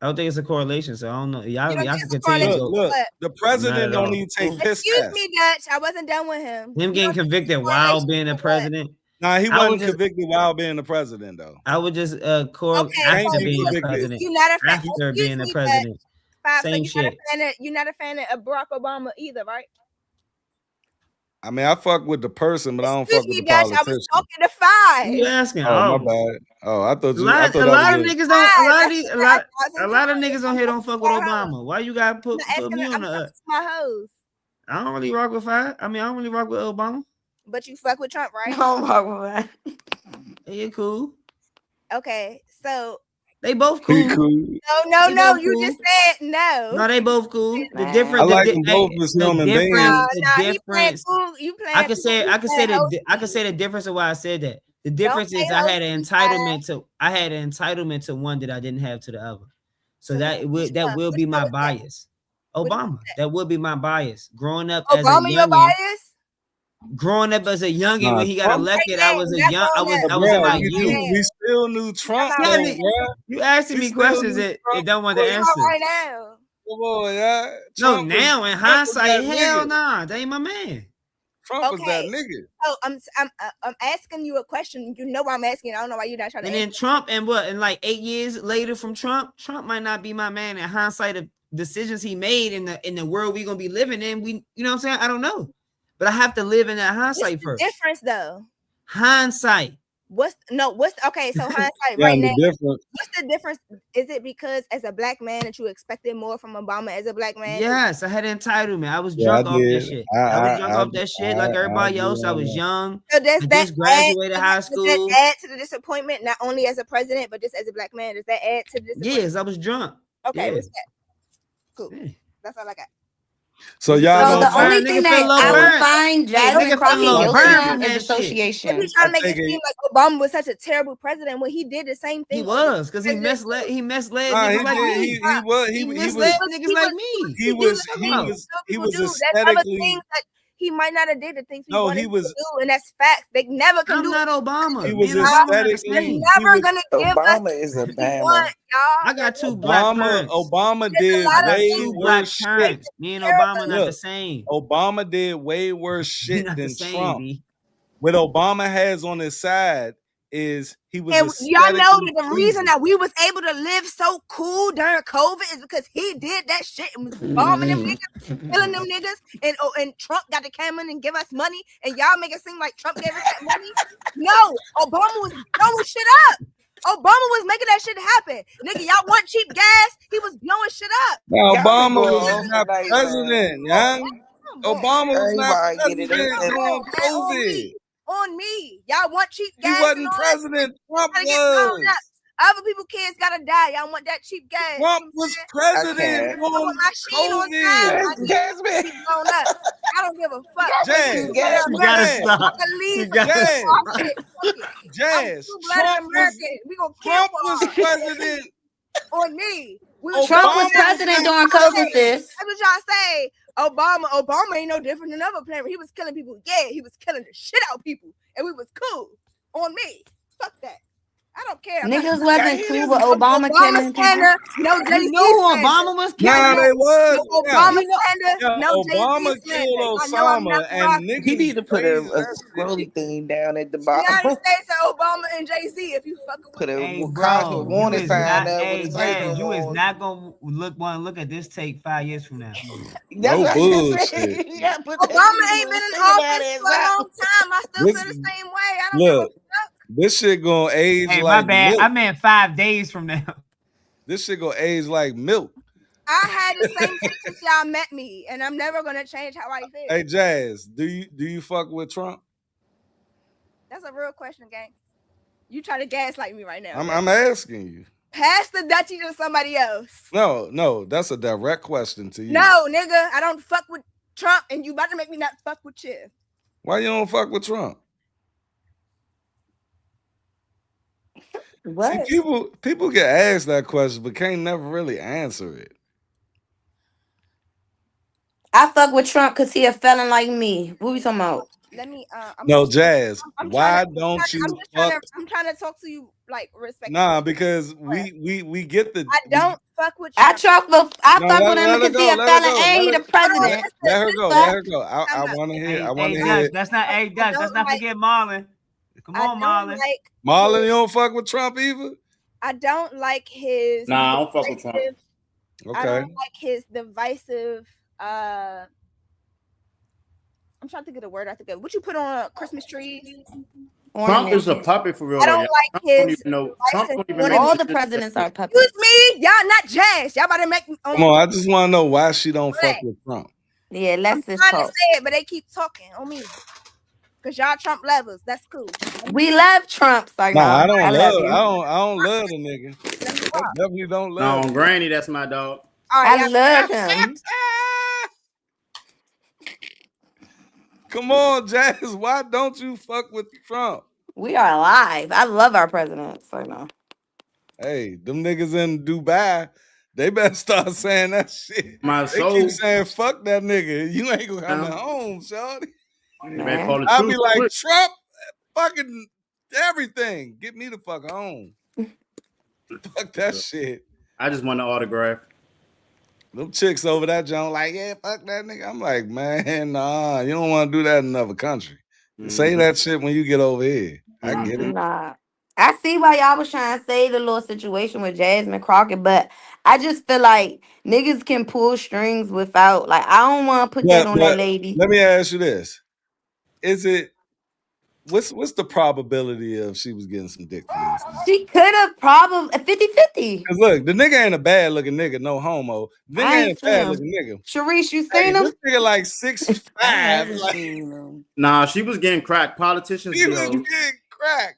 I don't think it's a correlation. So I don't know. You don't Y'all think can it's a continue to correlation? go. look, But the Not president at don't all. even take piss excuse tests. me, Dutch. I wasn't done with him. Him You getting don't think it's a convicted while correlation being a for what? president. Nah, he I would wasn't just convicted while being the president though. I would just You Okay, can't so after be being the convicted. president. you're not a fan. After Excuse being the me, Dutch. president. Five. So Same shit. you're not a fan of Barack Obama either, right? I mean, I fuck with the person, but I don't Excuse fuck with me, the Dutch. I was politician. talking to Who you Five. asking? Oh, my Oh, bad. Oh, I thought a that lot of was niggas don't. Five. I said that A 1,000 lot of times. niggas on here don't fuck with Obama. Why you gotta I'm not put asking. me on I'm the? talking to my host. I don't really rock with Fire. I mean, I don't really rock with Obama. But you fuck with Trump, right? No, Barbara. They cool. Okay, so They both he cool. cool. no. They both You cool. just said no. No, they both cool. The I difference, Man. like them both as human beings. the He playing difference. cool. You playing I could cool. say, You I could playing say host. I could say the difference of why I said that. The Don't difference play is I had host. an entitlement to, one that I didn't have to the other. So So that will be my bias. Obama. That would be my bias. Growing up as a Obama, your youngin, bias? Nah, when he got Trump, elected, I Right was now, a not young, growing up. I was in bruh, my Right youth. we now. still knew Trump Talking Yeah, about though, bruh. you asking We me still questions knew that Trump don't want the was, answers. right now. come on, yeah. No, Trump now in was hindsight, that hell nigga. nah, they ain't my man. Trump was that Okay. nigga. So I'm asking you a question. You know why I'm asking. I don't know why you're not trying to And then answer. Trump, and what? And like 8 years later from Trump might not be my man in hindsight of decisions he made in the world we gonna be living in. You know what I'm saying? I don't know, but I have to live in that hindsight What's the first. difference though? Hindsight. Okay, so hindsight Yeah, right and now. the difference. What's the difference? Is it because as a black man that you expected more from Obama as a black man? Yes, I had entitlement. I was Yeah, I drunk off that did. shit. I was drunk off that shit like I everybody agree else. I on was that. young. So does I that just graduated high does school. that add to the disappointment, not only as a president, but just as a black man? Does that add to the disappointment? Yes, I was drunk. Okay, Yeah. respect. Cool. Yeah. That's all I got. So Nigga y'all feel a So gonna little the only burn. say, thing Nigga feel a that little I would burn. find Hey, Jasmine nigga feel a Crockett little I guilty burn take on from it. is that shit. They be association. trying I to make take it seem it. like Obama was such a terrible president when he did the same He thing under was, because he President misled. Bush. He misled Nah, niggas he like did. me. He was. He He misled was, niggas he like was, me. he do little He things Bro, was. some He people was do. There's other things aesthetically. that he might not have did the things we No, wanted he him was. to do, and that's facts. They never can I'm do not it. He Obama. Me was and Obama not the They're aesthetically. same. He never was. gonna give us Obama is a what we want, Bama. I y'all. got They're two black Obama. parents. Obama There's a did I lot of got way things two worse black they shit. parents. took Me and care of Obama us. not the Look, same. Obama did way worse We shit not the than same, Trump. B. What Obama has on his side is he was And y'all know aesthetically that the reason pleasing. that we was able to live so cool during COVID is because he did that shit and was bombing them niggas, killing them niggas, and Trump got to come in and give us money, and y'all make it seem like Trump gave us that money. No, Obama was blowing shit up. Obama was making that shit happen. Nigga, y'all want cheap gas? He was blowing shit up. Now Y'all been Obama going was off not tonight, man. president, yeah. Come on, Obama was not Everybody get it. Ain't president that during man, on COVID. me, on me. Y'all want cheap He gas and wasn't all that shit? president. Trump Gotta get blown up. was. Other people kids gotta die. Y'all want that cheap gas? Trump You know was I president can't. I want during my sheen on time. COVID. My sheen Jasmine, be blown up. I don't give a fuck. Jasmine, Jazz, True blooded Jasmine. You gotta American. Jazz, I stop. can You leave for gotta kill for Jazz, our stop. shit. Fuck it. I'm Jazz. true blooded American. We gonna kill Trump for was our president. on me. We was Trump was Obama was president not during COVID, president. sis. That's what y'all say. Obama ain't no different than other players. He was killing people. Yeah, he was killing the shit out of people, and we was cool. On me. Fuck that. I don't care. I'm not. Niggas Y'all wasn't hear cool this? with Obama Obama killing people. slander, no You Jay-Z know who slander. Obama was Nah, killing? they was. No Yeah. Obama You know, slander, Yeah, no Jay-Z Obama slander. killed Y'all know I'm not Osama, the and rock. He niggas need to put praise a that shit. scrolly thing down at the United bottom. States of Obama and Jay-Z if you fucking with Put a hey, cosmic bro, you warning is sign not. up with a Hey, Jazz, cyclone you is on. not gonna look at this tape 5 years from now. That's No what I just bullshit. said. You gotta put that Obama music ain't with been a in single out office ass for a out. long time. I still This feel the same way. I don't give a look, fuck. this shit gonna age Hey, my like bad. I milk. meant 5 days from now. This shit gonna age like milk. I had the same shit since y'all met me, and I'm never gonna change how I feel. Hey Jazz, do you fuck with Trump? That's a real question, gang. You try to gaslight me right now. I'm asking you. Pass the Dutchie to somebody else. No, that's a direct question to you. No, nigga, I don't fuck with Trump, and you about to make me not fuck with you. Why you don't fuck with Trump? What? See, people get asked that question, but can't never really answer it. I fuck with Trump because he a felon like me. What we talking about? Let me. No, Jazz. I'm Why trying to. don't you I'm just fuck? I'm trying to talk to you like respectfully. Nah, because we get the. I don't fuck with I Trump. No, fuck with him let her because he go. a Let her felon go. and he the president. Let her go. Let her go. I want to hear. I want Hey, to Dutch, hear. let's not. Hey, Dutch, let's not forget Marlon. Come on, Marlon. Marlon, you don't fuck with Trump either. I don't like his. Nah, I don't fuck with Trump. Okay. I don't like his divisive. I'm trying to think of the word I think of. What you put on Christmas trees? Trump is a puppet for real. I don't like his. Trump don't even All know. the presidents are puppets. Excuse me, y'all not jazz. Y'all about to make me. Come on, I just want to know why she don't fuck with Trump. Yeah, let's just I'm trying talk. to say it, but they keep talking on me. Cause y'all Trump lovers. That's cool. We love Trump, so Nah, I don't I love. love you. I don't love the nigga. I definitely don't love. No, him. Granny, that's my dog. I love him. Come on, Jazz. Why don't you fuck with Trump? We are alive. I love our president, so no. Hey, them niggas in Dubai, they better start saying that shit. My They soul. keep saying, fuck that nigga. You ain't gonna come Yeah. home, shorty. I'll be like, Trump, fucking everything. Get me the fuck home. Fuck that shit. I just want an autograph. Them chicks over that joint like, yeah, fuck that nigga. I'm like, man, nah, you don't want to do that in another country. Say that shit when you get over here. I get it. Nah. I see why y'all was trying to say the little situation with Jasmine Crockett, but I just feel like niggas can pull strings without, like, I don't want to put that on that lady. Let me ask you this. Is it what's the probability of she was getting some dick from this nigga? She could have probably 50-50. Cause look, the nigga ain't a bad looking nigga, no homo. The nigga ain't a bad seen looking nigga. Sharice, you Hey, seen him? this nigga like 6'5". Like, Nah, she was getting cracked. Politicians he be was hoes. getting cracked,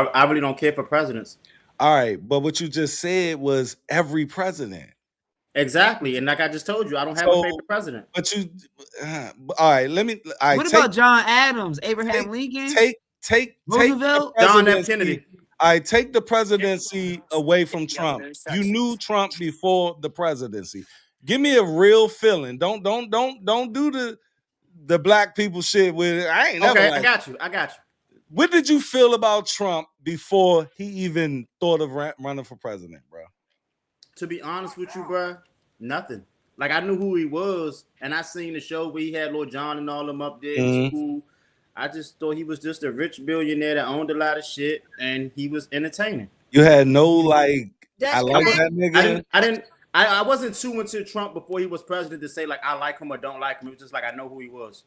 I really don't care for presidents. All right, but what you just said was every president. Exactly, and like I just told you, I don't have a So, favorite president. but you, all right. Let me. All right, What about John Adams, Abraham Lincoln? Take take Roosevelt? the John F. presidency. Kennedy. I take the presidency away from Trump. You knew Trump before the presidency. Give me a real feeling. Don't do the black people shit with it. I ain't never Okay, like. I got you. What did you feel about Trump before he even thought of running for president, bro? To be honest with you, bro, nothing. Like, I knew who he was, and I seen the show where he had Lil Jon and all them up there. It was cool. I just thought he was just a rich billionaire that owned a lot of shit, and he was entertaining. You had no like. I like I that nigga. I wasn't too into Trump before he was president to say like I like him or don't like him. It was just like I know who he was.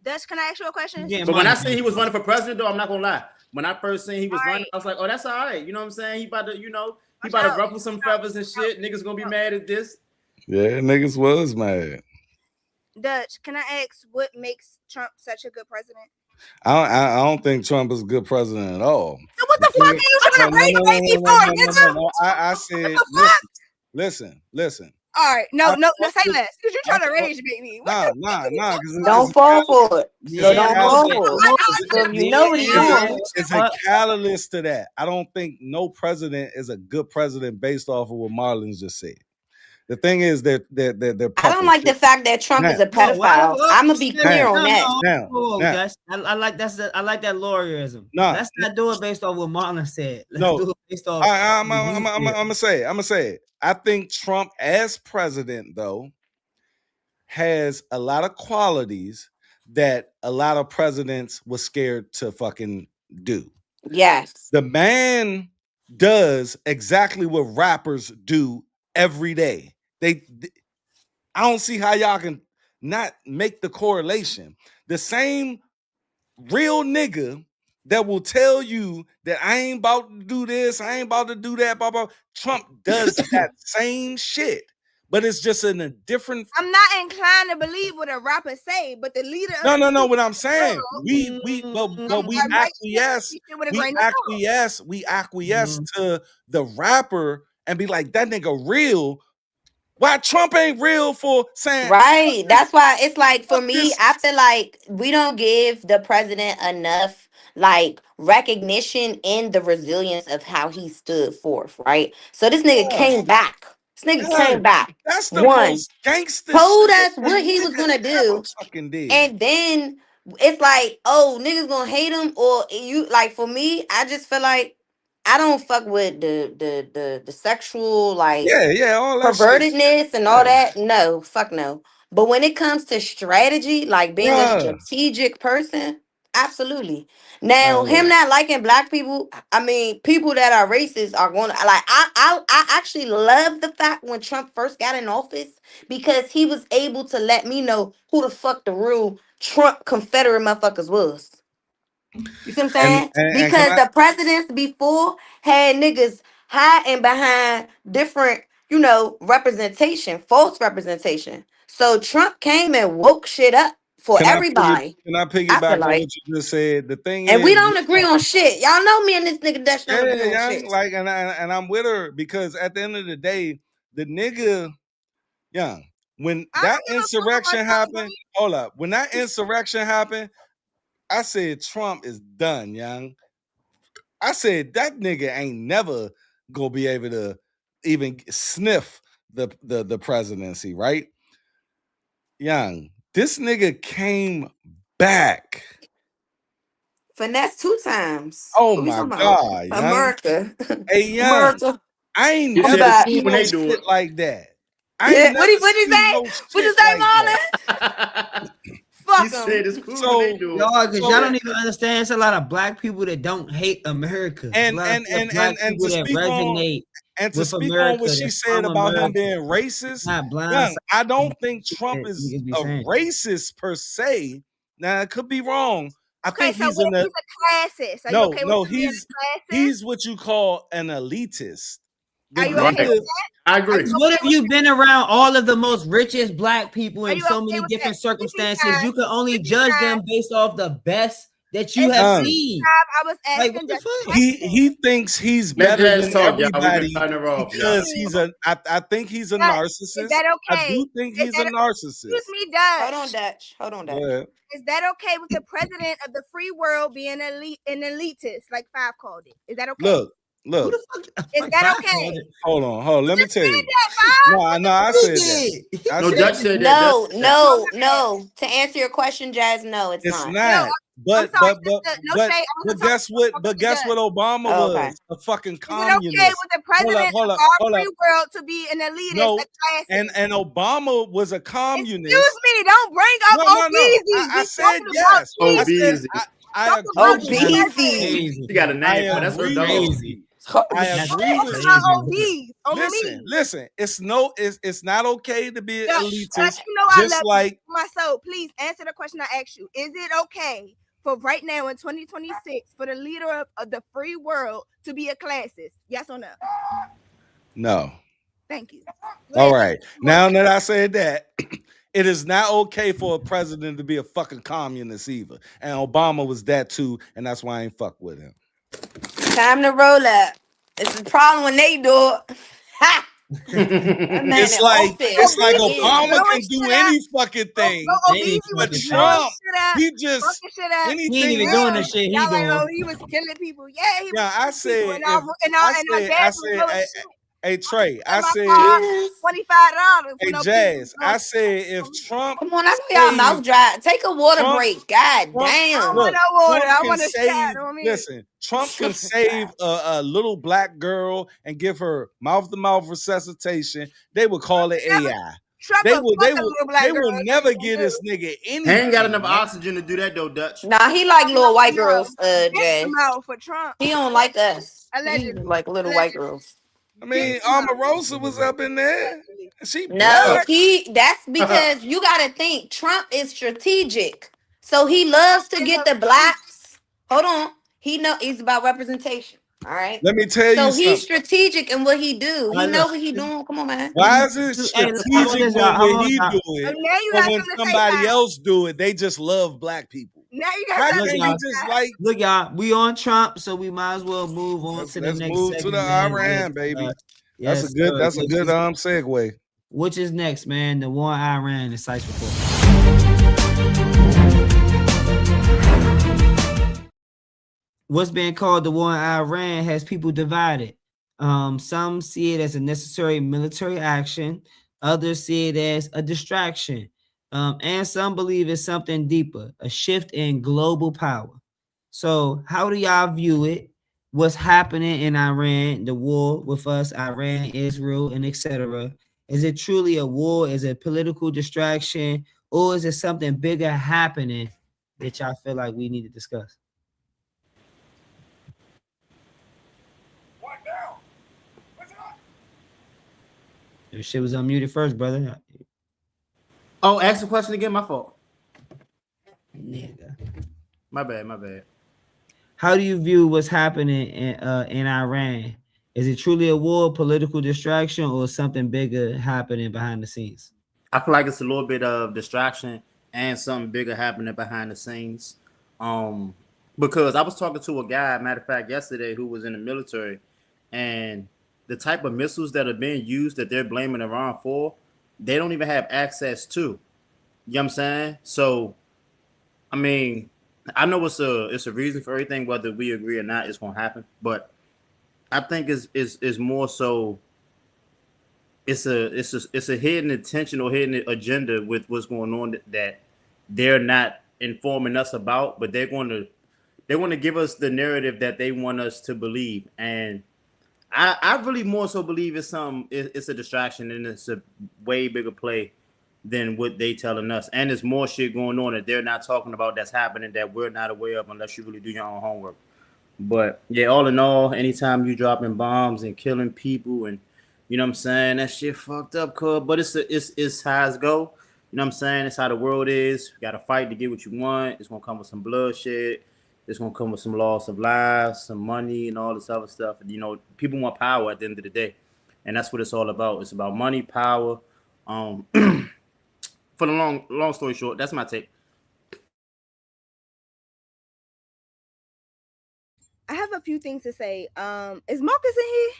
Dutch, can I ask you a question? Yeah, But when I seen he was running for president, though, I'm not gonna lie. When I first seen he was running, I was like, oh, that's all right. You know what I'm saying? He about to ruffle some feathers and shit. Niggas gonna be mad at this. Yeah, niggas was mad. Dutch, can I ask what makes Trump such a good president? I don't think Trump is a good president at all. So what the fuck are you trying to rage me for, nigga? I said, listen. All right, no, say less. Because you're trying to rage me. Nah. Don't fall for it. Yeah, Don't fall for it. So you know what you're doing. It's a catalyst to that. I don't think no president is a good president based off of what Marlins just said. The thing is that they're I don't like the fact that Trump is a pedophile. I'm gonna be clear on that. I like that lawyerism. No, let's not do it based off what Marlon said. Let's do it based off. I'm gonna say it. I think Trump as president though has a lot of qualities that a lot of presidents were scared to fucking do. Yes, the man does exactly what rappers do every day. I don't see how y'all can not make the correlation. The same real nigga that will tell you that I ain't about to do this, I ain't about to do that, blah, blah. Trump does that same shit, but it's just in a different. I'm not inclined to believe what a rapper say, but the leader. No. What I'm saying, we acquiesce to the rapper and be like, that nigga real. Why Trump ain't real for saying right? That's why it's like for me, I feel like we don't give the president enough like recognition in the resilience of how he stood forth, right? So this nigga came back. Came back. That's the most gangster told shit us what he was gonna do, did. And then it's like, oh, niggas gonna hate him, or you like. For me, I just feel like I don't fuck with the sexual like all that pervertedness shit. and all that. No, fuck no. But when it comes to strategy, like being a strategic person, absolutely. Now, him not liking black people, I mean, people that are racist are going to like. I actually love the fact when Trump first got in office because he was able to let me know who the fuck the real Trump Confederate motherfuckers was. You see what I'm saying? Because the presidents before had niggas hiding behind different, representation, false representation. So Trump came and woke shit up for everybody. Can I piggyback on what you just said? The thing and is, we don't agree on shit. Y'all know me and this nigga Dutch don't agree on shit. Like, and I'm with her because at the end of the day, the nigga, when that insurrection happened, hold up. When that insurrection happened, I said Trump is done, young. I said that nigga ain't never gonna be able to even sniff the presidency, right? Young, this nigga came back. Finesse 2 times. Oh my God, young. America. Hey, young. America. I ain't never seen no shit like that. What you say, Marlon? Fuck them. Y'all don't even understand. It's a lot of black people that don't hate America. And to speak on what she said about him being racist, young, I don't think Trump is a racist per se. Now it could be wrong. I think he's a classist. Are no, you okay no, with he's what you call an elitist. Are you okay with that? I agree. What if you've been around all of the most richest black people in so many different circumstances? You can only judge them based off the best that you It's have None. seen. I was Like, asking what the just a fuck? question. He thinks he's Let better Jazz than talk, y'all. We've been everybody cutting her off, y'all. because he's a. I think he's a Dutch, is narcissist. that I okay? do think Is he's a that narcissist. excuse me, Hold on, Dutch? Dutch. Hold on, Dutch. Go ahead. Is that okay with the president of the free world being an elitist, like Five called it? Is that okay? Look, Who look. the fuck? Is Like, that Five okay? called it. Hold on. Let me Just tell said you. that, Five. No, I He said that. did. He I No, said Dutch said said it. that. Dutch No, said that. no, Okay. no. To answer your question, Jazz, no, it's it's not. No, not. I'm But sorry, sister. No shade. I but wasn't talking. guess what? I'm But talking to guess what? Dutch. Obama Oh, okay. was a fucking Is it okay communist. with the president Hold of up. our free world to be an elitist, No, a classist? and Obama was a Excuse communist. me, don't bring up No. obesity. I We said talking about yes. I Jesus. said Obese. I Talk agree about with the That's you. Obese. president. crazy. She got a I name for it. That's her agree dog. with Crazy. you. I That's agree Talk with about crazy. obese on me. Listen. It's not okay to be Dutch, elitist. you know I Just love like you, my soul. Please answer the question I asked you. Is it okay for right now in 2026 for the leader of the free world to be a classist? Yes or no? no. Thank you. All right. Now that I said that, it is not okay for a president to be a fucking communist either. And Obama was that too, and that's why I ain't fuck with him. Time to roll up. It's the problem when they do it. Ha! That man It's in like office. Yeah. Obama can do any fucking thing, Any Obese was but fucking thing. blowing Trump, shit up, he just fucking shit up. He ain't anything even he doing the can. shit he Y'all like, doing. oh, he was killing people. Yeah, he was Yeah, I killing people. said And our dad was blowing hey, shit. hey Trey, I In my said, car, Yes. $25 hey for no Jazz, people. I said if Trump Come on, I know y'all saved mouth dry. Take a water Trump break. God Trump, I don't damn. want look, no water. Trump I can want a save. shot on me. Listen, Trump can save a little black girl and give her mouth-to-mouth resuscitation. They would call it AI. Trump They will would, fuck a little black girl. never give this nigga He ain't got anything, enough man. oxygen to do that though, Dutch. Nah, he like little white No, girls, bitch Jazz. mouth for Trump. He don't like us. He Allegedly. like little white girls. I Bitch mean, mouth. Omarosa was up in there. Allegedly. She No, black. that's because you gotta think Trump is strategic. So he loves to Is get a the blacks. Hold on. He know it's about representation. All right. Let me tell you So he's something. strategic in what he do. All He right, know look. what he doing. Come on, man. Why is it Hey, how about strategic this, y'all? How when about he y'all? do Oh, it, now you but got when something to say, somebody Five. else do it, they just love black people? Now you got How something Look, can to you y'all. say, just Five. like Look, y'all. We on Trump, so we might as well move on to the let's next move to the segment, man. Iran, baby. That's a Yes, good sir. segue. Which is next, man? The war in Iran, the Sice report. What's being called the war in Iran has people divided. Some see it as a necessary military action, others see it as a distraction, and some believe it's something deeper, a shift in global power. So, how do y'all view it? What's happening in Iran, the war with us, Iran, Israel, and etc.? Is it truly a war? Is it a political distraction? Or is it something bigger happening that y'all feel like we need to discuss? Your shit was unmuted first, brother. Oh, ask the question again. My fault. Nigga. My bad. How do you view what's happening in Iran? Is it truly a war, political distraction, or something bigger happening behind the scenes? I feel like it's a little bit of distraction and something bigger happening behind the scenes. Um, because I was talking to a guy, matter of fact, yesterday who was in the military, and the type of missiles that are being used that they're blaming Iran for, they don't even have access to. You know what I'm saying? So, I mean, I know it's a reason for everything, whether we agree or not, it's gonna happen. But I think it's more so it's a hidden intention or hidden agenda with what's going on that they're not informing us about, but they want to give us the narrative that they want us to believe. And I really more so believe it's a distraction and it's a way bigger play than what they telling us. And there's more shit going on that they're not talking about that's happening that we're not aware of unless you really do your own homework. But yeah, all in all, anytime you dropping bombs and killing people and you know what I'm saying, that shit fucked up, cuz. But it's how it go. You know what I'm saying? It's how the world is. You gotta fight to get what you want. It's gonna come with some bloodshed. It's gonna come with some loss of lives, some money, and all this other stuff. You know, people want power at the end of the day, and that's what it's all about. It's about money, power. For the long story short, that's my take. a few things to say. Is Marcus in here?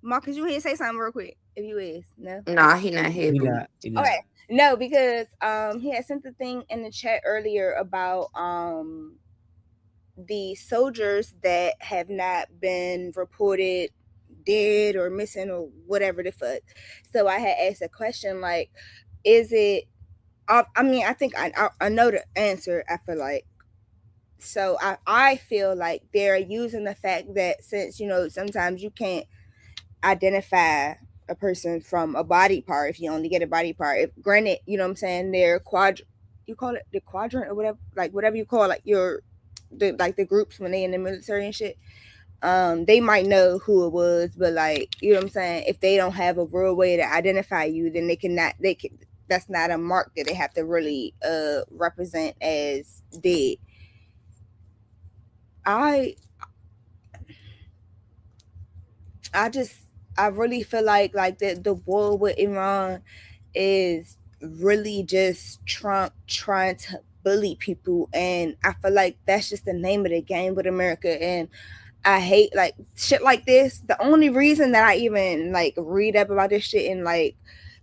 Marcus, you here? Say something real quick. If you is, no. Nah, he not here, He boo. not. He not. Okay. No, because he had sent the thing in the chat earlier about the soldiers that have not been reported dead or missing or whatever the fuck. So I had asked a question like, is it? I mean, I think I know the answer. I feel like. So I feel like they're using the fact that since sometimes you can't identify a person from a body part if you only get a body part. If granted, you know what I'm saying, they're you call it the quadrant or whatever, like whatever you call like the groups when they in the military and shit. They might know who it was, but like, you know what I'm saying, if they don't have a real way to identify you, then that's not a mark that they have to really represent as dead. I really feel like the war with Iran is really just Trump trying to bully people, and I feel like that's just the name of the game with America. And I hate like shit like this. The only reason that I even like read up about this shit and like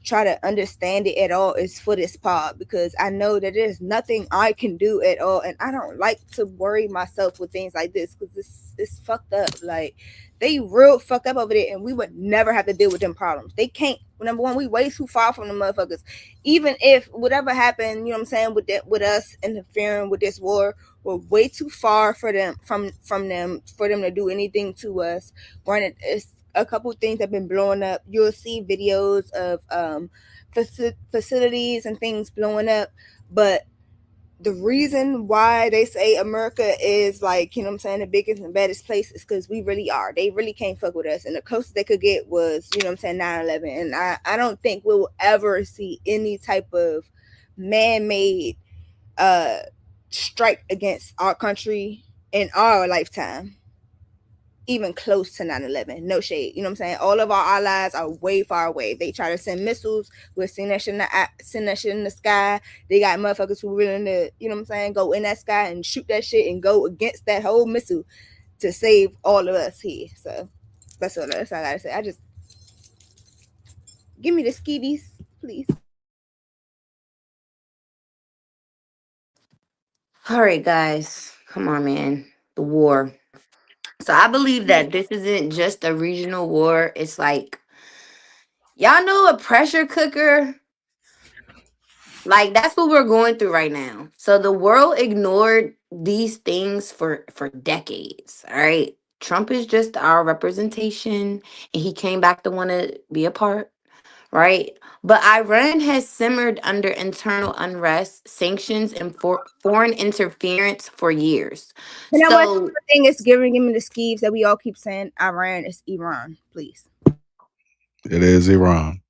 try to understand it at all is for this pod, because I know that there's nothing I can do at all, and I don't like to worry myself with things like this because it's fucked up. Like they real fucked up over there, and we would never have to deal with them problems. They can't. Number one, we way too far from the motherfuckers. Even if whatever happened, you know what I'm saying, with us interfering with this war, we're way too far for them from them for them to do anything to us. Granted, it's a couple things have been blowing up. You'll see videos of facilities and things blowing up, but the reason why they say America is like, you know what I'm saying, the biggest and baddest place is because we really are. They really can't fuck with us. And the closest they could get was, you know what I'm saying, 9/11. And I don't think we'll ever see any type of man-made strike against our country in our lifetime, even close to 9/11. No shade. You know what I'm saying? All of our allies are way far away. They try to send missiles. We're seeing that shit in the sky. They got motherfuckers who willing to, you know what I'm saying, go in that sky and shoot that shit and go against that whole missile to save all of us here. So that's all I gotta say. I just give me the skeebies, please. All right, guys. Come on, man. The war. So I believe that this isn't just a regional war. It's like, y'all know a pressure cooker? Like that's what we're going through right now. So the world ignored these things for decades. All right. Trump is just our representation and he came back to want to be a part, right? But Iran has simmered under internal unrest, sanctions, and foreign interference for years. You know what? So The thing is giving me the skeeves that we all keep saying Iran is Iran, please. It is Iran.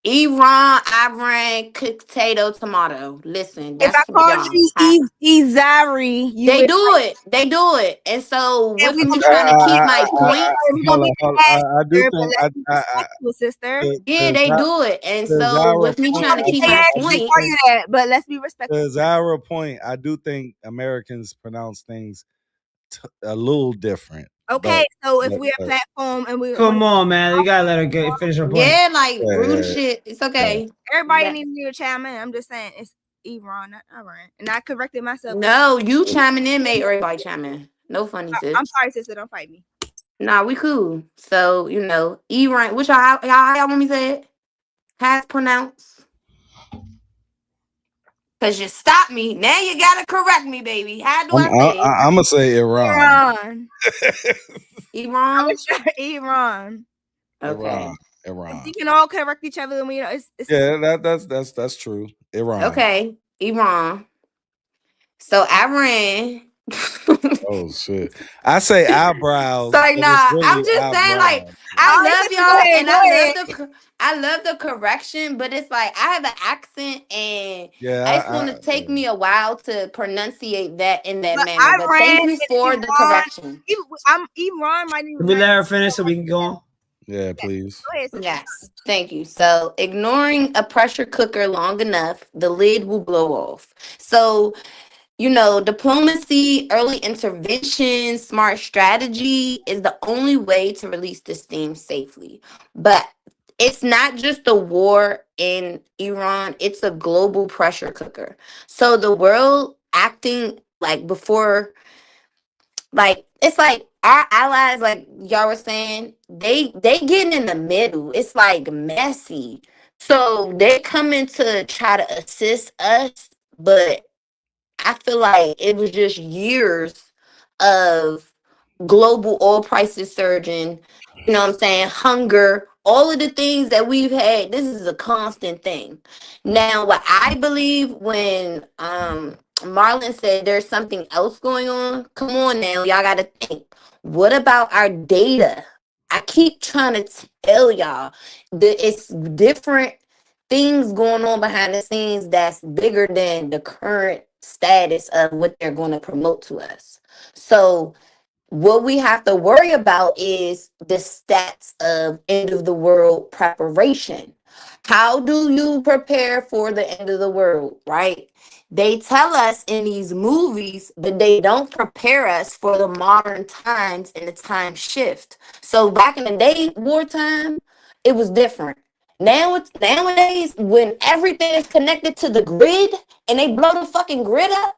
Iran, cooked potato, tomato. Listen, If that's I for called y'all. you Izari, you They would. do it. They do it. And so And with we me gonna trying to keep my points, we gonna Hold be on, hold mad, on. I do sister, but think let's be respectful, sister. yeah, they do it. And to so Zara with me We point, trying gonna to beat keep their my ass point, before you that, but let's be respectful. to Zara point, I do think Americans pronounce things a little different. Okay, so if but- we're a platform and we Come on, man. You gotta let her finish her point. yeah, like Yeah, rude yeah, shit. It's okay. everybody That- needs to be a chime in. I'm just saying it's Iran, not Iran. And I corrected myself. no, you chiming in made everybody chime in. No funny, sis. I'm sorry, sister, don't fight me. Nah, we cool. So, Iran, which y'all want me to say it? How it's pronounced? Because you stopped me. Now you got to correct me, baby. How do I say it? I'm gonna say Iran. Iran. Iran? I was sure Iran. Okay. Iran. You can all correct each other, and it's Yeah, that's true. Iran. Okay. Iran. So Iran. Oh shit! I say eyebrows. Sorry, but nah. it's really I'm just saying, like, eyebrows. I All right, love sister, y'all, and go ahead. I love the correction, but it's like I have an accent, and Yeah, it's going to take me a while to pronunciate that in that But manner. But Iran thank you and for the Iran. correction. Iran might even. Can we let her finish so we can go on? yeah, please. Go ahead, sister. Yes, thank you. So, ignoring a pressure cooker long enough, the lid will blow off. So, Diplomacy, early intervention, smart strategy is the only way to release this theme safely. But it's not just the war in Iran, it's a global pressure cooker. So the world acting like before, like it's like our allies, like y'all were saying, they getting in the middle. It's like messy. So they're coming to try to assist us, but I feel like it was just years of global oil prices surging, what I'm saying, hunger, all of the things that we've had. This is a constant thing. Now, what I believe when Marlon said there's something else going on, come on now, y'all got to think. What about our data? I keep trying to tell y'all that it's different things going on behind the scenes that's bigger than the current status of what they're going to promote to us. So what we have to worry about is the stats of end of the world preparation. How do you prepare for the end of the world, right? They tell us in these movies, but they don't prepare us for the modern times and the time shift. So back in the day, wartime, it was different. Nowadays, when everything is connected to the grid and they blow the fucking grid up,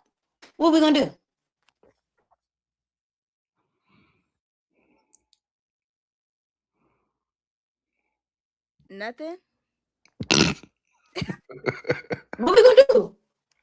what we gonna do? Nothing. What we gonna do?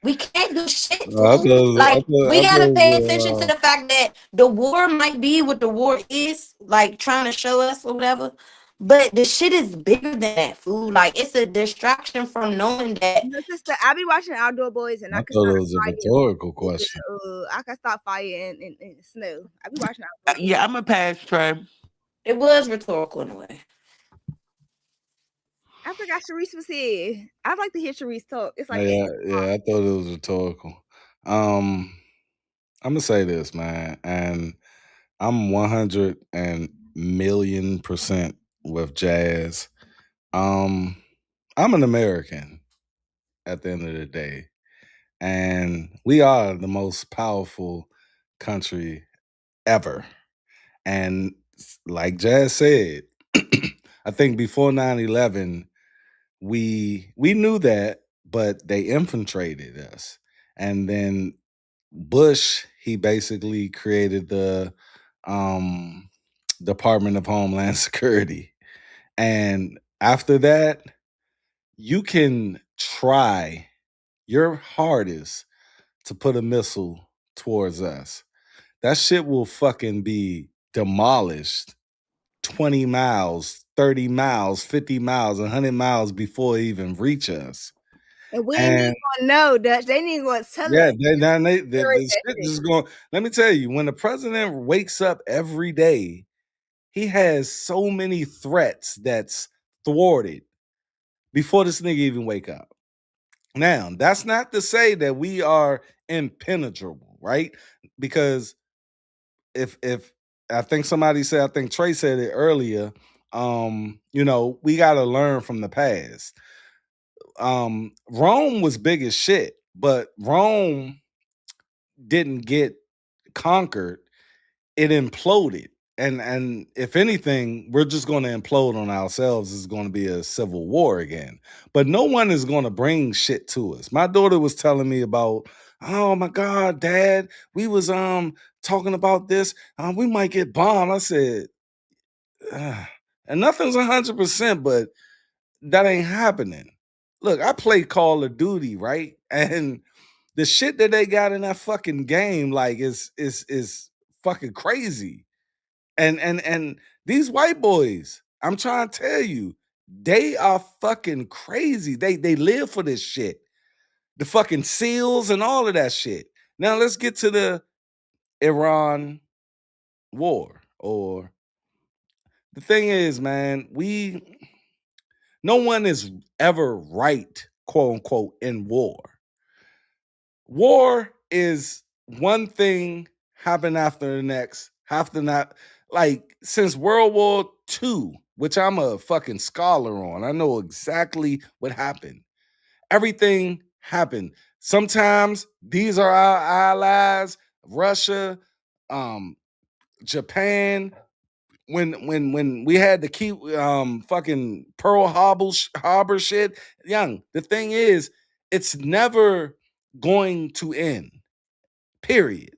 We can't do shit, I fool. thought, I Like, thought, we I gotta pay thought, attention to the fact that the war might be what the war is, like trying to show us or whatever. But the shit is bigger than that, fool. Like, it's a distraction from knowing that. No, sister, I be watching Outdoor Boys, and I I thought can start it was a fire rhetorical in question. I can start fire in snow. I be watching Outdoor Boys. Yeah, I'm a pass, Trey. It was rhetorical in a way. I forgot Sharice was here. I'd like to hear Sharice talk. It's like Yeah, I thought it was rhetorical. I'm gonna say this, man, and I'm 100 and million% with Jazz. Um, I'm an American at the end of the day, and we are the most powerful country ever. And like Jazz said, I think before 9/11, we knew that, but they infiltrated us. And then Bush, he basically created the um Department of Homeland Security. And after that, you can try your hardest to put a missile towards us. That shit will fucking be demolished 20 miles, 30 miles, 50 miles, 100 miles before it even reach us. and we ain't And even gonna know, Dutch. They ain't even gonna tell yeah, us. the shit is going. Let me tell you, when the president wakes up every day, he has so many threats that's thwarted before this nigga even wake up. Now, that's not to say that we are impenetrable, right? Because if I think somebody said, I think Trey said it earlier, we gotta learn from the past. Rome was big as shit, but Rome didn't get conquered, it imploded. And if anything, we're just going to implode on ourselves. It's going to be a civil war again. But no one is going to bring shit to us. My daughter was telling me about, oh my God, Dad, we was talking about this. We might get bombed. I said, and nothing's 100%, but that ain't happening. Look, I play Call of Duty, right? And the shit that they got in that fucking game, like, is fucking crazy. And these white boys, I'm trying to tell you, they are fucking crazy. They live for this shit. The fucking SEALs and all of that shit. Now let's get to the Iran war. Or the thing is, man, no one is ever right, quote unquote, in war. War is one thing happen after the next, have to not, like, since World War II, which I'm a fucking scholar on. I know exactly what happened. Everything happen. Sometimes these are our allies, Russia, Japan. When we had to keep fucking Pearl Harbor shit, the thing is, it's never going to end. Period.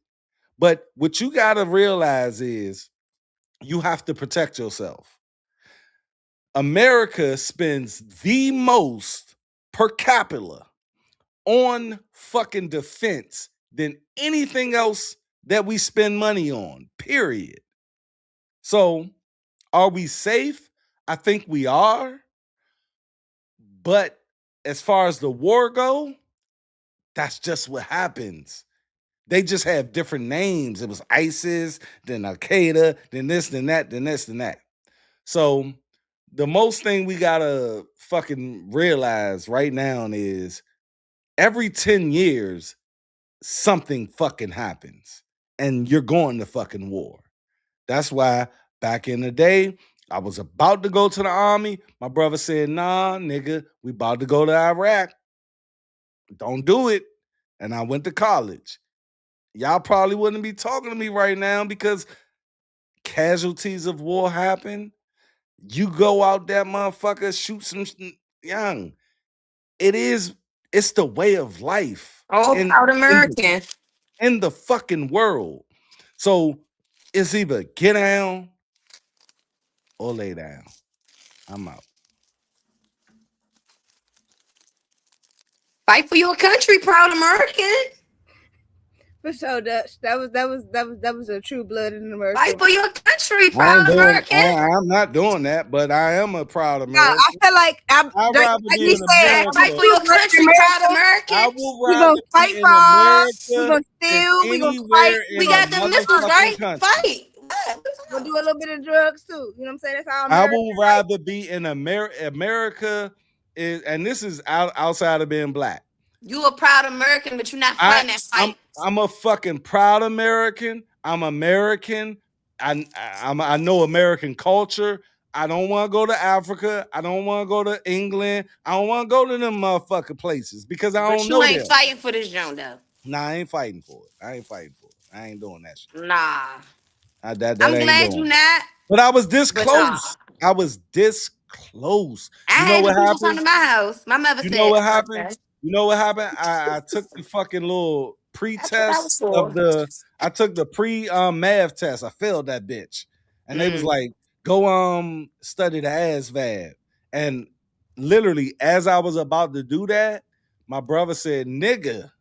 But what you gotta realize is you have to protect yourself. America spends the most per capita on fucking defense than anything else that we spend money on, period. So, are we safe? I think we are. But as far as the war go, that's just what happens. They just have different names. It was ISIS, then Al-Qaeda, then this, then that, then this, then that. So the most thing we gotta fucking realize right now is every 10 years, something fucking happens and you're going to fucking war. That's why back in the day, I was about to go to the army. My brother said, nah, nigga, we about to go to Iraq. Don't do it. And I went to college. Y'all probably wouldn't be talking to me right now because casualties of war happen. You go out there, motherfucker, shoot some young. It's the way of life All proud American. in the fucking world. So it's either get down or lay down. I'm out. Fight for your country, proud American. For sure, Dutch. That was a true blooded American. Fight for your country, proud American. I'm not doing that, but I am a proud American. No, I feel like I'd rather like be we in said, America. Fight for your country, proud American. I will we rather gonna fight be in for. We America gonna steal. than We gonna anywhere fight. in We a got the missiles, motherfucking right? country. Fight. We'll do a little bit of drugs too. You know what I'm saying? That's all. I will rather be in America and this is outside of being black. You a proud American, but you're not fighting that fight. I'm a fucking proud American. I'm American. I know American culture. I don't want to go to Africa. I don't want to go to England. I don't want to go to them motherfucking places because I don't know them. But you ain't fighting for this joint though. Nah, I ain't fighting for it. I ain't doing that shit. Nah. I'm glad you not. But I was this But close. I was this close. I You know had what people happened? come to my house. My mother said. You know what happened? Okay. You know what happened? I took the fucking little pre-test for. I took the math test. I failed that bitch. And they was like, go study the ASVAB. And literally as I was about to do that, my brother said, nigga,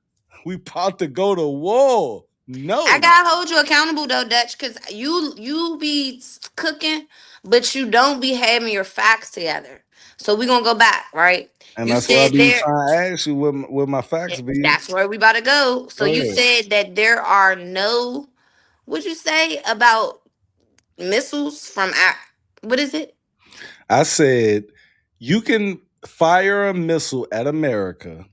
we about to go to war. No. I gotta hold you accountable though, Dutch, because you be cooking, but you don't be having your facts together. So we're gonna go back, right? And you that's what I said be there. trying to ask you with my facts be. That's where we about to go. So you said that there are no. What'd you say about missiles from? What is it? I said you can fire a missile at America.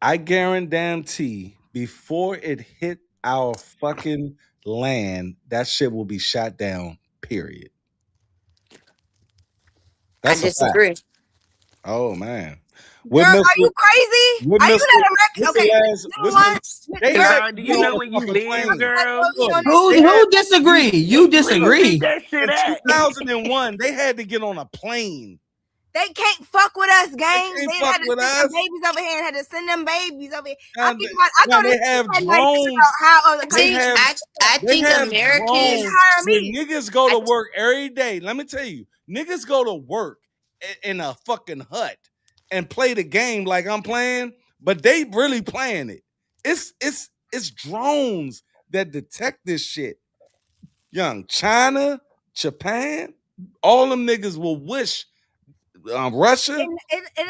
I guarantee before it hit our fucking land, that shit will be shot down. Period. That's I disagree. A fact. Oh man. Girl, are you crazy? Are you not American? Okay. Do you know where you live, girl? Who disagree? You disagree. That shit in at? 2001, they had to get on a plane. They can't fuck with us, gang. They They had fuck to with send them us. babies over here and had to send them babies over here. Now, I know they have drones. I think Americans. When niggas go to work every day, let me tell you, niggas go to work in a fucking hut and play the game like I'm playing, but they really playing it. It's drones that detect this shit. Young China, Japan, all them niggas will wish Russia.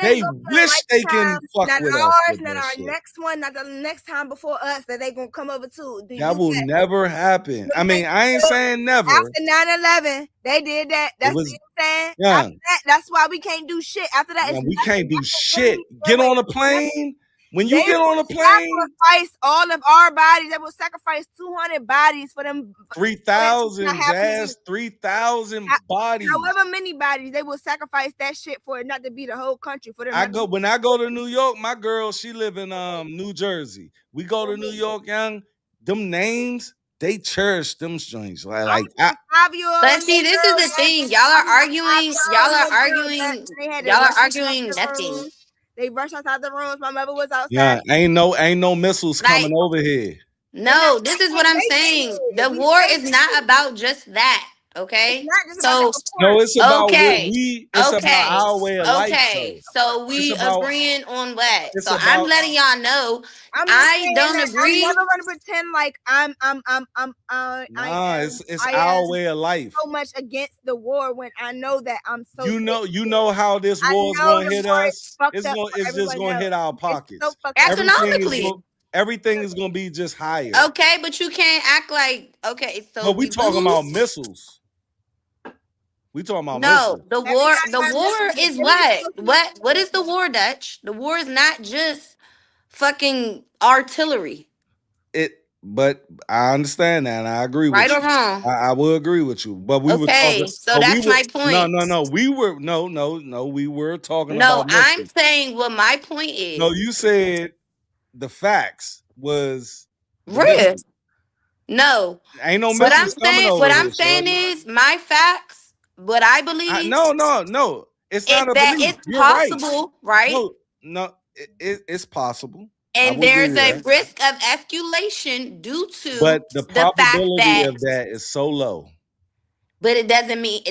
They wish they can fuck with us. Not our next one, not the next time before us that they gonna come over too. That will never happen. I mean, I ain't saying never. After 9/11, they did that. That's what I'm saying. After that, that's why we can't do shit. After that, we can't do shit. Get on a plane. When you get on a plane, sacrifice all of our bodies. They will sacrifice 200 bodies for them. 3,000, Jazz, 3,000 bodies. However many bodies, they will sacrifice that shit for it not to be the whole country. For them, when I go to New York, my girl, she live in New Jersey. We go to New York, young. Them names, they cherish them joints. But see, this is the thing. Y'all are arguing nothing. They rushed outside the rooms. My mother was outside. Yeah, ain't no missiles coming over here. No, this is what I'm saying. The war is not about just that. Okay. So no, it's about it's about our way of life. Okay. So we agreeing on what? So I'm letting y'all know I don't agree. I'm never gonna pretend like it's our way of life. So much against the war when I know that I'm so. You know how this war is gonna hit us. It's just gonna hit our pockets. So economically. Everything is gonna be just higher. Okay, but you can't act like So but we talking about missiles. We talking about missiles. The war is what? What is the war, Dutch? The war is not just fucking artillery. But I understand that, and I agree with you. Right or wrong? I will agree with you. But we were talking. So that's my point. No. We were We were talking about. No, I'm saying what my point is. No, you said the facts was real. No, ain't no. What I'm saying is my facts. What I believe. No. It's not a that belief. It's possible, right? No, it's possible. And there's a risk of escalation due to but the probability fact of that is so low. But it doesn't mean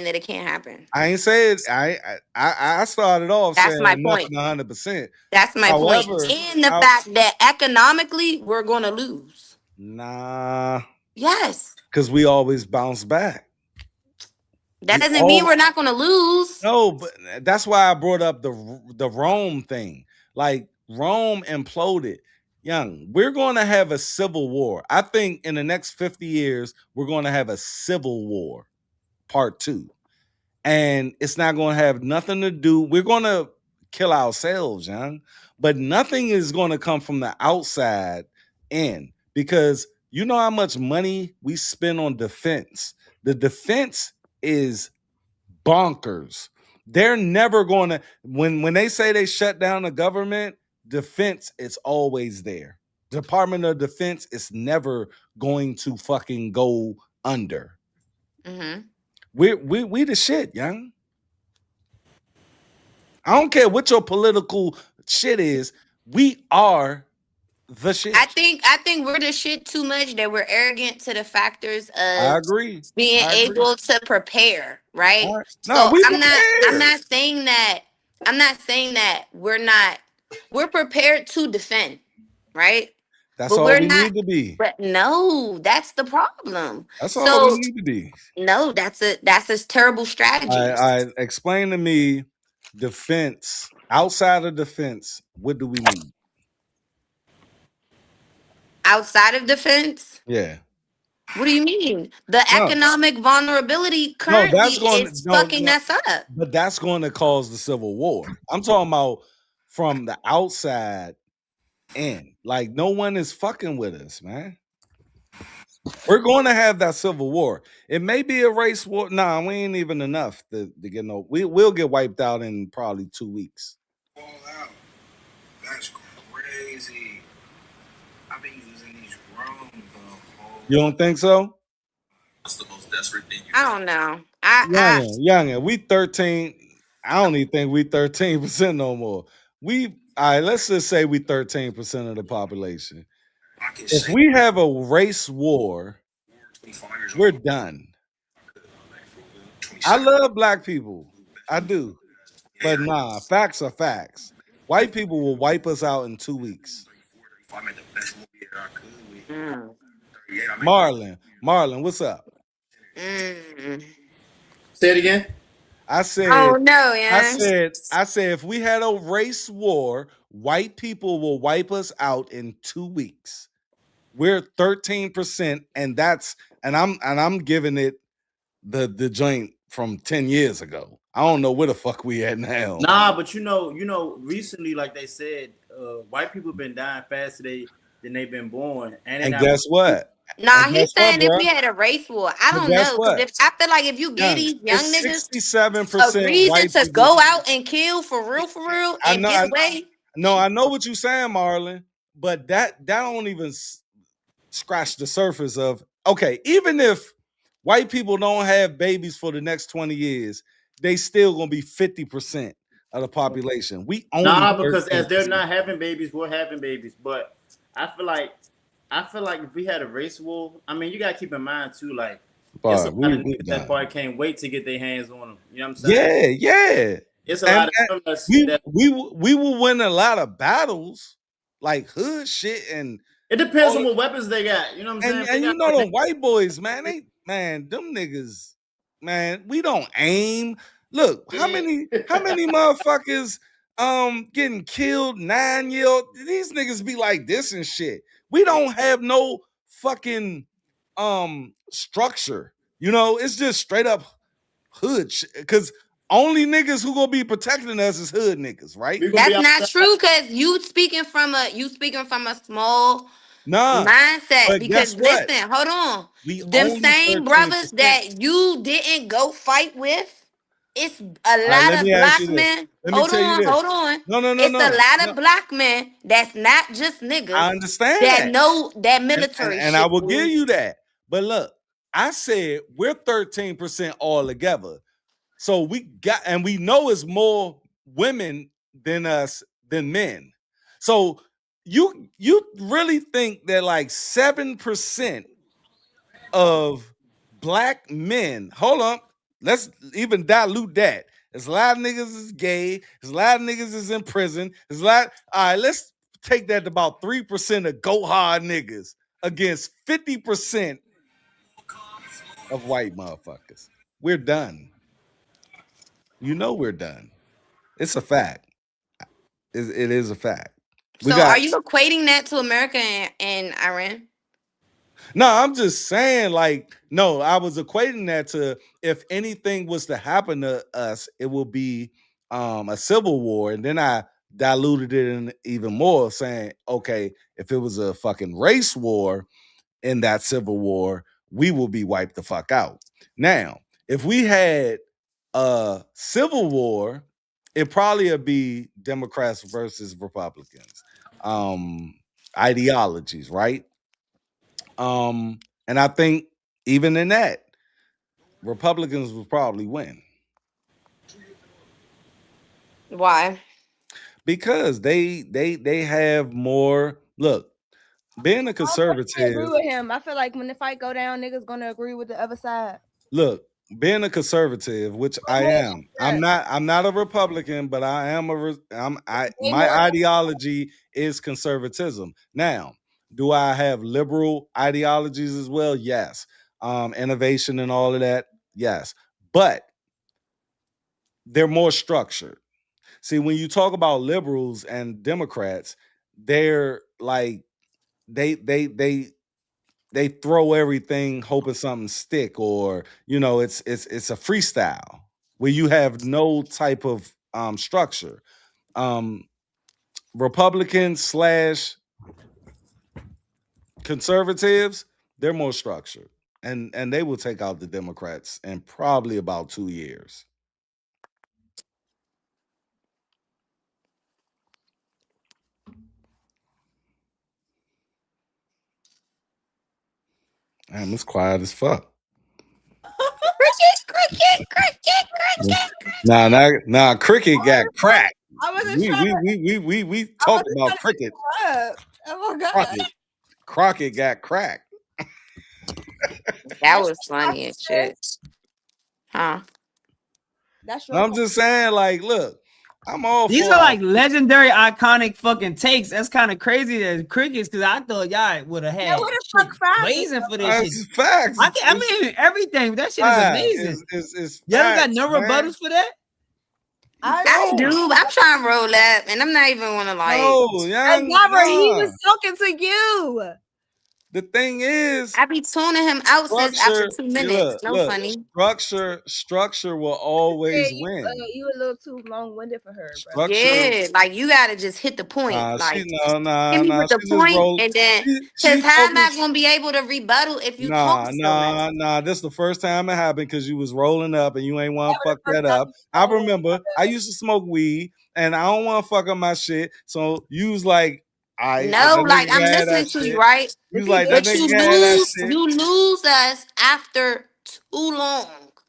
that it can't happen. I ain't saying I started off That's saying my point. 100%. That's my point. And the fact that economically we're gonna lose. Nah. Yes. Because we always bounce back. That doesn't mean we're not gonna lose. No, but that's why I brought up the Rome thing. Like Rome imploded. Young, we're going to have a civil war. I think in the next 50 years, we're going to have a civil war, part 2. And it's not going to have nothing to do. We're going to kill ourselves, young. But nothing is going to come from the outside in. Because you know how much money we spend on defense. The defense is bonkers. They're never going to, when they say they shut down the government, defense is always there. Department of Defense is never going to fucking go under. Mm-hmm. We the shit, young. I don't care what your political shit is. We are the shit. I think we're the shit too much that we're arrogant to the factors of I agree. Being able to prepare, right? No, so I'm not saying that we're prepared to defend, right? That's all we need to be. But no, that's the problem. That's all we need to be. No, that's a terrible strategy. I explain to me defense. Outside of defense, what do we need? Outside of defense? Yeah. What do you mean? The economic vulnerability currently is fucking us up. But that's going to cause the civil war. I'm talking about from the outside in. Like, no one is fucking with us, man. We're going to have that civil war. It may be a race war. Nah, we ain't even enough to get no. We'll get wiped out in probably 2 weeks. Fall out. That's crazy. I've been using these wrong though. You don't think so? What's the most desperate thing you I don't know. Youngin, we 13. I don't even think we 13% no more. All right, let's just say we 13% of the population. If we have a race war, we're done. I love black people. I do. But nah, facts are facts. White people will wipe us out in 2 weeks. Marlon, what's up? Say it again. I said, oh no, yeah. I said, if we had a race war, white people will wipe us out in 2 weeks. We're 13%, and I'm giving it the joint from 10 years ago. I don't know where the fuck we at now. Nah, but you know, recently, like they said, white people been dying faster than they've been born, and they And not. guess what? Nah, And guess he's what, saying if bro? we had a race war, I But don't guess know. Because what? if I feel like if you give Young, these young it's niggas a 67% reason white to people. go out and kill for real, I and get know. away. No, I know what you're saying, Marlon. But that don't even scratch the surface of, okay, even if white people don't have babies for the next 20 years, they still gonna be 50% of the population. We only Nah, because as 13%. they're not having babies, we're having babies. But I feel like if we had a race war, I mean, you gotta keep in mind too, like it's a But lot of we niggas that done. probably can't wait to get their hands on them. You know what I'm saying? Yeah. It's a And lot of them we that we will win a lot of battles like hood shit and it depends all. on what weapons they got. You know what I'm saying? If they And you got know them white boys, man, them niggas, man, we don't aim. Look, how many motherfuckers getting killed 9-year-old? These niggas be like this and shit. We don't have no fucking structure. You know, it's just straight up hood shit. Cause only niggas who gonna be protecting us is hood niggas, right? we gonna be That's not outside. true because you speaking from a small Nah, mindset. but guess Because what? listen, hold on, We them only same brothers 13%. that you didn't go fight with, it's a All right, let lot of me ask black you this. men. Let me tell you this. Hold on. No, no, no, It's a no, lot no. of black men that's not just niggas I understand that that. know that And, military and I shit. will give Fool. you that. But look, I said we're 13% all together. So we know it's more women than us than men. So you really think that like 7% of black men, hold on, let's even dilute that. There's a lot of niggas is gay, there's a lot of niggas is in prison, there's a lot. All right, let's take that to about 3% of go hard niggas against 50% of white motherfuckers. We're done. You know we're done. It's a fact. It is a fact. We So are got you equating that to America and Iran? no, I'm just saying, like, no, I was equating that to if anything was to happen to us, it will be a civil war. And then I diluted it in even more, saying, okay, if it was a fucking race war in that civil war, we will be wiped the fuck out. Now, if we had a civil war, it probably would be Democrats versus Republicans. Ideologies, right? And I think even in that, Republicans will probably win Why? because they have more. Look, being a I don't know if I agree conservative. with him. I feel like when the fight go down, niggas gonna agree with the other side. Look, being a conservative, which I am. I'm not a Republican, but I am my ideology is conservatism. Now, do I have liberal ideologies as well? Yes. Innovation and all of that? Yes. But they're more structured. See, when you talk about liberals and Democrats, they're like they throw everything hoping something stick, or it's a freestyle where you have no type of structure. um Republicans slash conservatives, they're more structured, and they will take out the Democrats in probably about 2 years. Damn, it's quiet as fuck. Nah, cricket got cracked. I wasn't we trying we to. we we we, we I talked wasn't about trying to cricket. interrupt. Oh my god. Crockett got cracked. That That's was funny as shit. Huh? that's And your I'm point. just saying, like, look, I'm all These for are like legendary, iconic fucking takes. That's kind of crazy that crickets, because I thought y'all would have Yeah, had what the shit fuck facts? blazing for this shit. it's facts. I mean, everything. That shit is amazing. It's Y'all don't got facts, no man. rebuttals for that? I do. I'm trying to roll up, and I'm not even gonna like. No, young, Never. He nah. was talking to you. The thing is, I be tuning him out since after structure. 2 minutes. No Look, funny. structure will always win. You a little too long-winded for her, bro. Structure. Yeah, like you gotta just hit the point. Like hit me with the She just point, rolled. and then She because how am I focused. gonna be able to rebuttal if you talk so much? This is the first time it happened because you was rolling up and you ain't want to fuck that up. I remember I used to smoke weed and I don't want to fuck up my shit. So you was like, No, the like nigga I'm can have listening that to you, shit. right? You was like, that But nigga can have that shit. you lose us after too long.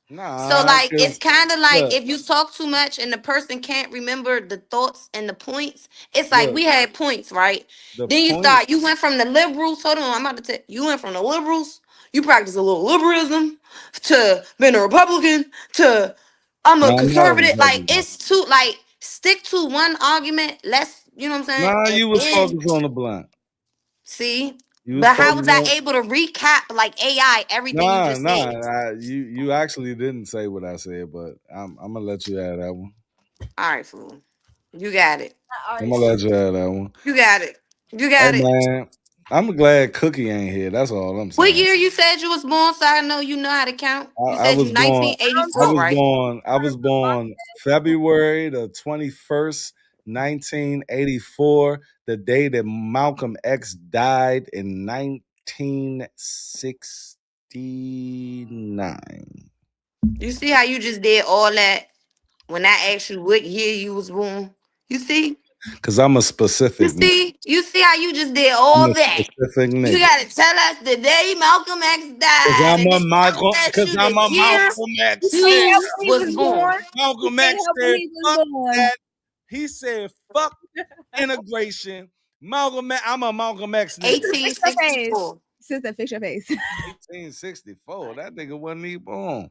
So Nah, like it's 'cause kind of like look, if you talk too much and the person can't remember the thoughts and the points, it's like look, we had points, right? the Then point. you went from the liberals. Hold on, I'm about to tell you went from the liberals, you practice a little liberalism to being a Republican to I'm a Nah, I'm not a conservative. Like Republican. it's too like stick to one argument. Let's you know what I'm saying? Nah, And you was then focused on the blunt. see. You was But how was focused I on. able to recap like AI everything you just said? You actually didn't say what I said, but I'm gonna let you have that one. All right, fool. You got it. I'm gonna let you have that one. You got it. You Hey got it. man, I'm glad Cookie ain't here. That's all I'm What saying. year you said you was born? So I know you know how to count. You I said was you born. 1984, right? I was born February the 21st, 1984, the day that Malcolm X died in 1969. You see how you just did all that when I asked you what year you was born? You see? Cause I'm a You specific. see? You see how you just did I'm all a that? specific You nigga. gotta tell us the day Malcolm X died, and then I'll tell you the year Malcolm X You can't nigga. help you when he was was born. born. Malcolm You X can't help when said, he was fuck born. that. He said, fuck integration. I'm a Malcolm X nigga. 1864. Sister, fix your face. 1864. That nigga wasn't even born.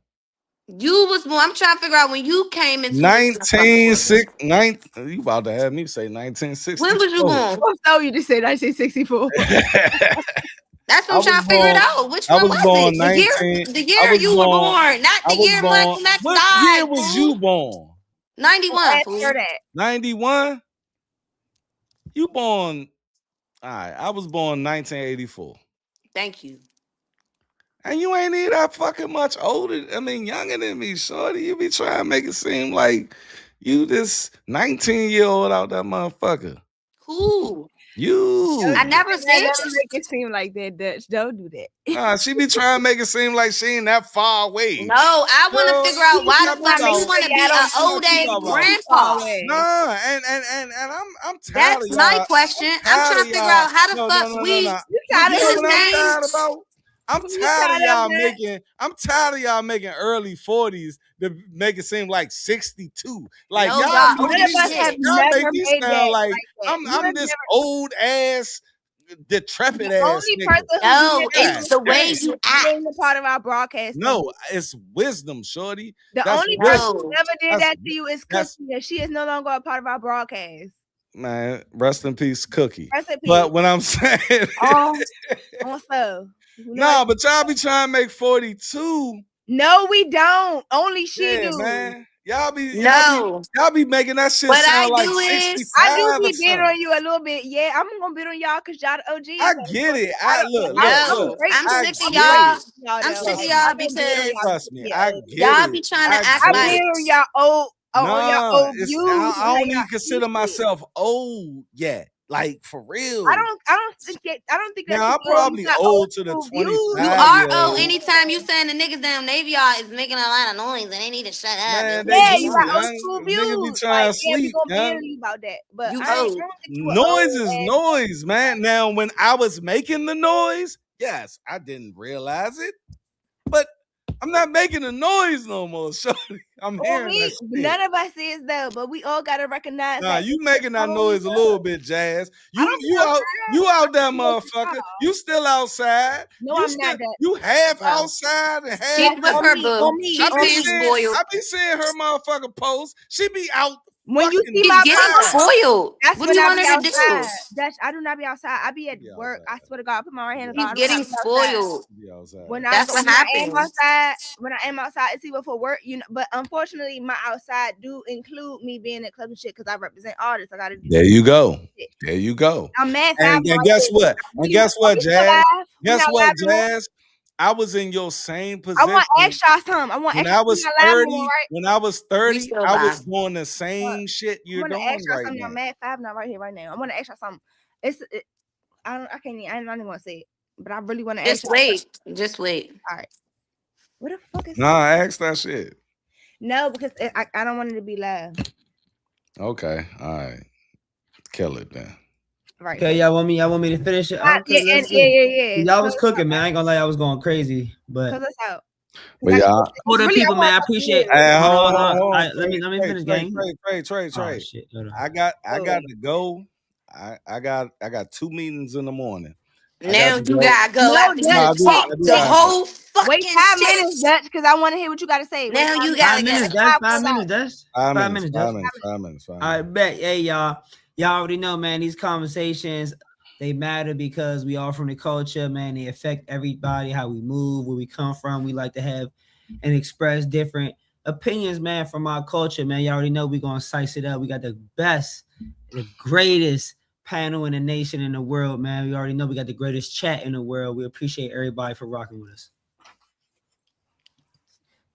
You was born. I'm trying to figure out when you came into this motherfucker. You about to have me say When 1964. was you born? Oh, you just said 1964. That's what I I'm was trying to figure it born. out. Which I one was was born it? 19. The I year was you were born. born, not I the was year born. Malcolm X What year died, was fool. you born? 91, Ask fool. her that. 91? You born. All right. I was born 1984. Thank you. And you ain't even that fucking much older. I mean, younger than me, shorty. You be trying to make it seem like you this 19-year-old out that motherfucker. Who? You. I never said Never that. make it seem like that, Dutch. Don't do that. Nah, she be trying to make it seem like she ain't that far away. No, I want to Girl, figure out why the fuck about you want to be an old ass grandpa. Nah, and I'm tired That's of my y'all. question. I'm Tired trying of to figure y'all. out how the No. fuck we You was know in the what I'm same. tired about? I'm tired of y'all making early 40s to make it seem like 62. Like No, y'all y'all make old me as shit. sound like I'm this old ass decrepit ass Only nigga. person who No, God it's the way damn. you act. being a part of our broadcast. No, it's wisdom, shorty. The That's only wisdom. person who never did That's- that to you is that's- Cookie, and she is no longer a part of our broadcast. Man, rest in peace, Cookie. Rest in peace. But when I'm saying, Also, no, but y'all be trying to make 42. No, we don't. Only she Yeah, do. man. Y'all be making that shit What I sound like do is 65 I do or be bid something. on you a little bit. Yeah, I'm gonna bid on y'all because y'all the OGs. I get it. Look. I'm I sick of get y'all. it. I'm sick of Trust y'all me. because Trust me. I get y'all it. be trying to I act I get like bid it. on y'all old on y'all Nah, old views. I don't even consider myself old yet. Like for real. I don't think that Now you I'm probably old to the 25 you are year old old. anytime you saying the niggas down Navy Yard is making a lot of noise and they need to shut up. Man, they Yeah, do. you got old Young school niggas be views. trying Like, to yeah, we sleep, gonna bid young. on you about that. But You I old. don't think you were Noise old is noise, man. Now, when I was making the noise, yes, I didn't realize it, but I'm not making the noise no more. So I'm hearing that shit. None of us is though, but we all gotta recognize Nah, that. you making that noise a little bit, Jazz. You out there, motherfucker. You still outside. No, you I'm not that. You half No. outside and half. She's with her boo. She's being spoiled. I be seeing her motherfucker post. She be out. When you see She's my getting post, spoiled. that's What when do you I want be her to do? outside. I do not be outside. I be at work. I swear to God, I put my right hand on God. She's getting spoiled. When That's what happens. when I am outside, it's even for work, you know. But unfortunately, my outside do include me being at club and shit because I represent artists. I gotta do. There you go. There you go. I'm mad. And guess what? And guess what, Jazz? Guess not what, live no more? Jazz? I was in your same I position. want to ask y'all something. I want to When ask I y'all. We was not live no 30, more, right? when I was We 30, still I was live. doing the But same shit I you're want to doing ask y'all right something. now. I'm mad 5 now right here, right now. I want to ask y'all something. I can't even. I'm not even gonna say it, but I really want to ask Just y'all. wait. Just wait. All right. What the fuck is Nah, I asked that shit. No, because I don't want it to be live. Okay, all right. Kill it then. Right. Okay, y'all want me to finish it? Okay, Yeah, let's see. yeah. Y'all was cooking, man. I ain't gonna lie, I was going crazy. But Cause us out. But yeah, hold up, people, man. I appreciate. hey, Hold hold on. on. Let me finish, gang. Trade. Oh shit. Hold on. I got to go. I got 2 meetings in the morning. I got Now to you go. gotta go No, after No, you I Dutch, do. talk I do. the I do. whole wait fucking 5 shit. minutes, Dutch, because I want to hear what you got to say. Wait Now 5 you minutes. gotta 5 get minutes. it. That's 5 goes minutes. out. That's 5 5 minutes. minutes. 5 That's minutes. 5 minutes. 5 minutes. I bet. Hey, y'all already know, man. These conversations, they matter because we all from the culture, man. They affect everybody, how we move, where we come from. We like to have and express different opinions, man, from our culture, man. You already know we're gonna size it up. We got the best, the greatest panel in the nation, in the world, man. We already know we got the greatest chat in the world. We appreciate everybody for rocking with us.